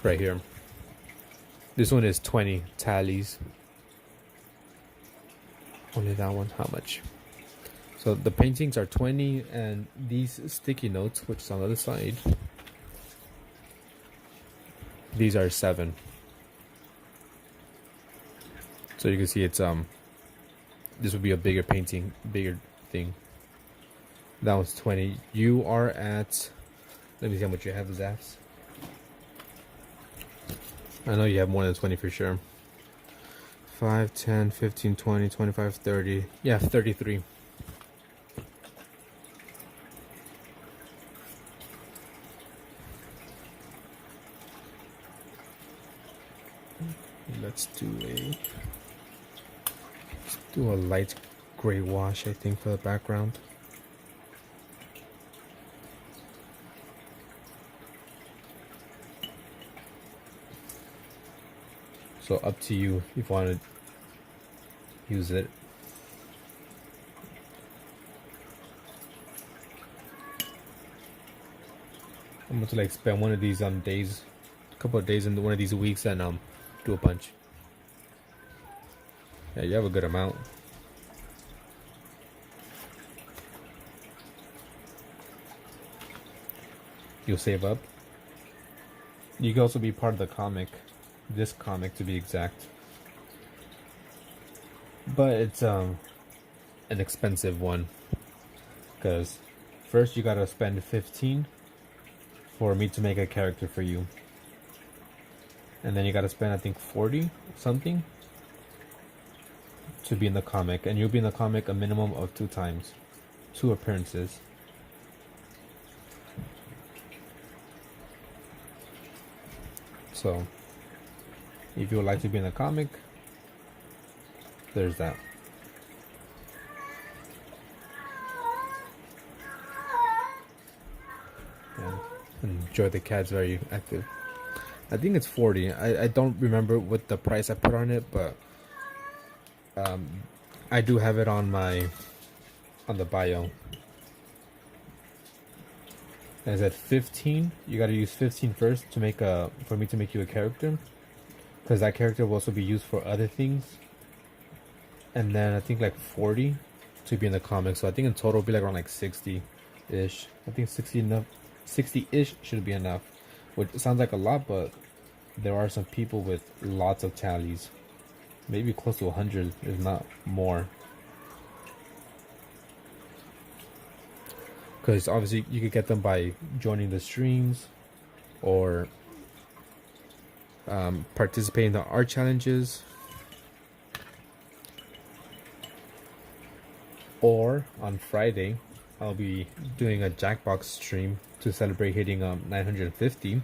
Right here. This one is 20 tallies. Only that one. How much? So the paintings are 20, and these sticky notes, which is on the other side, these are 7. So you can see it's this would be a bigger painting, bigger thing. That was 20. You are at, let me see how much you have, Zaps. I know you have more than 20 for sure. 5, 10, 15, 20, 25, 30. Yeah, 33. Let's do a light gray wash, I think, for the background. So up to you if you want to use it. I'm going to like spend one of these days, a couple of days in one of these weeks, and do a bunch. Yeah, you have a good amount. You'll save up. You can also be part of the comic, this comic to be exact. But it's an expensive one, because first you gotta spend 15 for me to make a character for you, and then you gotta spend I think 40 something to be in the comic, and you'll be in the comic a minimum of 2 times, 2 appearances. So if you would like to be in the comic, there's that. And enjoy, the cat's very active. I think it's 40. I don't remember what the price I put on it, but I do have it on the bio. And it said 15. You gotta use 15 first to make for me to make you a character, because that character will also be used for other things. And then I think like 40 to be in the comic. So I think in total it'll be like around like 60-ish. I think 60-ish should be enough. Which sounds like a lot, but there are some people with lots of tallies. Maybe close to 100, if not more. Because obviously you could get them by joining the streams, or participating in the art challenges, or on Friday I'll be doing a Jackbox stream to celebrate hitting 950.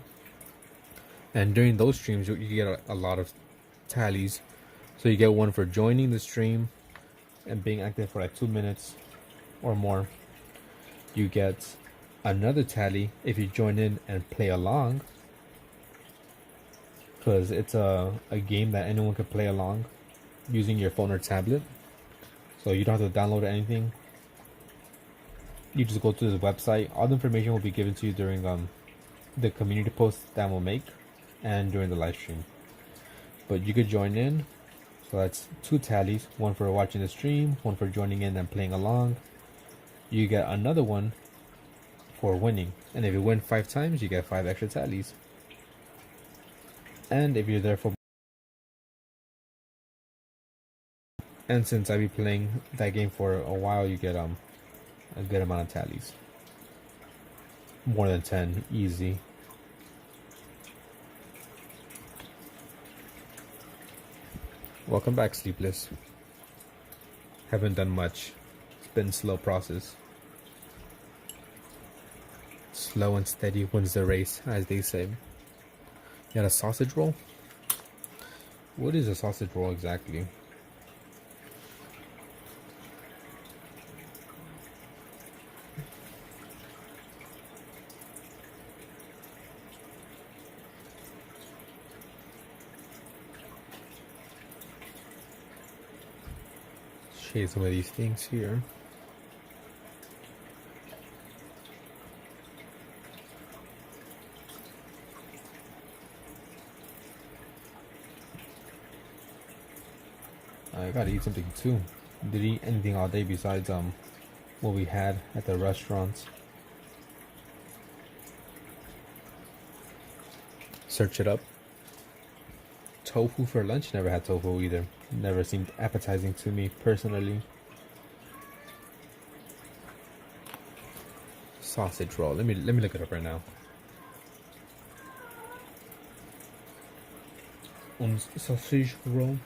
And during those streams you get a lot of tallies. So you get one for joining the stream and being active for like 2 minutes or more. You get another tally if you join in and play along, because it's a game that anyone can play along using your phone or tablet. So you don't have to download anything. You just go to the website. All the information will be given to you during the community post that we'll make and during the live stream. But you could join in. So that's 2 tallies, one for watching the stream, one for joining in and playing along. You get another one for winning, and if you win 5 times, you get 5 extra tallies. And if you're there for, and since I'll be playing that game for a while, you get a good amount of tallies. More than 10, easy. Welcome back, Sleepless. Haven't done much. It's been a slow process. Slow and steady wins the race, as they say. You had a sausage roll? What is a sausage roll exactly? Show you some of these things here. I gotta eat something too. Did eat anything all day besides what we had at the restaurants. Search it up. Tofu for lunch? Never had tofu either. Never seemed appetizing to me personally. Sausage roll. Let me look it up right now. Sausage roll.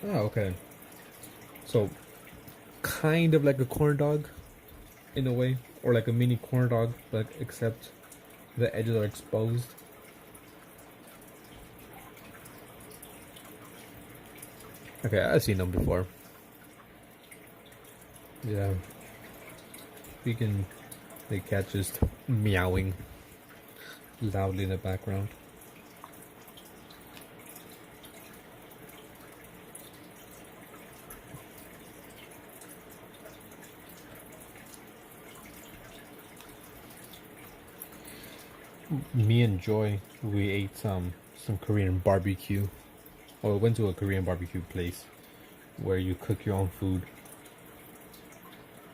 Oh, okay. So, kind of like a corn dog, in a way, or like a mini corn dog, but except the edges are exposed. Okay, I've seen them before. Yeah. We can. The cat just meowing loudly in the background. Me and Joy, we ate some Korean barbecue, or went to a Korean barbecue place where you cook your own food.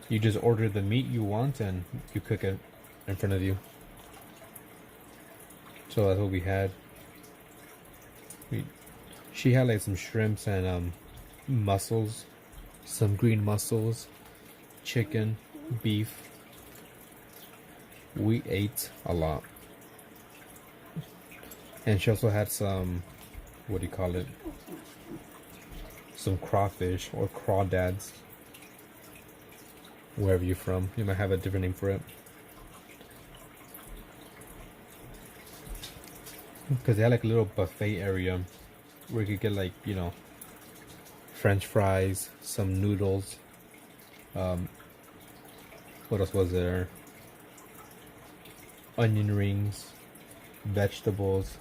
You just order the meat you want and you cook it in front of you. So that's what we had. She had like some shrimps and mussels, some green mussels, chicken, beef. We ate a lot. And she also had some, what do you call it? Some crawfish or crawdads. Wherever you're from, you might have a different name for it. Because they had like a little buffet area where you could get like, you know, French fries, some noodles. What else was there? Onion rings, vegetables,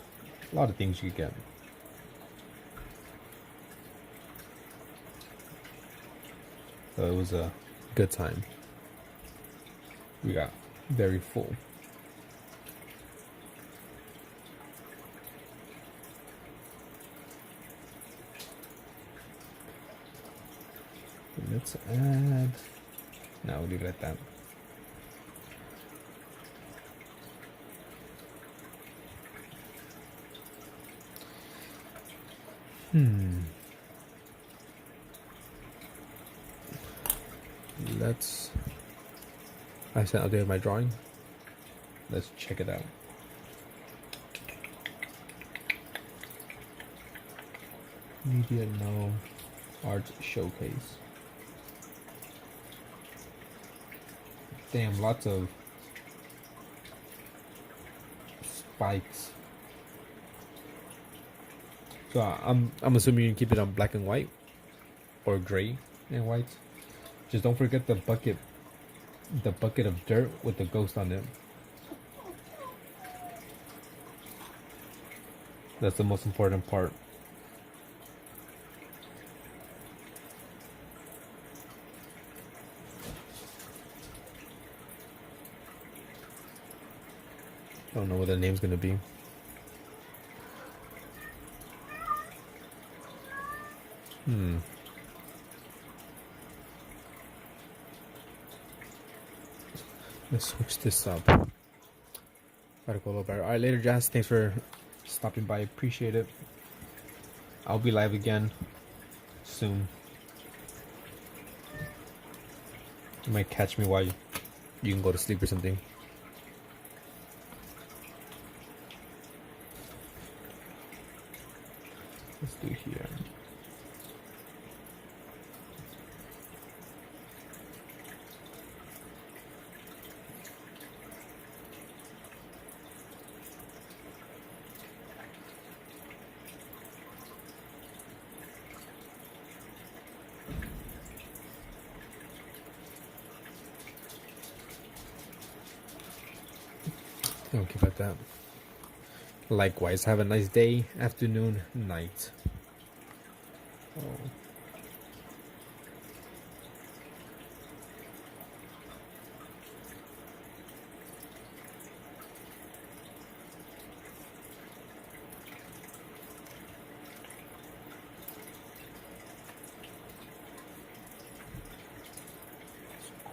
a lot of things you could get. So it was a good time. We got very full. Let's add. No, we'll leave it at that. Let's. I sent updated my drawing. Let's check it out. Media No Art Showcase. Damn, lots of spikes. So I'm assuming you can keep it on black and white or gray and white. Just don't forget the bucket of dirt with the ghost on it. That's the most important part. Don't know what the name's gonna be. Let's switch this up. Gotta go a little better. Alright, later, Jazz. Thanks for stopping by. Appreciate it. I'll be live again soon. You might catch me while you can go to sleep or something. Let's do here. I'll keep it at that. Likewise, have a nice day, afternoon, night. Oh.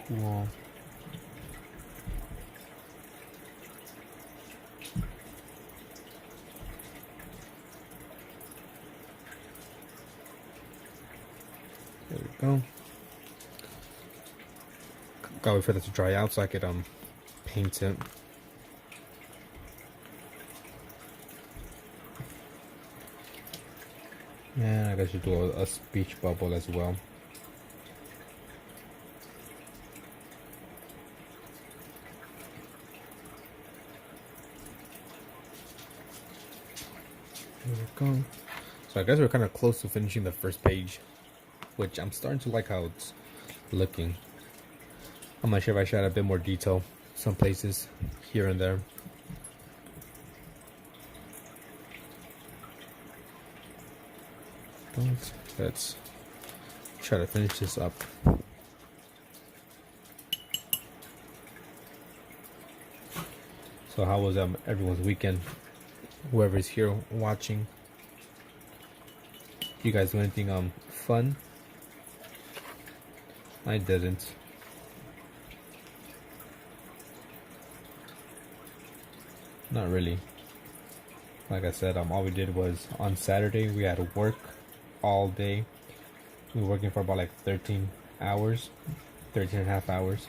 Cool. There we go. Gotta wait for that to dry out so I could paint it. And I guess I should do a speech bubble as well. There we go. So I guess we're kind of close to finishing the first page, which I'm starting to like how it's looking. I'm not sure if I should add a bit more detail some places here and there. Let's try to finish this up. So So how was everyone's weekend? Whoever's here watching, you guys do anything fun? I didn't. Not really. Like I said, all we did was on Saturday we had to work all day. We were working for about like 13 hours, 13 and a half hours.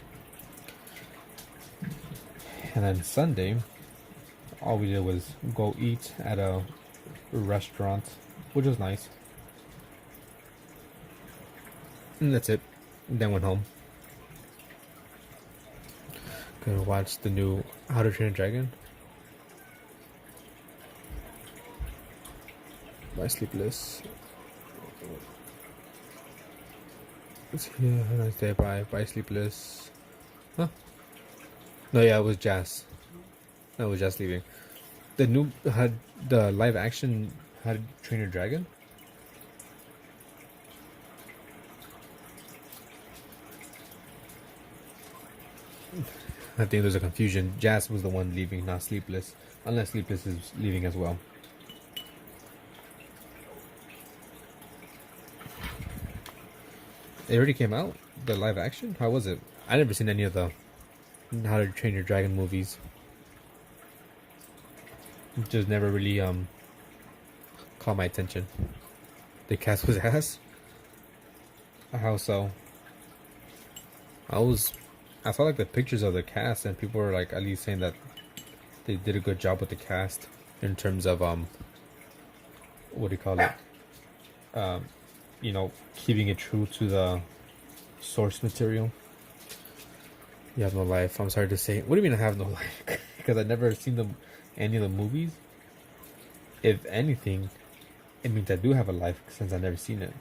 And then Sunday, all we did was go eat at a restaurant, which was nice. And that's it. Then went home. Gonna watch the new How to Train a Dragon by Sleepless. It's here. Have a nice day. By Sleepless. Huh? No, yeah, it was Jazz. No, it was Jazz leaving. The new had the live action How to Train Your Dragon. I think there's a confusion. Jazz was the one leaving, not Sleepless. Unless Sleepless is leaving as well. It already came out? The live action? How was it? I never seen any of the How to Train Your Dragon movies. It just never really caught my attention. The cast was ass? How so? I saw like the pictures of the cast and people were like at least saying that they did a good job with the cast in terms of what do you call it? You know, keeping it true to the source material. You have no life. I'm sorry to say. What do you mean I have no life? Because I've never seen any of the movies. If anything, it means I do have a life since I've never seen it.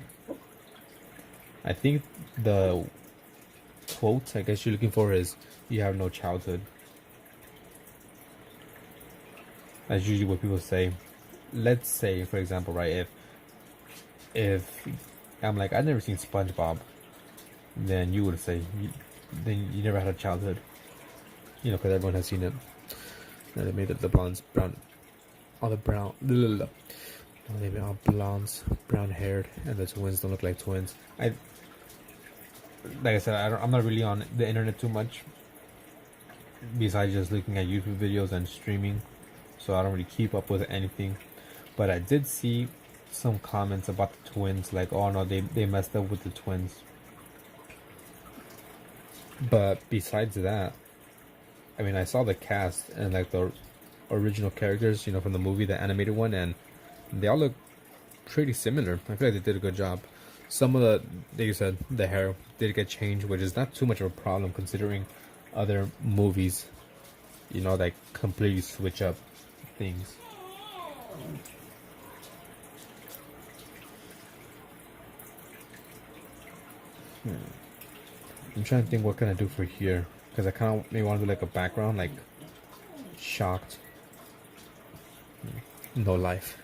I think the quote I guess you're looking for is you have no childhood. That's usually what people say. Let's say, for example, right, if I'm like, I've never seen SpongeBob, then you would say, then you never had a childhood. You know, because everyone has seen it. Now they made the blondes brown, all the brown. No, they made all blondes, brown haired, and the twins don't look like twins. Like I said, I'm not really on the internet too much, besides just looking at YouTube videos and streaming, so I don't really keep up with anything. But I did see some comments about the twins, like, oh no, they messed up with the twins. But besides that, I mean, I saw the cast and like the original characters, you know, from the movie, the animated one, and they all look pretty similar. I feel like they did a good job. Some of like you said, the hair did get changed, which is not too much of a problem considering other movies, you know, that completely switch up things. I'm trying to think what can I do for here, because I kind of maybe want to do like a background, like shocked, no life.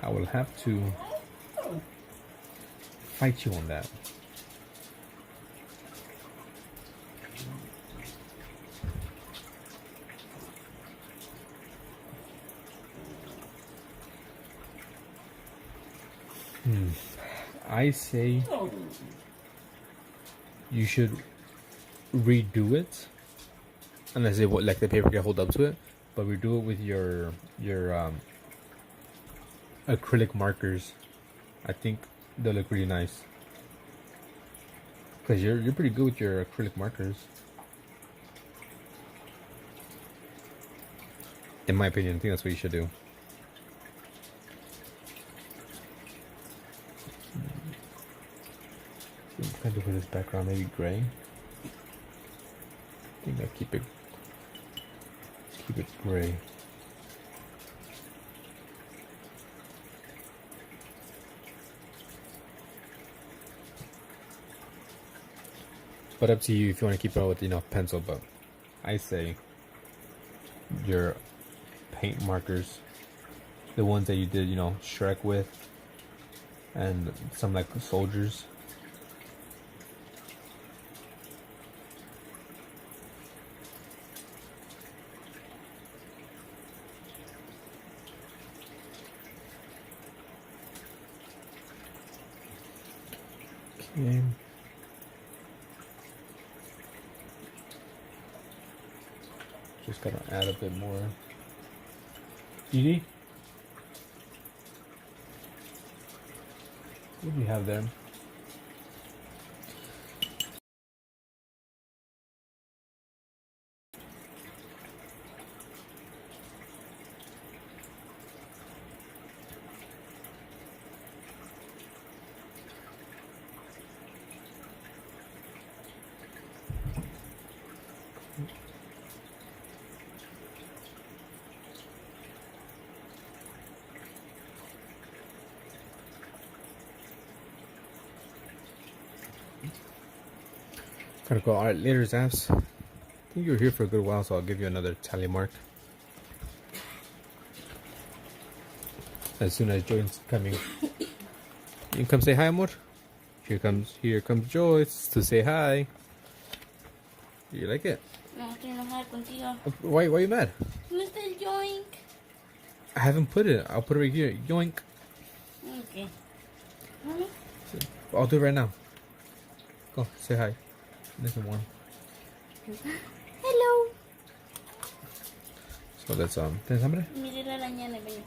I will have to fight you on that. I say you should redo it, unless it like the paper can hold up to it, but redo it with your acrylic markers. I think they'll look really nice, because you're pretty good with your acrylic markers, in my opinion. I think that's what you should do. What can I do for this background? Maybe gray. I think I'll keep it gray. But up to you if you want to keep it with, you know, pencil. But I say your paint markers, the ones that you did, you know, Shrek with, and some like soldiers. Game. Just gotta add a bit more. Edie? What do you have there? Gotta go. Alright, later, Zaps. I think you were here for a good while, so I'll give you another tally mark. As soon as Joy's coming. You can come say hi, amor. Here comes Joy to say hi. You like it? No, estoy enojada contigo. Why you mad? ¿Dónde está el joink? I haven't put it. I'll put it right here. Yoink. Okay. Mami. I'll do it right now. Go, say hi. Nice and warm. Hello. So let's ¿tienes hambre? Mire la araña en el baño.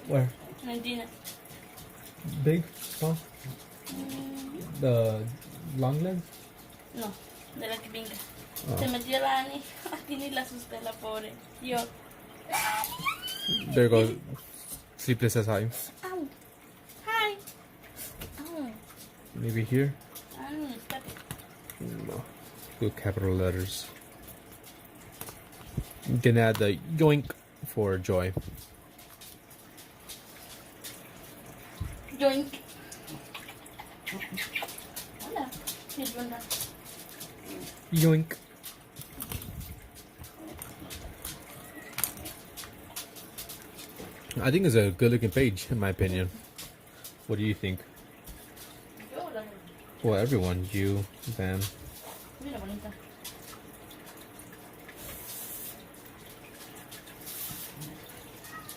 Where? Argentina. Big? Small? The long legs? No, de la que brinca. Oh. Se metió la Ani. Aquí ni la asusté, la pobre. Yo. There goes. Sleepless says hi. Ow. Hi. Ow. Maybe here? Ani, espérate. No. Good capital letters. You can add the yoink for Joy. Joink. Hola. ¿Qué onda? Yoink. I think it's a good looking page, in my opinion. What do you think? Yo, la. Well, everyone. You, Van. Mira, bonita.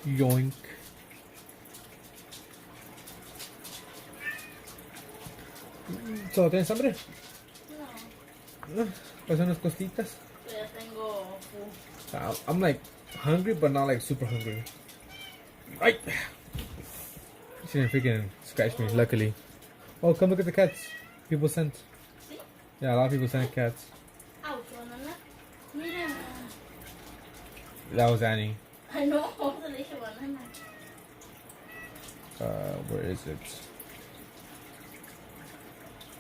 Yoink. So, ¿tienes hambre? No. ¿Pasan unas cositas? Ya tengo. I'm like hungry, but not like super hungry. Ay! She didn't freaking scratch me, luckily. Oh, come look at the cats. People sent. ¿Sí? Yeah, a lot of people sent cats. Ouch, banana. Mira. That was Annie. Ay, no. Se le dije banana. Where is it?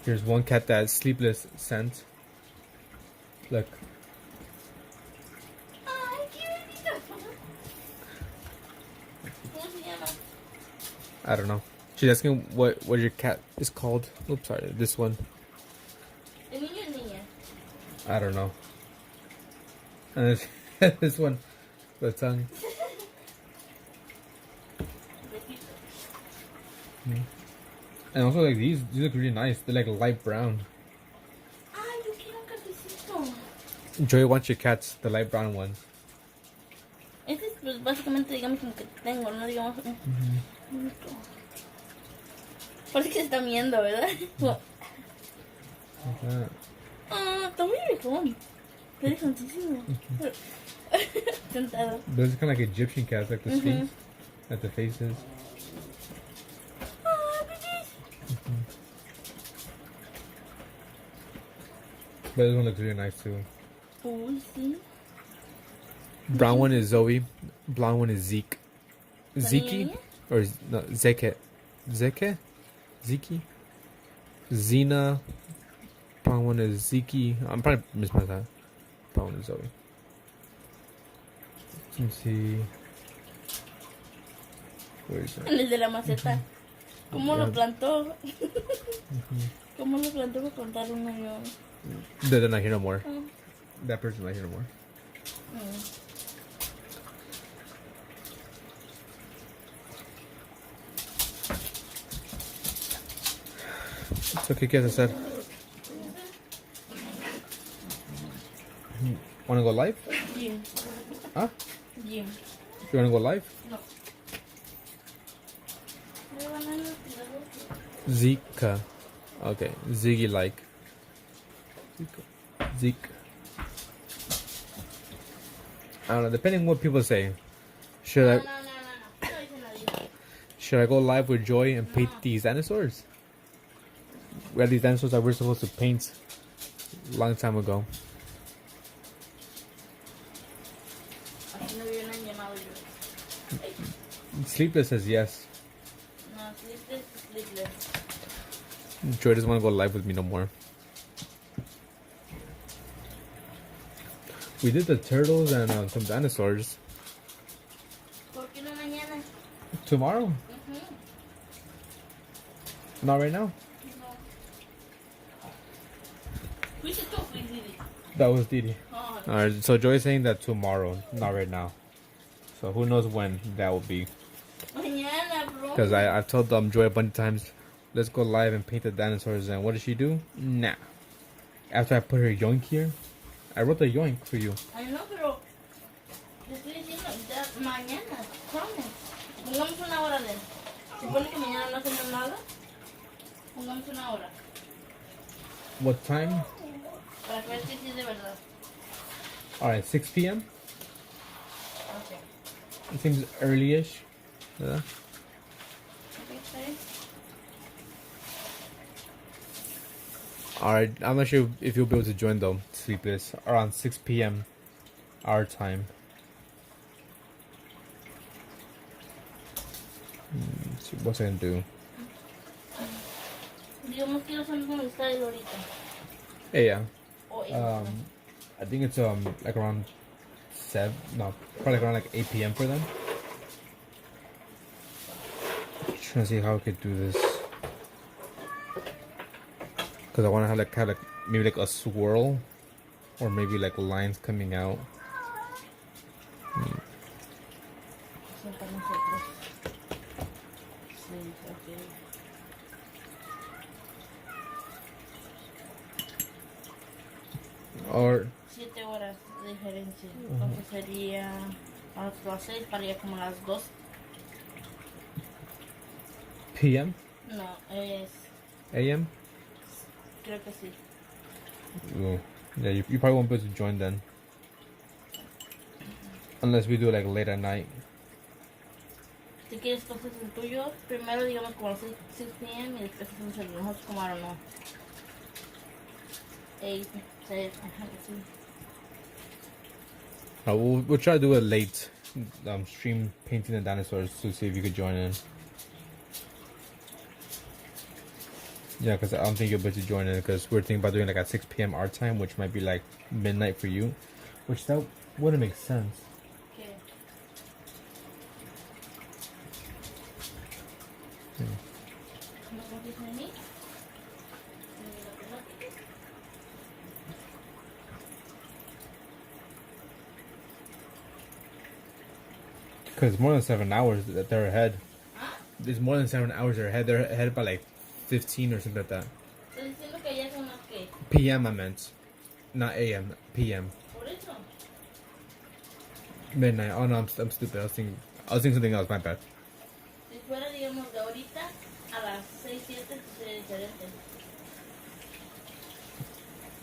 Here's one cat that Sleepless sent. Look. Ay, qué bonito. ¿Cómo se llama? I don't know. She's asking what your cat is called. Oops, sorry. This one. ¿El niño o niña? I don't know. And this one. The tongue. And also like these look really nice. They're like light brown. Ay, yo quiero un cafecito. Joy wants your cats, the light brown ones. Este es pues, básicamente, digamos, como que tengo, ¿no? Digamos, bonito. Parece que se está viendo, ¿verdad? Ah, está muy rico. Interesantísimo. Sentado. Those are kind of like Egyptian cats, like the Sphinx, like the faces. But this one looks really nice too. Uy, sí. Brown one is Zoe. Blonde one is Zeke. Zeke? Or no, Zeke. Zeke? Zeke? Zena. Brown one is Zeke. I'm probably mispronouncing that. Brown one is Zoe. Let's see. Where is it? El de la maceta. ¿Cómo lo plantó? ¿Cómo lo plantó para contar un año? They're not here no more. That person's not here no more. It's okay, kids, I said. Wanna go live? Jim. Huh? Jim. You wanna go live? No. Zika. Okay, Ziggy like. Zeke. I don't know. Depending on what people say, should No, I no, no, no, no. No dice nadie. should I go live with Joy and paint No. these dinosaurs? We had these dinosaurs that we're supposed to paint a long time ago. Aquí no viene llamado yo. Ay, Sleepless says yes. no, sleepless, sleepless. Joy doesn't want to go live with me no more. We did the turtles and some dinosaurs. ¿Por qué no mañana? Tomorrow? Ujú. Not right now. No. Fuiste tú, fuiste. That was Didi. Oh, Alright, so Joy's saying that tomorrow, not right now. So who knows when that will be. mañana, bro. Because I've told Joy a bunch of times, let's go live and paint the dinosaurs. And what did she do? Nah. After I put her yoink here, I wrote the yoink for you. Ay, no, pero te estoy diciendo, ya, mañana, promise. Pongamos una hora de. Se supone que mañana no hacemos nada. Pongamos una hora. What time? Para ver si sí es de verdad. Alright, 6 p.m. Ok. It seems early-ish. Yeah. Ok, está bien. Alright, I'm not sure if you'll be able to join though, Sleepless, around 6 p.m. our time. So what's I gonna do? Digamos que los amigos me están ahorita. Hey, yeah. O ellos. I think it's like around 7, no, probably around like 8 p.m. for them. Trying to see how I could do this. Because I want to have like maybe like a swirl, or maybe like lines coming out. Son para nosotros. Sí, ok. Or 7 horas de diferencia. Entonces sería a las 6 para allá como a las 2. p.m. No, es. a.m. Creo que sí. Ooh. Yeah, you probably won't be able to join then. Unless we do it like late at night. Si quieres, entonces el tuyo, primero digamos como a las 6 p.m. y después hacemos el de nosotros como ahora no. 8, 6, ajá, sí. We'll try to do it late. Stream painting the dinosaurs to see if you could join in. Yeah, because I don't think you'll be able to join in because we're thinking about doing like at 6 p.m. our time, which might be like midnight for you, which that wouldn't make sense. ¿Qué? ¿No confías en mí? Because it's more than 7 hours that they're ahead. ¿Ah? It's more than 7 hours they're ahead. They're ahead by like 15 or something like that. Estoy diciendo que ya son las que. PM I meant, not AM. PM. Por eso. Midnight. Oh no, I'm stupid. I was thinking something else. My bad. Si fuera, digamos, de ahorita a las 6, 7, sería diferente.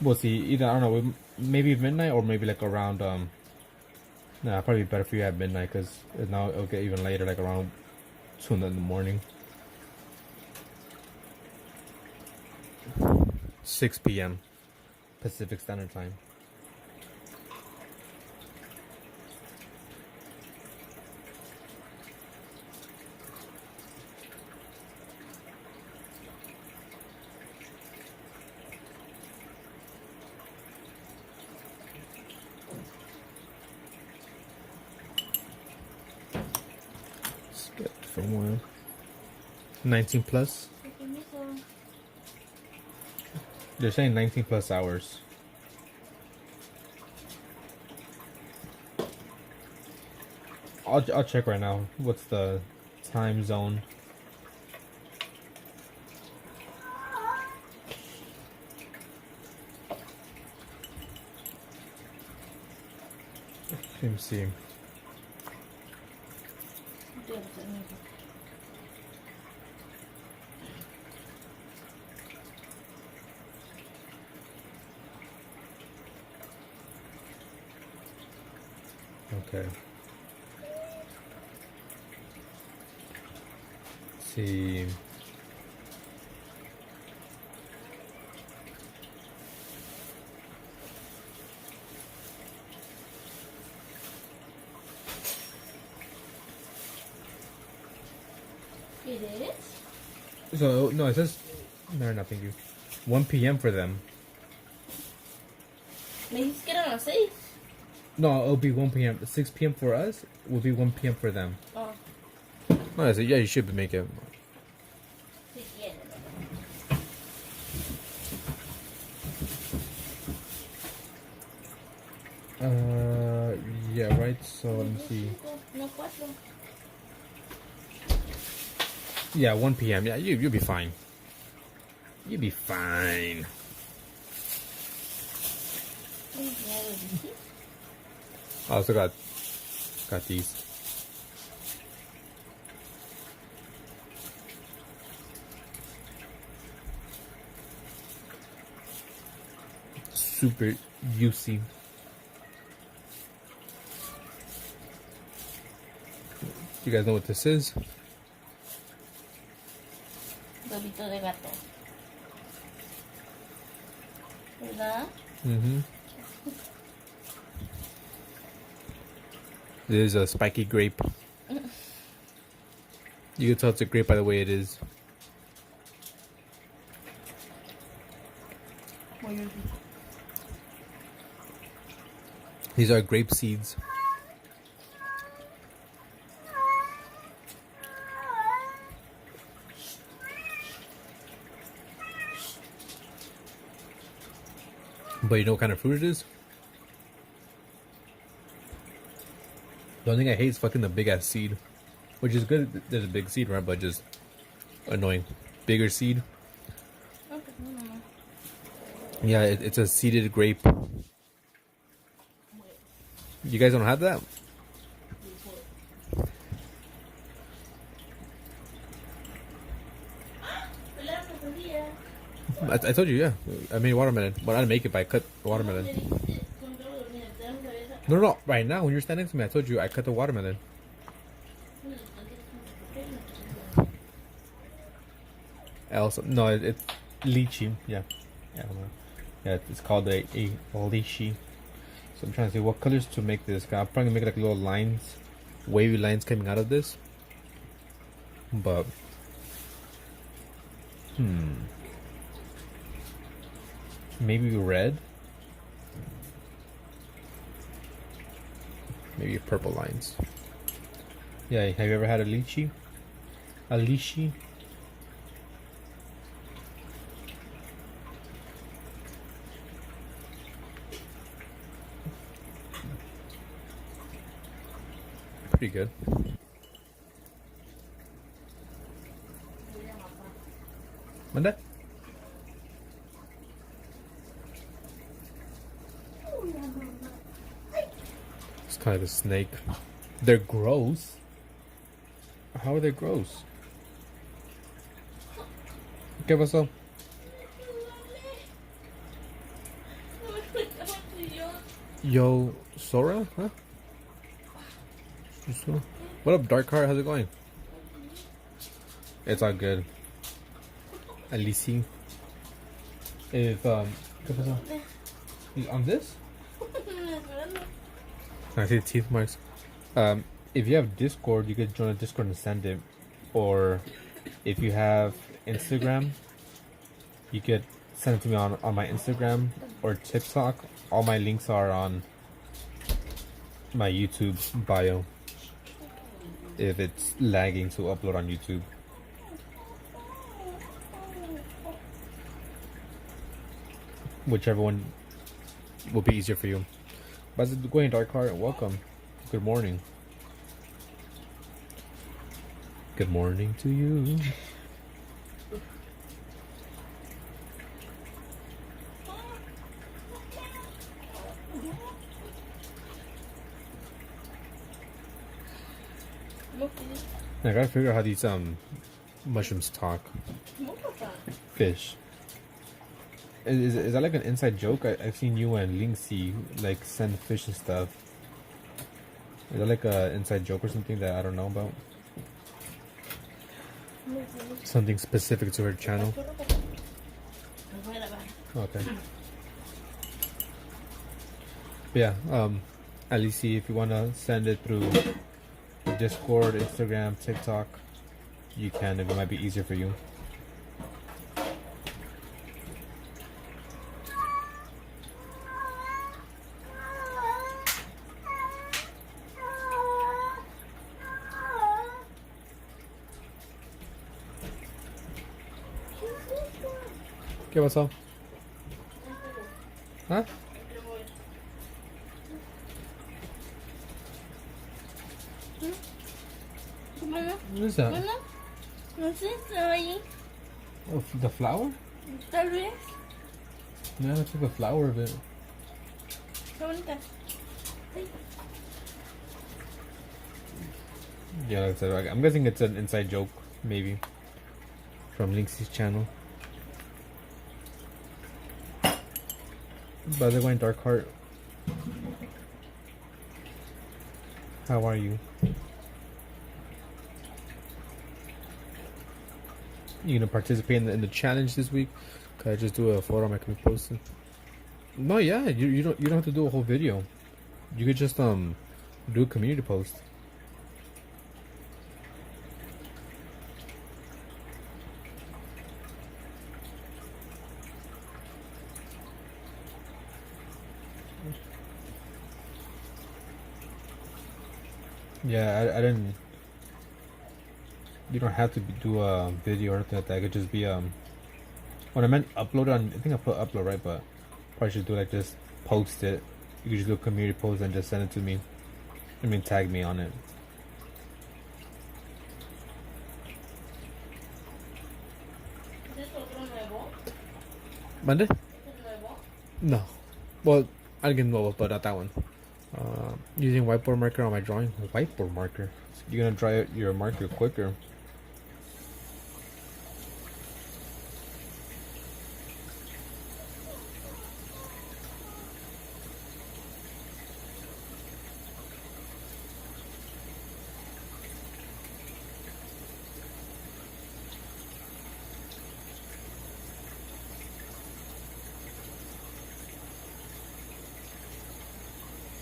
We'll see. Either I don't know. Maybe midnight or maybe like around Nah, probably better for you at midnight because now it'll get even later, like around 2 in the morning. 6 p.m. Pacific Standard Time. Let's get for one. 19 plus. Permiso. They're saying 19 plus hours. I'll check right now. What's the time zone? Let me see. Okay. Let's see. It is? So no, it says no, not thank you. 1 p.m. for them. Me dijiste que eran las 6. No, it'll be 1 p.m. 6 p.m. for us. Will be 1 p.m. for them. Oh, No, I said yeah, you should make it. si quieres. Yeah, right. So let me see. No, 4. Yeah, 1 p.m. Yeah, you'll be fine. You'll be fine. I also got these. Super juicy. You guys know what this is? Huevito de gato. ¿Verdad? Mm-hmm. This is a spiky grape. You can tell it's a grape by the way it is. These are grape seeds. But you know what kind of fruit it is? The only thing I hate is fucking the big ass seed. Which is good, there's a big seed, right? But just annoying. Bigger seed. Yeah, it's a seeded grape. You guys don't have that? I told you, yeah. I made watermelon. But I didn't make it, but I cut the watermelon. No. Right now, when you're standing next to me, I told you I cut the watermelon. Also, no, it's lychee. Yeah. Yeah, I don't know. Yeah, it's called a lychee. So I'm trying to see what colors to make this. I'm probably gonna make like little lines, wavy lines coming out of this. But, maybe red. Maybe purple lines. Yeah, have you ever had a lychee? A lychee? Pretty good. Manda? It's kind of a snake. They're gross. How are they gross? ¿Qué pasó? Yo, Sora? Huh? What up, Dark Heart? How's it going? It's all good. Alicia. If, ¿qué pasó? On this? I see teeth marks. If you have Discord, you could join a Discord and send it. Or if you have Instagram, you could send it to me on my Instagram or TikTok. All my links are on my YouTube bio. If it's lagging to upload on YouTube. Whichever one will be easier for you. But going Dark Heart, welcome. Good morning. Good morning to you. I gotta figure out how these mushrooms talk. Fish. Is that like an inside joke? I've seen you and Linksy like send fish and stuff. Is that like a inside joke or something that I don't know about? Something specific to her channel? Okay. But yeah, at least see if you want to send it through Discord, Instagram, TikTok, you can if it might be easier for you. ¿Qué pasó? ¿Ah? What is that? No sé, estaba ahí. Oh, the flower? Tal vez. Yeah, looks like a flower of it. Qué bonita. Ay. Yeah, like I said, I'm guessing it's an inside joke, maybe, from Lynx's channel. By the way, Darkheart, how are you? You gonna participate in the challenge this week? Could I just do a photo I can post it? No, yeah, you don't have to do a whole video. You could just do a community post. Yeah, I didn't. You don't have to do a video or anything like that. It could just be When I meant upload on, I think I put upload right, but probably should do like just post it. You could just do a community post and just send it to me. I mean, tag me on it. ¿Es otro nuevo? ¿Mande? ¿Es nuevo? No. Well, I can know, but not that one. Using whiteboard marker on my drawing. Whiteboard marker. You're gonna dry your marker quicker.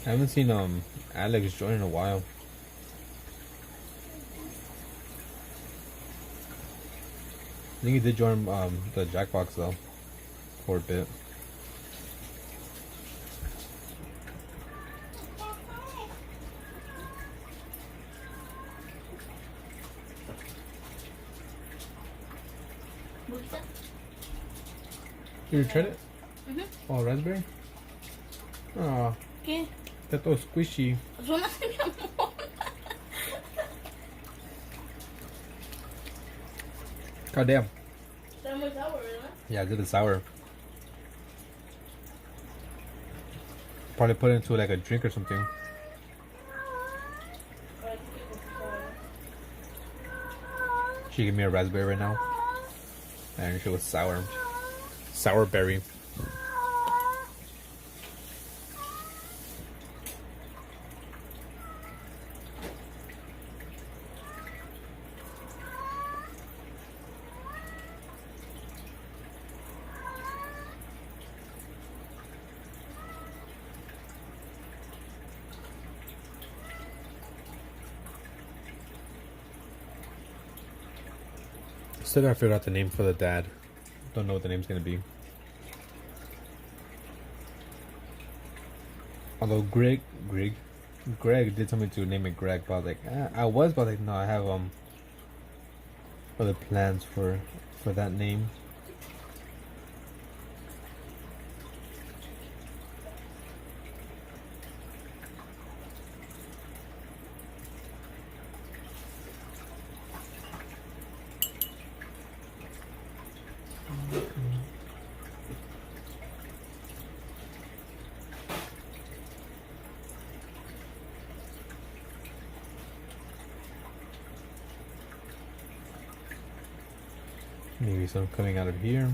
I haven't seen Alex join in a while. I think he did join the Jackbox though for a bit. ¿Gusta? You tried it? Mhm. Oh, raspberry? Oh, ¿Qué? está todo squishy. Suena así, mi amor. God damn. Está muy sour, ¿verdad? Yeah, I did it sour. Probably put it into like a drink or something. She gave me a raspberry right now. And she was sour. Sour berry. Still gotta figure out the name for the dad. Don't know what the name's gonna be. Although Greg did tell me to name it Greg, but I was like, no, I have other plans for that name. Maybe some coming out of here.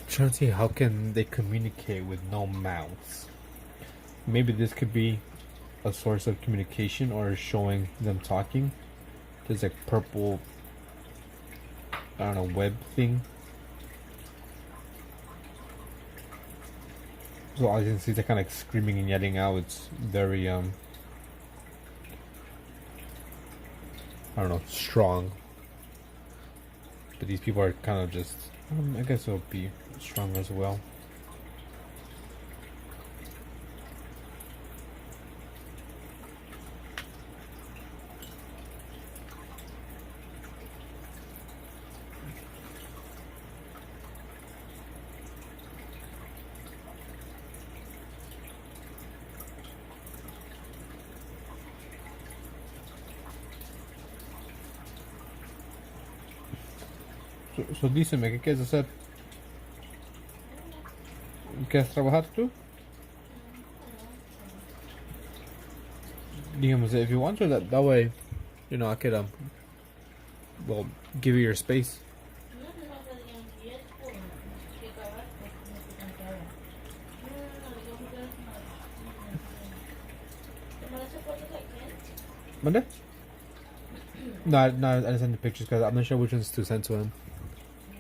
Trying to see how can they communicate with no mouths. Maybe this could be a source of communication or showing them talking. There's like purple, I don't know, web thing. So all you can see, they're kind of like screaming and yelling out. It's very I don't know, strong. But these people are kind of just, I guess it'll be strong as well. So díseme, ¿qué quieres hacer? ¿Quieres trabajar tú? Digamos, if you want to, that way, you know, I could, well, give you your space. Monday? No, I didn't send the pictures because I'm not sure which ones to send to him.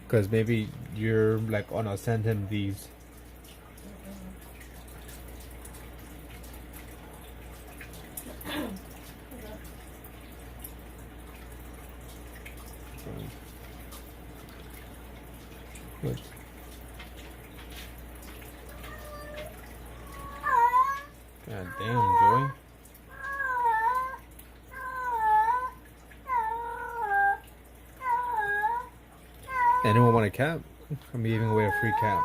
Because maybe you're like, oh no, send him these. Good. God damn, Joy. Anyone want a cat? I'm giving away a free cat.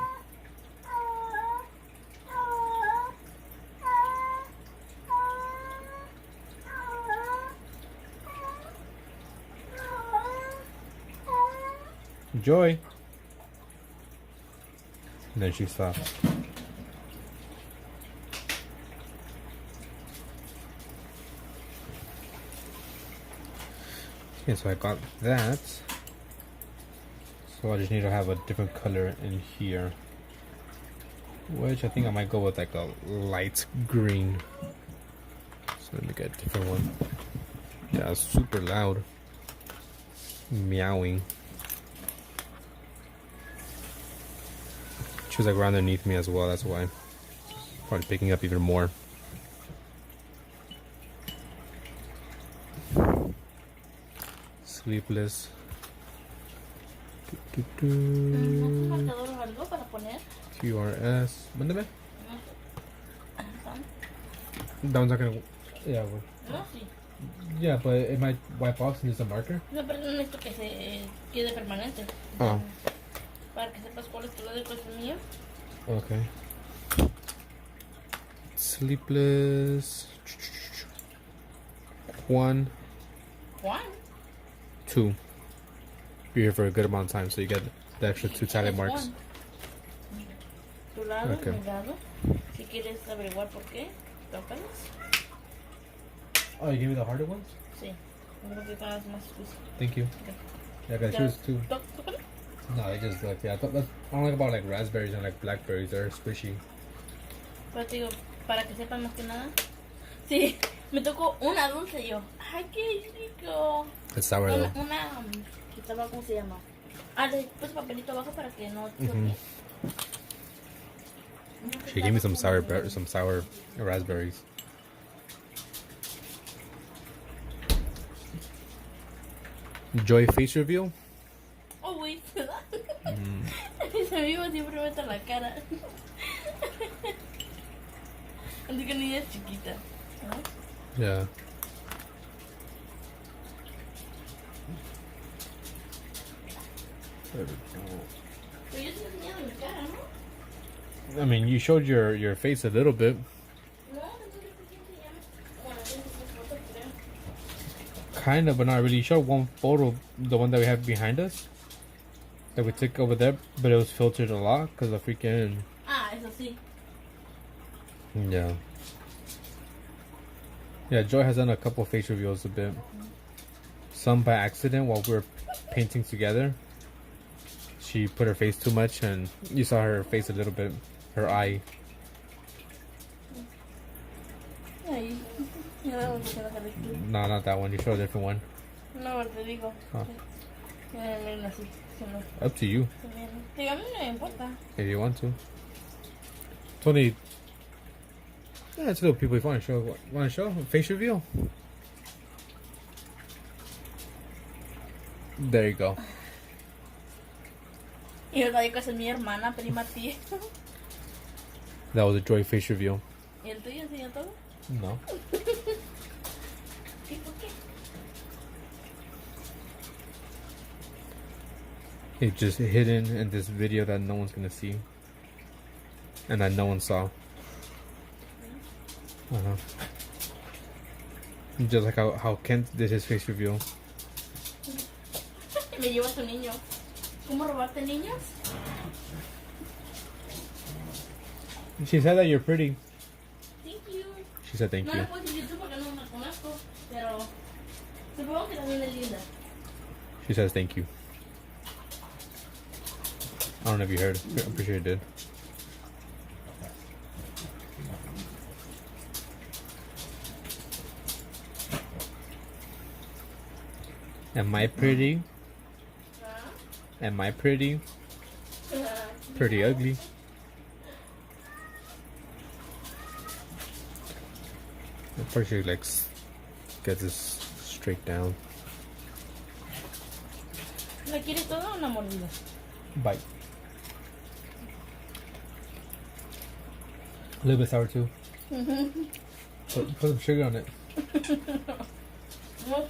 Joy. And then she stopped. Okay, so I got that. So I just need to have a different color in here. Which I think I might go with like a light green. So let me get a different one. Yeah, it's super loud. Meowing. She was like right underneath me as well, that's why. Probably picking up even more. Sleepless. QRS. Mándame. That one's not gonna. Yeah. No, sí. Yeah, but it might wipe off since it's a marker. No, pero no necesito que se quede permanente. Oh. Para que sepas cuál es tu lado y cuál es el mío. Okay. Sleepless. One. 2. You're here for a good amount of time, so you get the extra 2 tally marks. Tu lado, Okay. mi lado. Si quieres averiguar por qué, tócalas. Oh, you give me the harder ones? Sí. Creo que cada vez más difícil. Thank you. Okay. Yeah, I gotta choose 2. Tócala. No, they just like, yeah, I don't like about like raspberries and like blackberries. They're squishy. Pero te digo, para que sepan más que nada. Sí, me tocó una dulce y yo. ¡Ay, qué rico! It's sour though. Una que estaba, ¿cómo se llama? Ah, le puse papelito abajo para que no choque. She gave me some sour raspberries. Joy face reveal. Oh, wait, ¿verdad? Mis amigos siempre meten la cara. Así que niña es chiquita, ¿no? Yeah. Pero yo te enseñaba mi cara, ¿no? I mean, you showed your face a little bit. No, entonces te enseñaba. Bueno, tienes una foto, creo. Kind of, but not really. You showed one photo, the one that we have behind us, that we took over there, but it was filtered a lot because of freaking. Ah, eso sí. Yeah. Yeah, Joy has done a couple face reveals a bit. some by accident while we were painting together. She put her face too much, and you saw her face a little bit, her eye. Ahí. Ya vemos que no sale aquí. No, not that one. You showed a different one. No, te digo. Oh. Miren así. Se me- Up to you, se me- Digo, a mí no me importa. if you want to. It's only... Yeah, it's little people. If you want to show, face reveal. There you go. Y el gallo que es mi hermana, prima tía. That was a Joy face reveal. ¿Y el tuyo enseña todo? No. ¿Y por qué? It's just hidden in this video that no one's gonna see. And that no one saw. Just like how Kent did his face reveal. Me llevo a tu niño. ¿Cómo robarte niños? She said that you're pretty. Thank you. She said thank No you. le puedo decir YouTube porque no me conozco, pero supongo que también es linda. She says thank you. I don't know if you heard. I'm pretty sure you did. Am I pretty? Am I pretty? Pretty ugly. First, she like gets this straight down. ¿La quieres toda o una mordida? Bite. A little bit sour too. Put some sugar on it. No.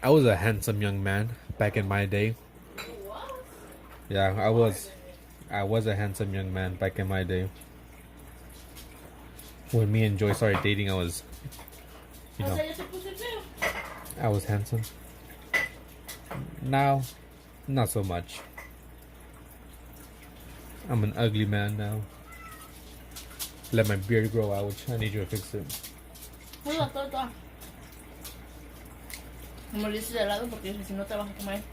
I was a handsome young man back in my day. What? Yeah, I was a handsome young man back in my day. When me and Joy started dating, I was, you know, I was handsome. Now, not so much. I'm an ugly man now. Let my beard grow out. I need you to fix it. No me lo hice de lado porque si no te vas a comer.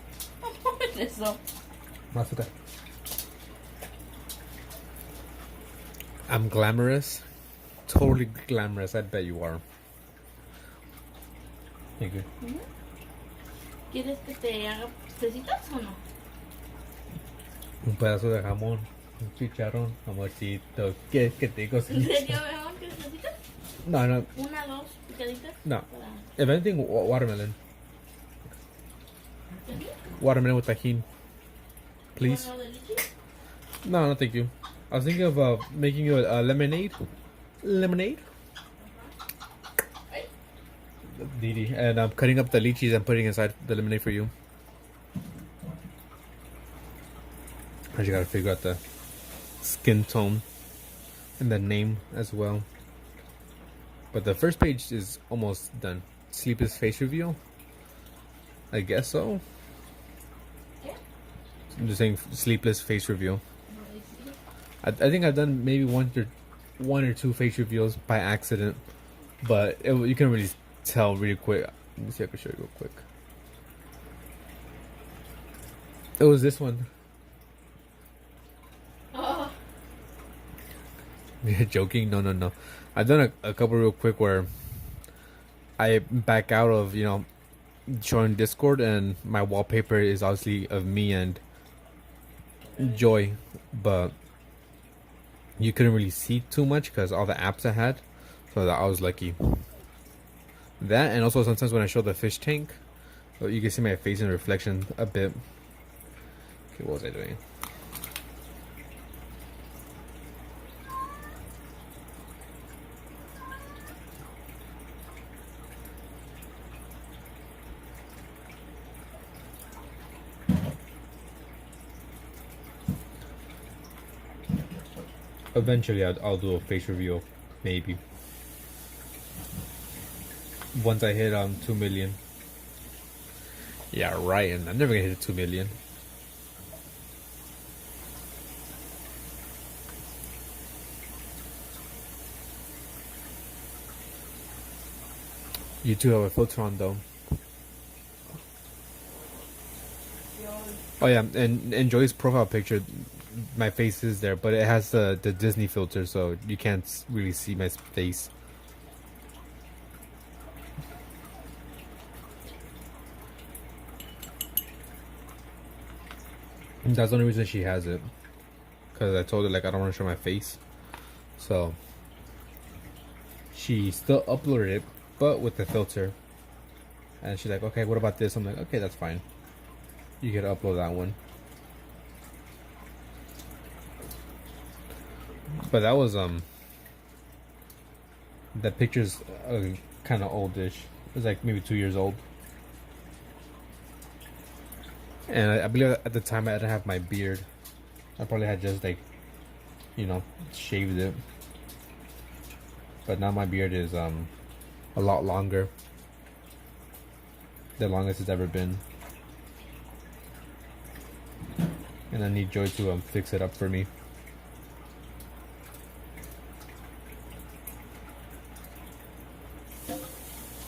Eso. Más azúcar. I'm glamorous. Totally glamorous. I bet you are. Thank you. ¿Quieres que te haga cecitas o no? Un pedazo de jamón. Un chicharrón. Amorcito. ¿Qué que te digo? ¿En serio mejor que cecitas? No, no. Una, dos picaditas. No. Para... If anything, watermelon. Watermelon with tahini. Please. ¿Uno de leche? No, no, thank you. I was thinking of making you a lemonade. Lemonade? Didi. And I'm cutting up the lychees and putting inside the lemonade for you. I just gotta figure out the skin tone and the name as well. But the first page is almost done. Sleepless face reveal? I guess so. I'm just saying sleepless face reveal. I think I've done maybe one or two face reveals by accident, but you can really tell really quick. Let me see if I can show you real quick. It was this one. Oh. You're joking? No. I've done a couple real quick where I back out of, showing Discord, and my wallpaper is obviously of me and Joy, but you couldn't really see too much because all the apps I had, so that I was lucky. That, and also sometimes when I show the fish tank, you can see my face in reflection a bit. Okay, what was I doing? Eventually, I'll do a face reveal, maybe. Once I hit 2 million. Yeah, right. And I'm never gonna hit 2 million. You do have a filter on though. Oh yeah, and in Joy's profile picture, my face is there, but it has the Disney filter, so you can't really see my face. And that's the only reason she has it, because I told her like I don't want to show my face, so she still uploaded it, but with the filter. And she's like, okay, what about this? I'm like, okay, that's fine. You can upload that one. But that was that picture's kind of oldish. It was like maybe 2 years old. And I believe at the time I didn't have my beard. I probably had just like, you know, shaved it. But now my beard is a lot longer. The longest it's ever been. And I need Joy to fix it up for me.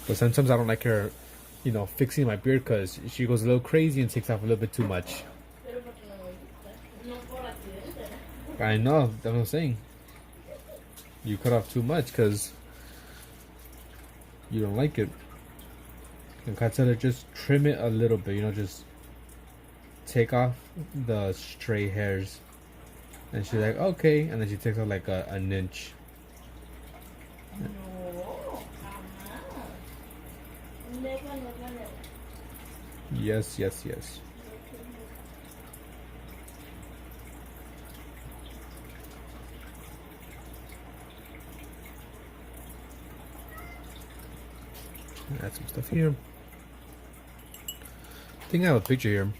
But sometimes I don't like her, you know, fixing my beard because she goes a little crazy and takes off a little bit too much. I know, that's what I'm saying. You cut off too much because you don't like it. And I tell her just trim it a little bit, you know, just take off the stray hairs. And she's like, okay. And then she takes off like an inch. Yes, yes, yes. Add some stuff here. I think I have a picture here.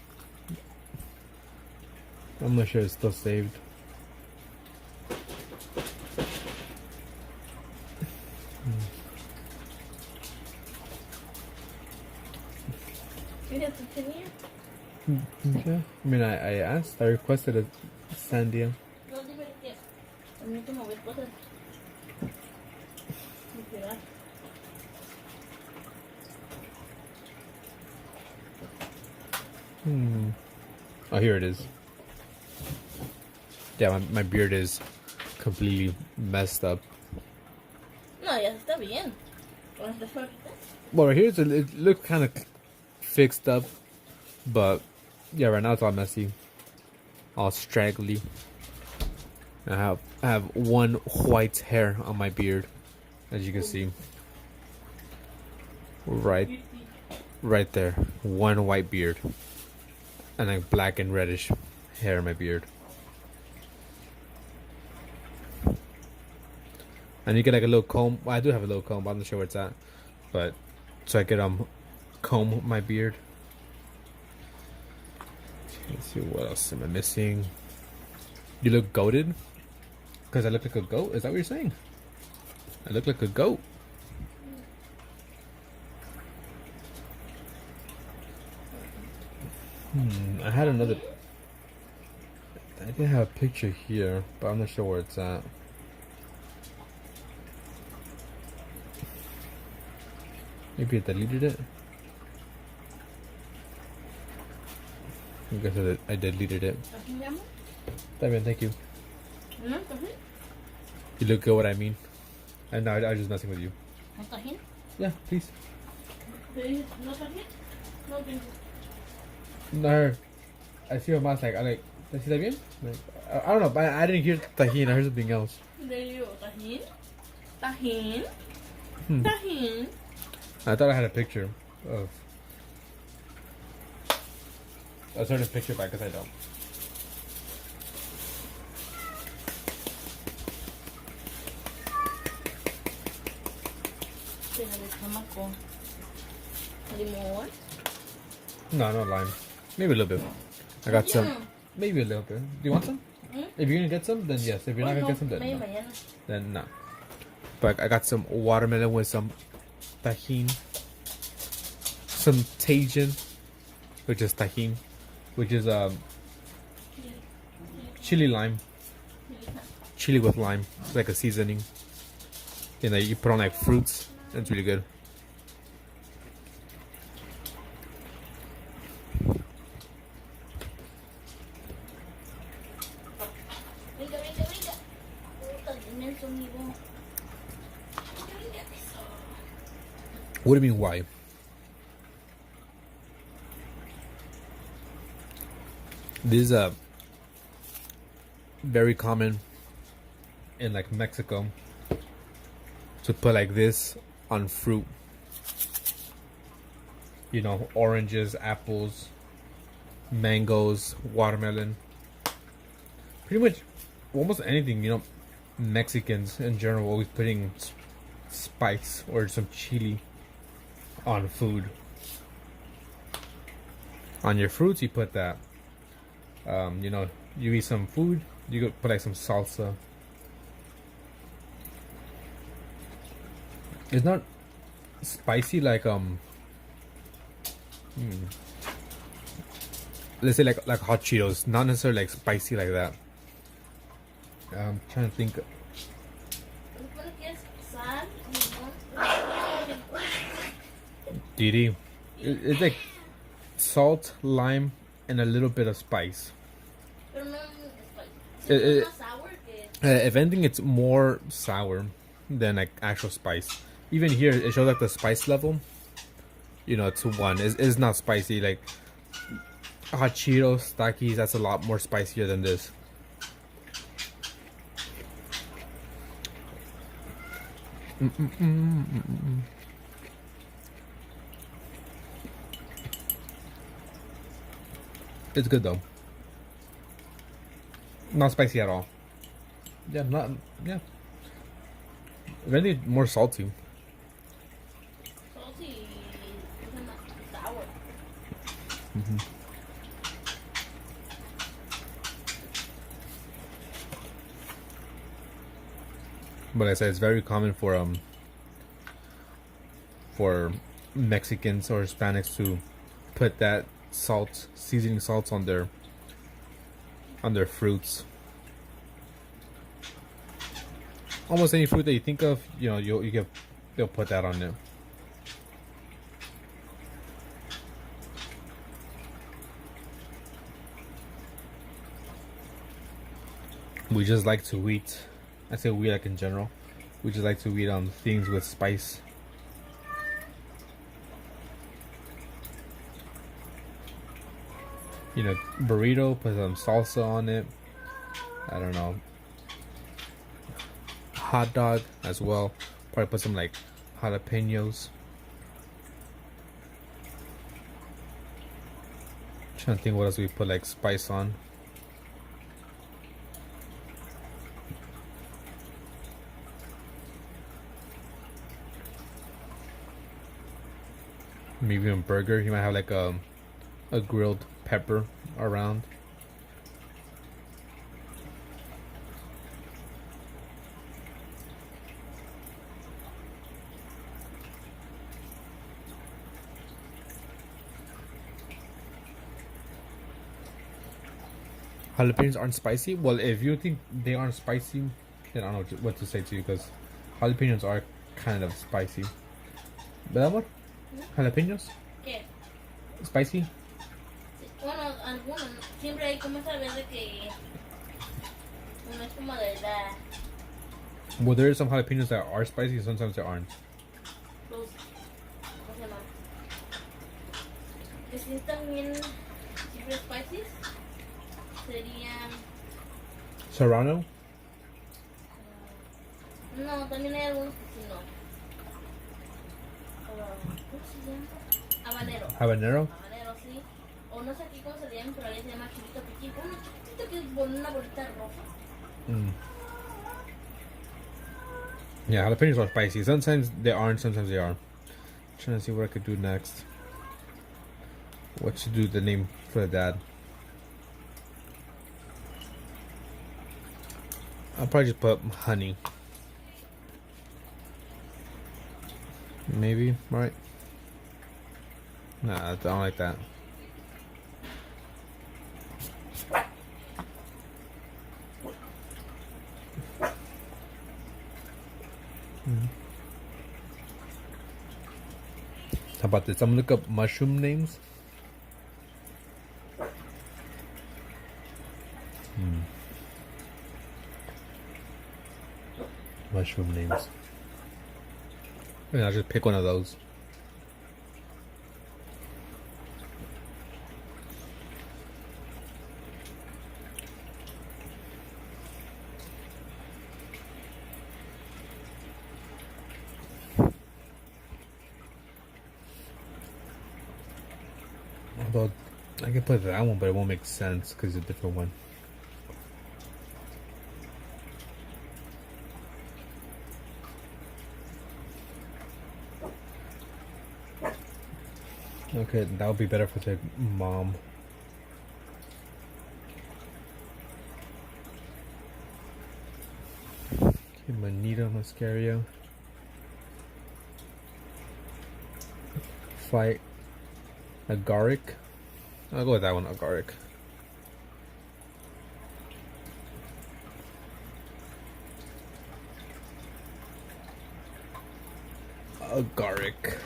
I'm not sure it's still saved. You have to pin here? Yeah. I mean, I asked. I requested a Sandia. No, divertir. Permíteme mover cosas. Literal. Oh, here it is. Yeah, my beard is completely messed up. No, ya está bien. Con esta suerte. Well, right here it looks kind of fixed up, but yeah, right now it's all messy, all straggly. I have one white hair on my beard, as you can see. Right there, one white beard, and like black and reddish hair in my beard. And you get like a little comb. Well, I do have a little comb, but I'm not sure where it's at. But so I could comb my beard. Let's see, what else am I missing? You look goated? Because I look like a goat? Is that what you're saying? I look like a goat. I had another. I did have a picture here, but I'm not sure where it's at. Maybe I deleted it. I guess I deleted it. Está bien, thank you. ¿No? ¿Tajín? You look good, what I mean. And no, I was just messing with you. ¿No tajín? Yeah, please. ¿No tajín? No tengo. No, I see your mouth like, I like, ¿te está bien? Like, I don't know, but I didn't hear tajin, I heard something else. Le digo, ¿tajín? ¿Tajín? ¿Tajín? I thought I had a picture of a certain picture, but I guess I don't. Tiene de chamaco. ¿Limón? No, no lime. Maybe a little bit. I got some. Maybe a little bit. Do you want some? If you're gonna get some, then yes. If you're not gonna get some, then no. Then no. But I got some watermelon with some tajin, some Tajin, which is tajin, which is chili lime, chili with lime. It's like a seasoning. You know, you put on like fruits. It's really good. What do you mean why? This is a very common in like Mexico to put like this on fruit. You know, oranges, apples, mangoes, watermelon. Pretty much almost anything, you know, Mexicans in general always putting spice or some chili on food. On your fruits, you put that. You know, you eat some food, you could put like some salsa. It's not spicy like let's say like hot Cheetos, not necessarily like spicy like that. I'm trying to think. DD. It's like salt, lime, and a little bit of spice. If anything, it's more sour than like actual spice. Even here, it shows like the spice level. You know, it's 1. It's not spicy. Like hot Cheetos, Takis, that's a lot more spicier than this. It's good though. Not spicy at all. Yeah, not yeah. Really more salty. Salty, sour. But like I said, it's very common for Mexicans or Hispanics to put that salt, seasoning salts on their fruits. Almost any fruit that you think of, you know, they'll put that on there. We just like to eat. I say we like in general. We just like to eat things with spice. You know, burrito, put some salsa on it. I don't know. Hot dog as well. Probably put some like jalapenos. Trying to think what else we put like spice on. Maybe on burger, you might have like a grilled pepper around. Jalapenos aren't spicy. Well, if you think they aren't spicy, then I don't know what to say to you, because jalapenos are kind of spicy. ¿Verdad, amor? ¿Jalapenos? ¿Qué? Spicy? Bueno, algunos. Siempre hay como saber de que uno es como de la... Well, there are some jalapenos that are spicy and sometimes they aren't. Los... ¿Cómo se llama? Que sí están bien siempre spicy. Serían... Serrano? No, también hay algunos que sí no. ¿Cómo se llama? Habanero. Habanero? Habanero, sí. O no sé aquí cómo se le llama, pero ahí se llama chilito piquín. Uno chiquitito que es una bolita roja. Yeah, jalapenos are spicy. Sometimes they aren't, sometimes they are. Trying to see what I could do next. What should do the name for the dad? I'll probably just put honey. Maybe, right? Nah, I don't like that. How about this? I'm gonna look up mushroom names. Mushroom names. And I'll just pick one of those. Although I could put that one, but it won't make sense because it's a different one. Okay, that would be better for the mom. Okay, Manita Mascaria. Fight Agaric. I'll go with that one, Agaric. Agaric.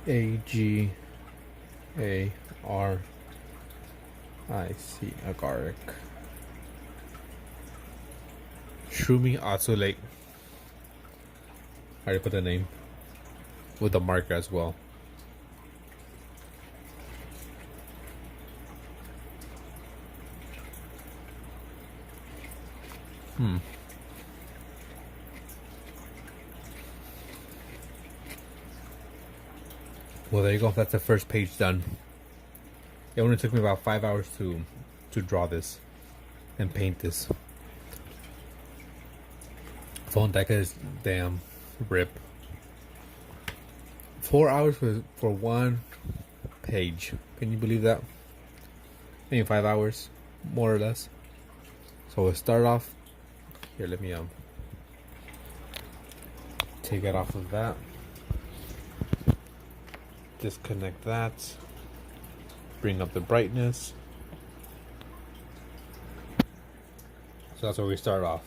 Agaric. Agaric. Shroomy Atsulate. I already put the name with the marker as well. Well, there you go. That's the first page done. It only took me about 5 hours to draw this and paint this. Phone deck is damn rip. 4 hours for one page. Can you believe that? Maybe 5 hours, more or less. So we'll start off here. Let me take it off of that. Disconnect that. Bring up the brightness. So that's where we start off.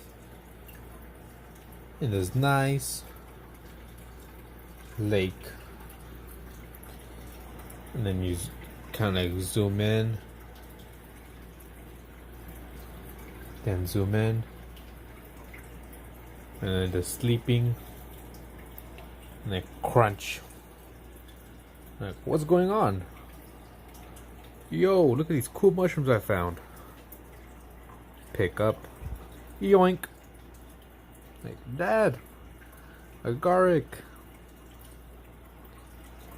In this nice lake. And then you kind of zoom in. Then zoom in. And then the sleeping. And then crunch. Like, what's going on? Yo, look at these cool mushrooms I found. Pick up. Yoink. Like, Dad. Agaric.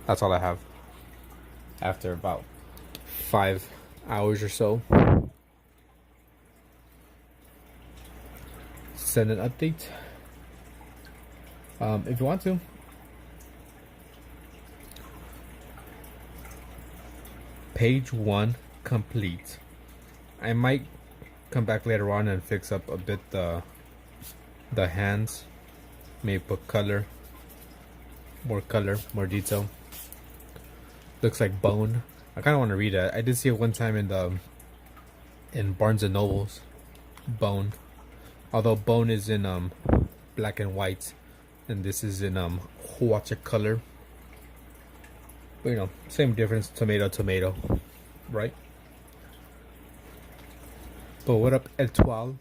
That's all I have. After about 5 hours or so. Send an update. If you want to. Page 1 complete. I might come back later on and fix up a bit the hands. Maybe put color, more detail. Looks like bone. I kind of want to read it. I did see it one time in Barnes and Nobles. Bone, although bone is in black and white, and this is in watercolor. But, you know, same difference. Tomato, right? But what up, Etoile?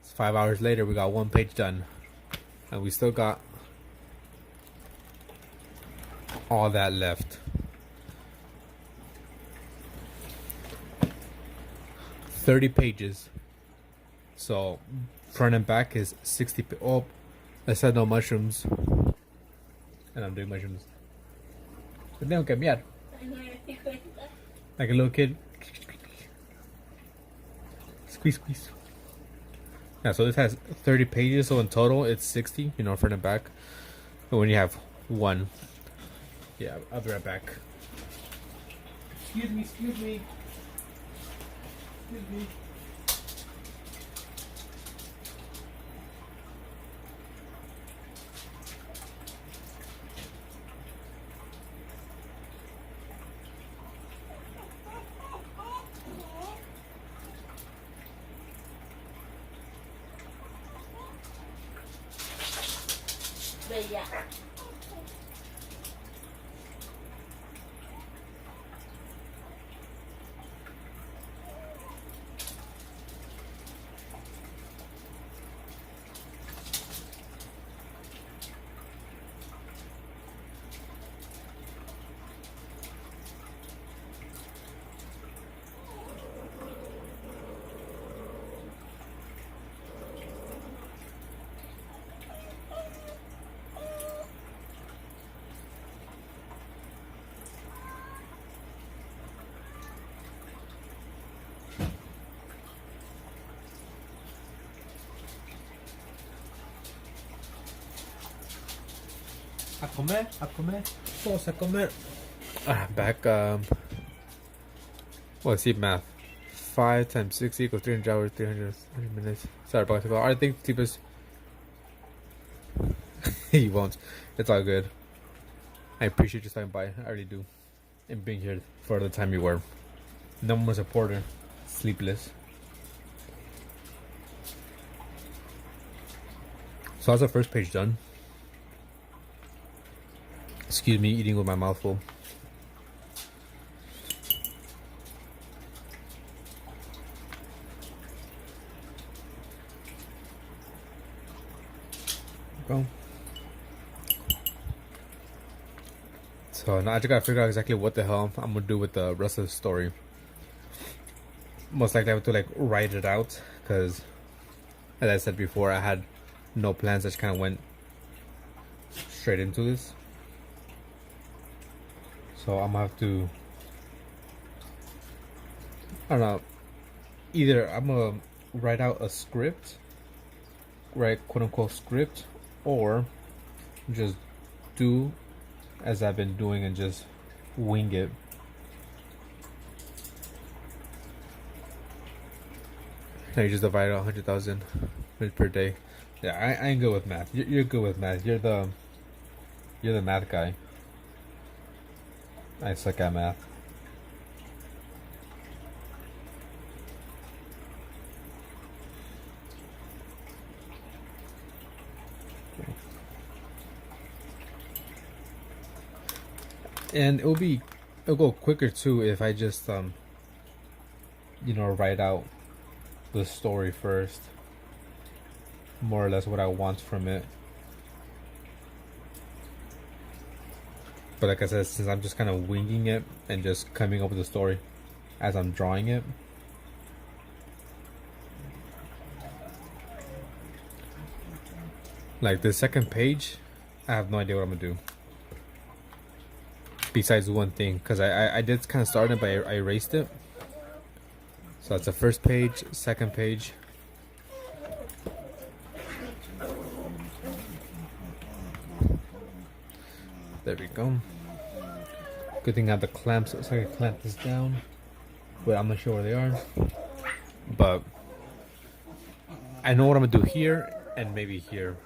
It's 5 hours later. We got one page done, and we still got all that left. 30 pages. So front and back is 60. Oh, I said no mushrooms, and I'm doing mushrooms. But they don't get me out. Like a little kid. Squeeze. Yeah, so this has 30 pages, so in total it's 60, you know, front and back. But when you have one. Yeah, I'll be right back. Excuse me. Bella. A comer, a comer. Todos a comer. Back, let's see math. 5 times 6 equals 300 hours, 300 minutes. Sorry about that. I think Tipa's. He won't. It's all good. I appreciate you stopping by. I really do. And being here for the time you were. Number one supporter. Sleepless. So how's the first page done? Excuse me, eating with my mouth full. Go. So now I just gotta figure out exactly what the hell I'm gonna do with the rest of the story. Most likely I have to like write it out, because as I said before, I had no plans. I just kind of went straight into this. So I'm gonna have to, I don't know, either I'm gonna write out a script, write quote unquote script, or just do as I've been doing and just wing it. Now you just divide 100,000 per day. Yeah, I ain't good with math. You're good with math. You're the math guy. I suck at math. And it'll go quicker too if I just write out the story first, more or less what I want from it. But like I said, since I'm just kind of winging it and just coming up with the story as I'm drawing it, like the second page, I have no idea what I'm gonna do. Besides one thing, because I did kind of start it, but I erased it. So that's the first page, second page. There we go. Good thing I have the clamps, so I can clamp this down. But I'm not sure where they are. But I know what I'm gonna do here and maybe here.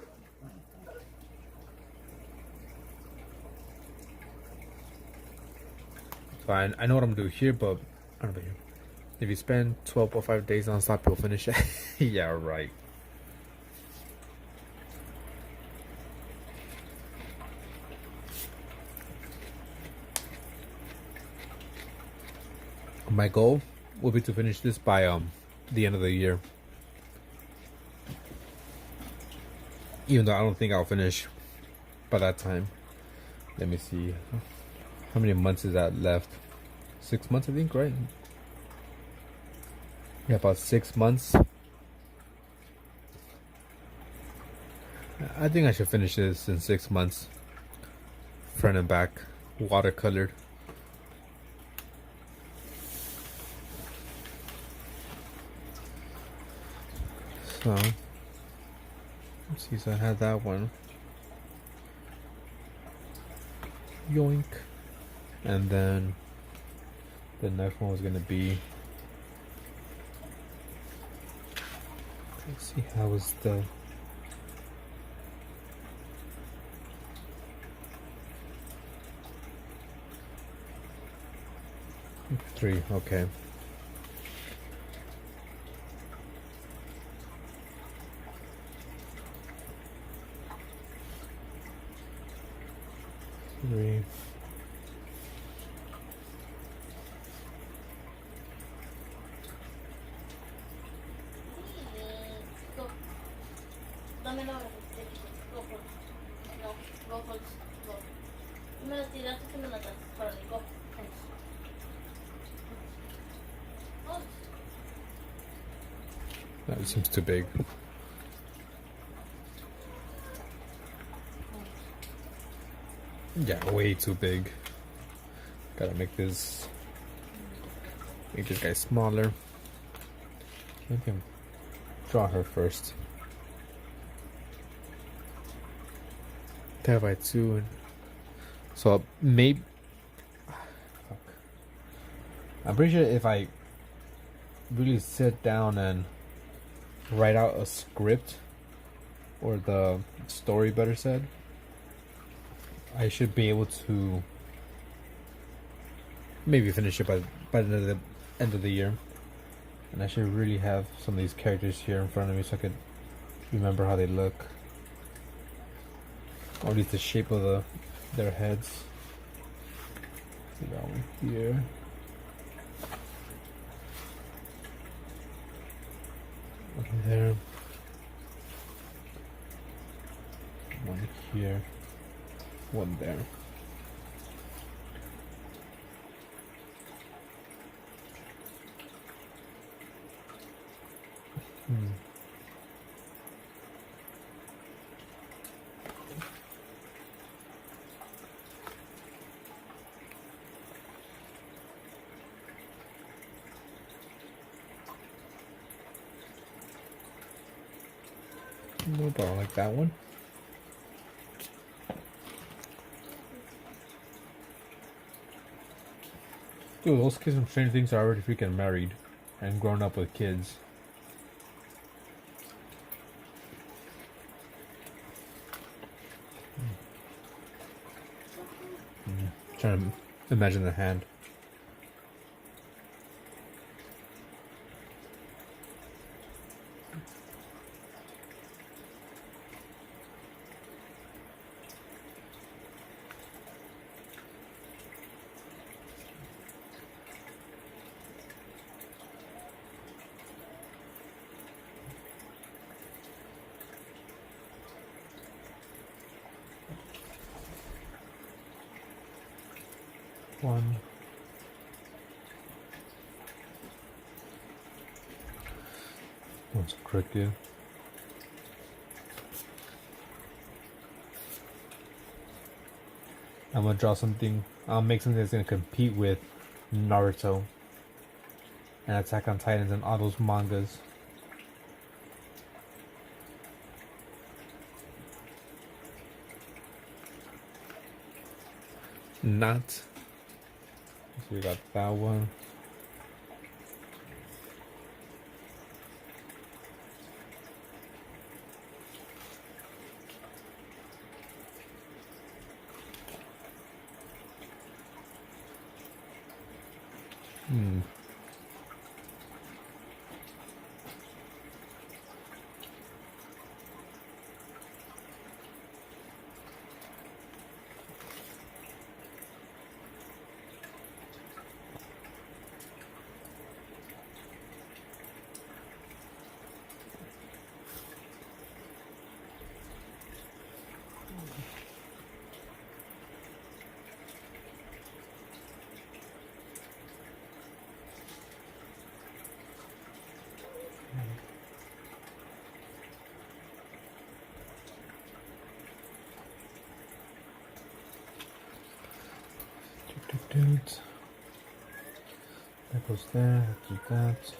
So I know what I'm gonna do here, but I don't know. If you spend 12.5 days non-stop, you'll finish it. Yeah, right. My goal will be to finish this by the end of the year. Even though I don't think I'll finish by that time. Let me see. How many months is that left? 6 months, I think, right? Yeah, about 6 months. I think I should finish this in 6 months. Front and back, watercolored. So, let's see, so I had that one. Yoink. And then the next one was gonna be, let's see, how was the three, okay. Three. Dámelo ahora. Go for it. No, go for it. Go. Me lo tiraste que me la das. Para mí, go. Oh. That seems too big. Yeah, way too big. Gotta make this guy smaller. I can draw her first. Pt.2 So maybe I'm pretty sure if I really sit down and write out a script, or the story better said, I should be able to maybe finish it by the end of the year. And I should really have some of these characters here in front of me so I could remember how they look, or at least the shape of their heads. See that one here. One there. One here. One there. No problem, like that one. Dude, those kids from Stranger Things are already freaking married and grown up with kids. Trying to imagine the hand. One. One's crooked. I'm gonna draw something. I'll make something that's gonna compete with Naruto and Attack on Titans and all those mangas. Not. So we got that one. Dudes. That goes there, that does that.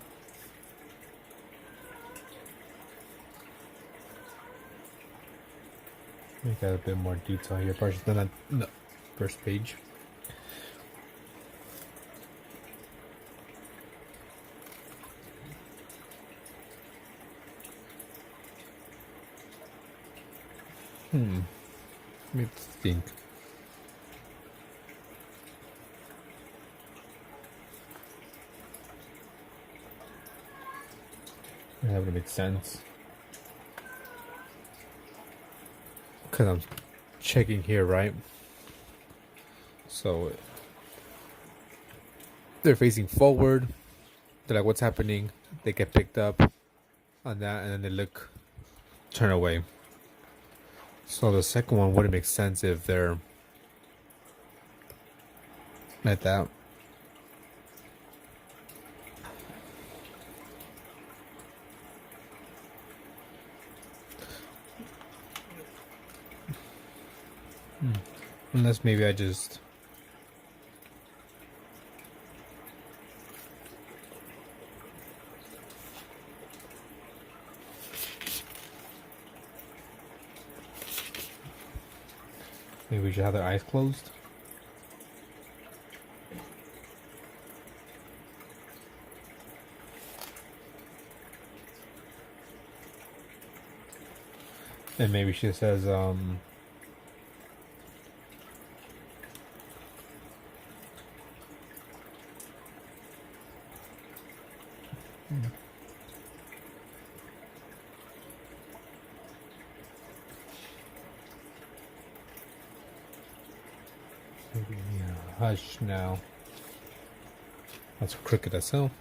Make out a bit more detail here, partially than on the first page. Let me think. That would make sense. Because I'm checking here, right? So they're facing forward. They're like, what's happening? They get picked up on that, and then they turn away. So the second one wouldn't make sense if they're like that. Unless maybe I just... Maybe we should have their eyes closed. And maybe she says, yeah, hush now. That's crooked as hell.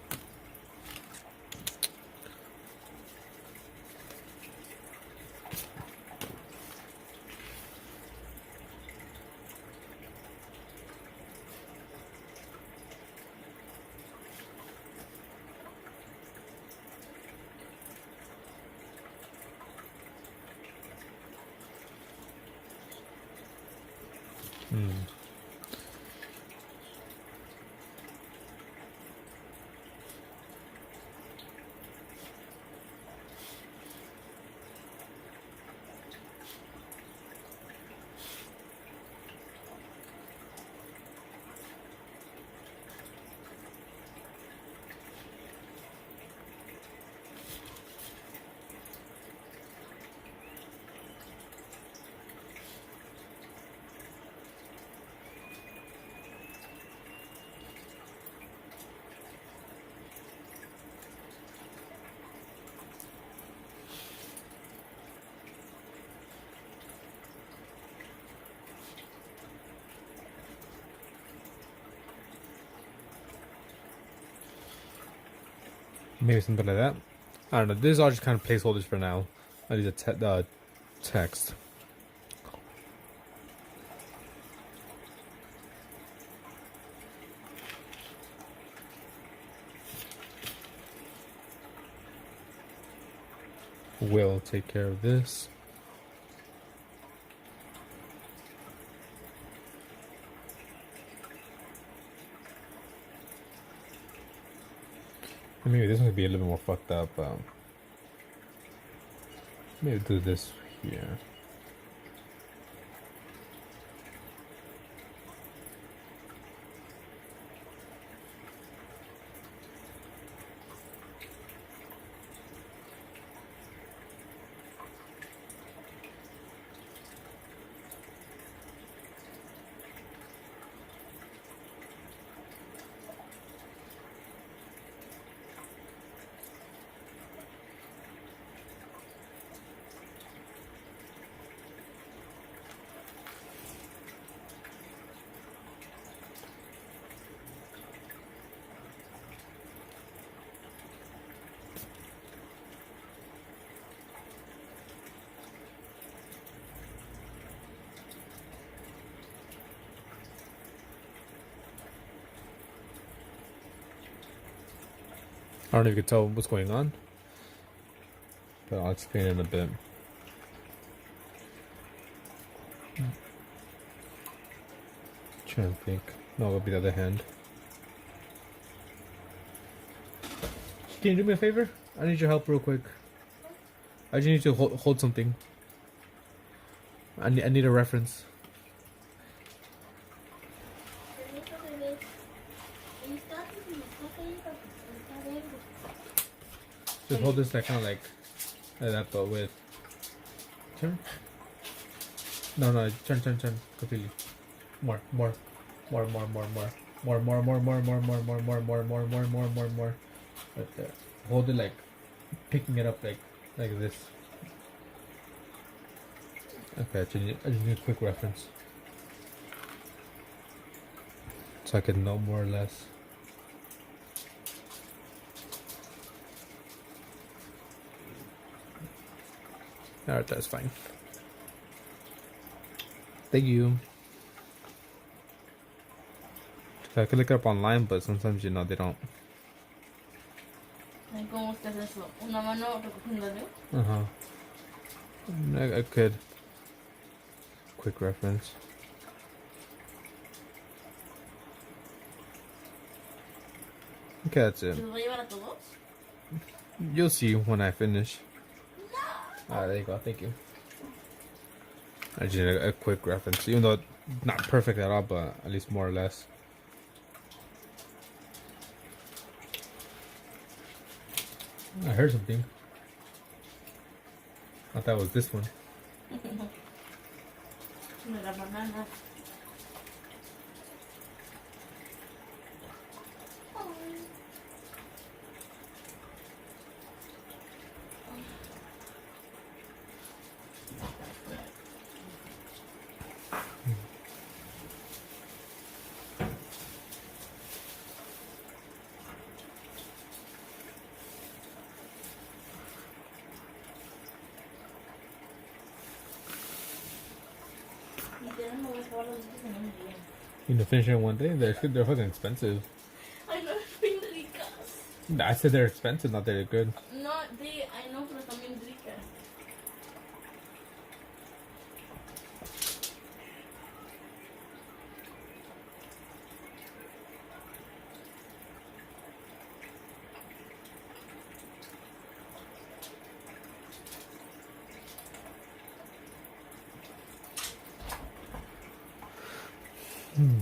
Maybe something like that. I don't know. These are just kind of placeholders for now. I need a text. We'll take care of this. Maybe this one could be a little bit more fucked up. Maybe do this here. I don't know if you can tell what's going on, but I'll explain it in a bit. Trying to think. No, it'll be the other hand. Can you do me a favor? I need your help real quick. I just need you to hold something. I need a reference. Just hold this like kind of like that, but with turn. No, turn completely. More. Right there. Hold it like picking it up like this. Okay, I just need a quick reference, so I can know more or less. Alright, that's fine. Thank you. I could look it up online, but sometimes they don't. ¿Cómo es que es eso? ¿Una mano recogiendo el dedo? I could. Quick reference. Okay, that's it. ¿Se los va a llevar a todos? You'll see when I finish. Alright, there you go. Thank you. I just need a quick reference, even though not perfect at all, but at least more or less. I heard something. I thought it was this one. Mira, banana. You can finish it in one day. They're fucking expensive. I know, bien ricas. I said they're expensive, not that they're good. No, I know, pero también ricas. Hmm.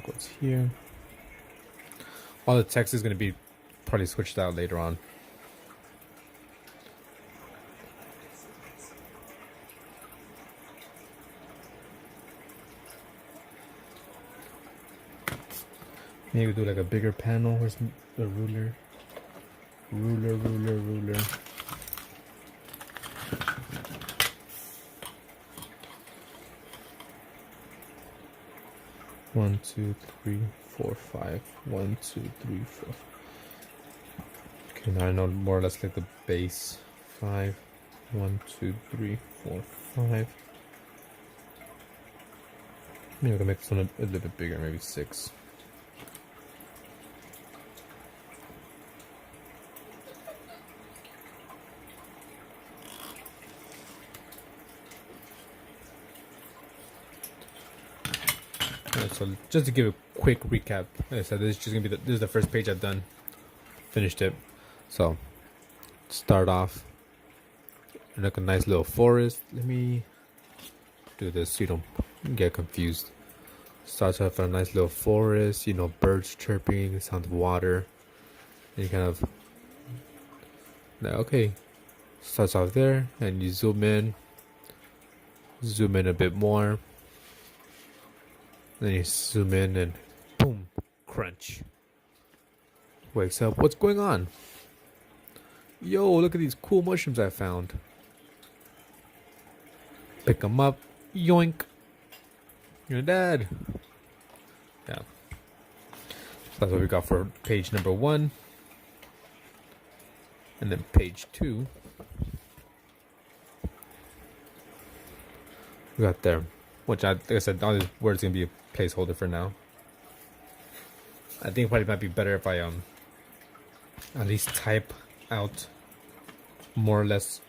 What's here? All the text is going to be probably switched out later on. Maybe do like a bigger panel. Where's the ruler? Ruler. 1, 2, 3, 4, 5. 1, 2, 3, 4. Okay, now I know more or less like the base. 5. 1, 2, 3, 4, 5. Maybe I can make this one a little bit bigger, maybe 6. So just to give a quick recap, like I said, this is just gonna be this is the first page I've done, finished it. So start off in like a nice little forest. Let me do this so you don't get confused. Starts off in a nice little forest, you know, birds chirping, the sound of water, and you kind of okay. Starts off there, and you zoom in a bit more. Then you zoom in and boom, crunch. Wakes up. What's going on? Yo, look at these cool mushrooms I found. Pick them up. Yoink. You're dead. Yeah. So that's what we got for page number 1. And then page 2. We got there. Which, like I said, all these words going to be a placeholder for now. I think it probably might be better if I at least type out more or less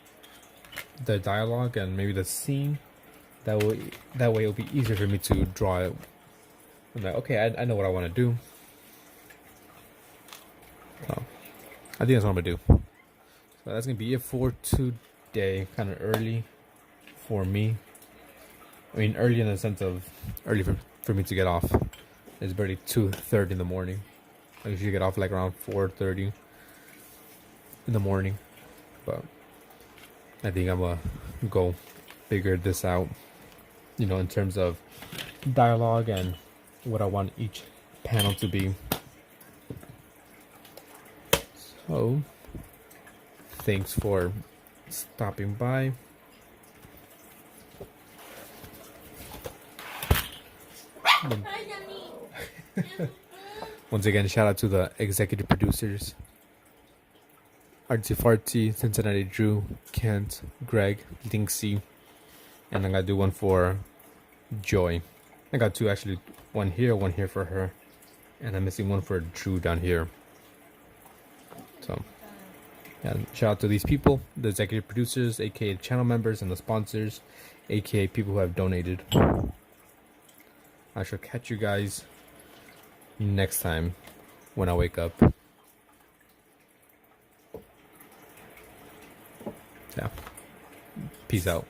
the dialogue and maybe the scene. That way it'll be easier for me to draw it. I'm like, okay, I know what I want to do. So, I think that's what I'm going to do. So that's going to be it for today. Kind of early for me. I mean, early in the sense of early for me to get off. It's barely 2:30 in the morning. I usually get off like around 4:30 in the morning. But I think I'm going to go figure this out, you know, in terms of dialogue and what I want each panel to be. So, thanks for stopping by. Once again, shout out to the executive producers: Artsy Fartsy, Cincinnati Drew, Kent, Greg, Linksy, And I'm gonna do one for Joy. I got two actually, one here for her. And I'm missing one for Drew down here. So, yeah, shout out to these people, the executive producers, aka channel members, and the sponsors, aka people who have donated. I shall catch you guys next time when I wake up. Yeah. Peace out.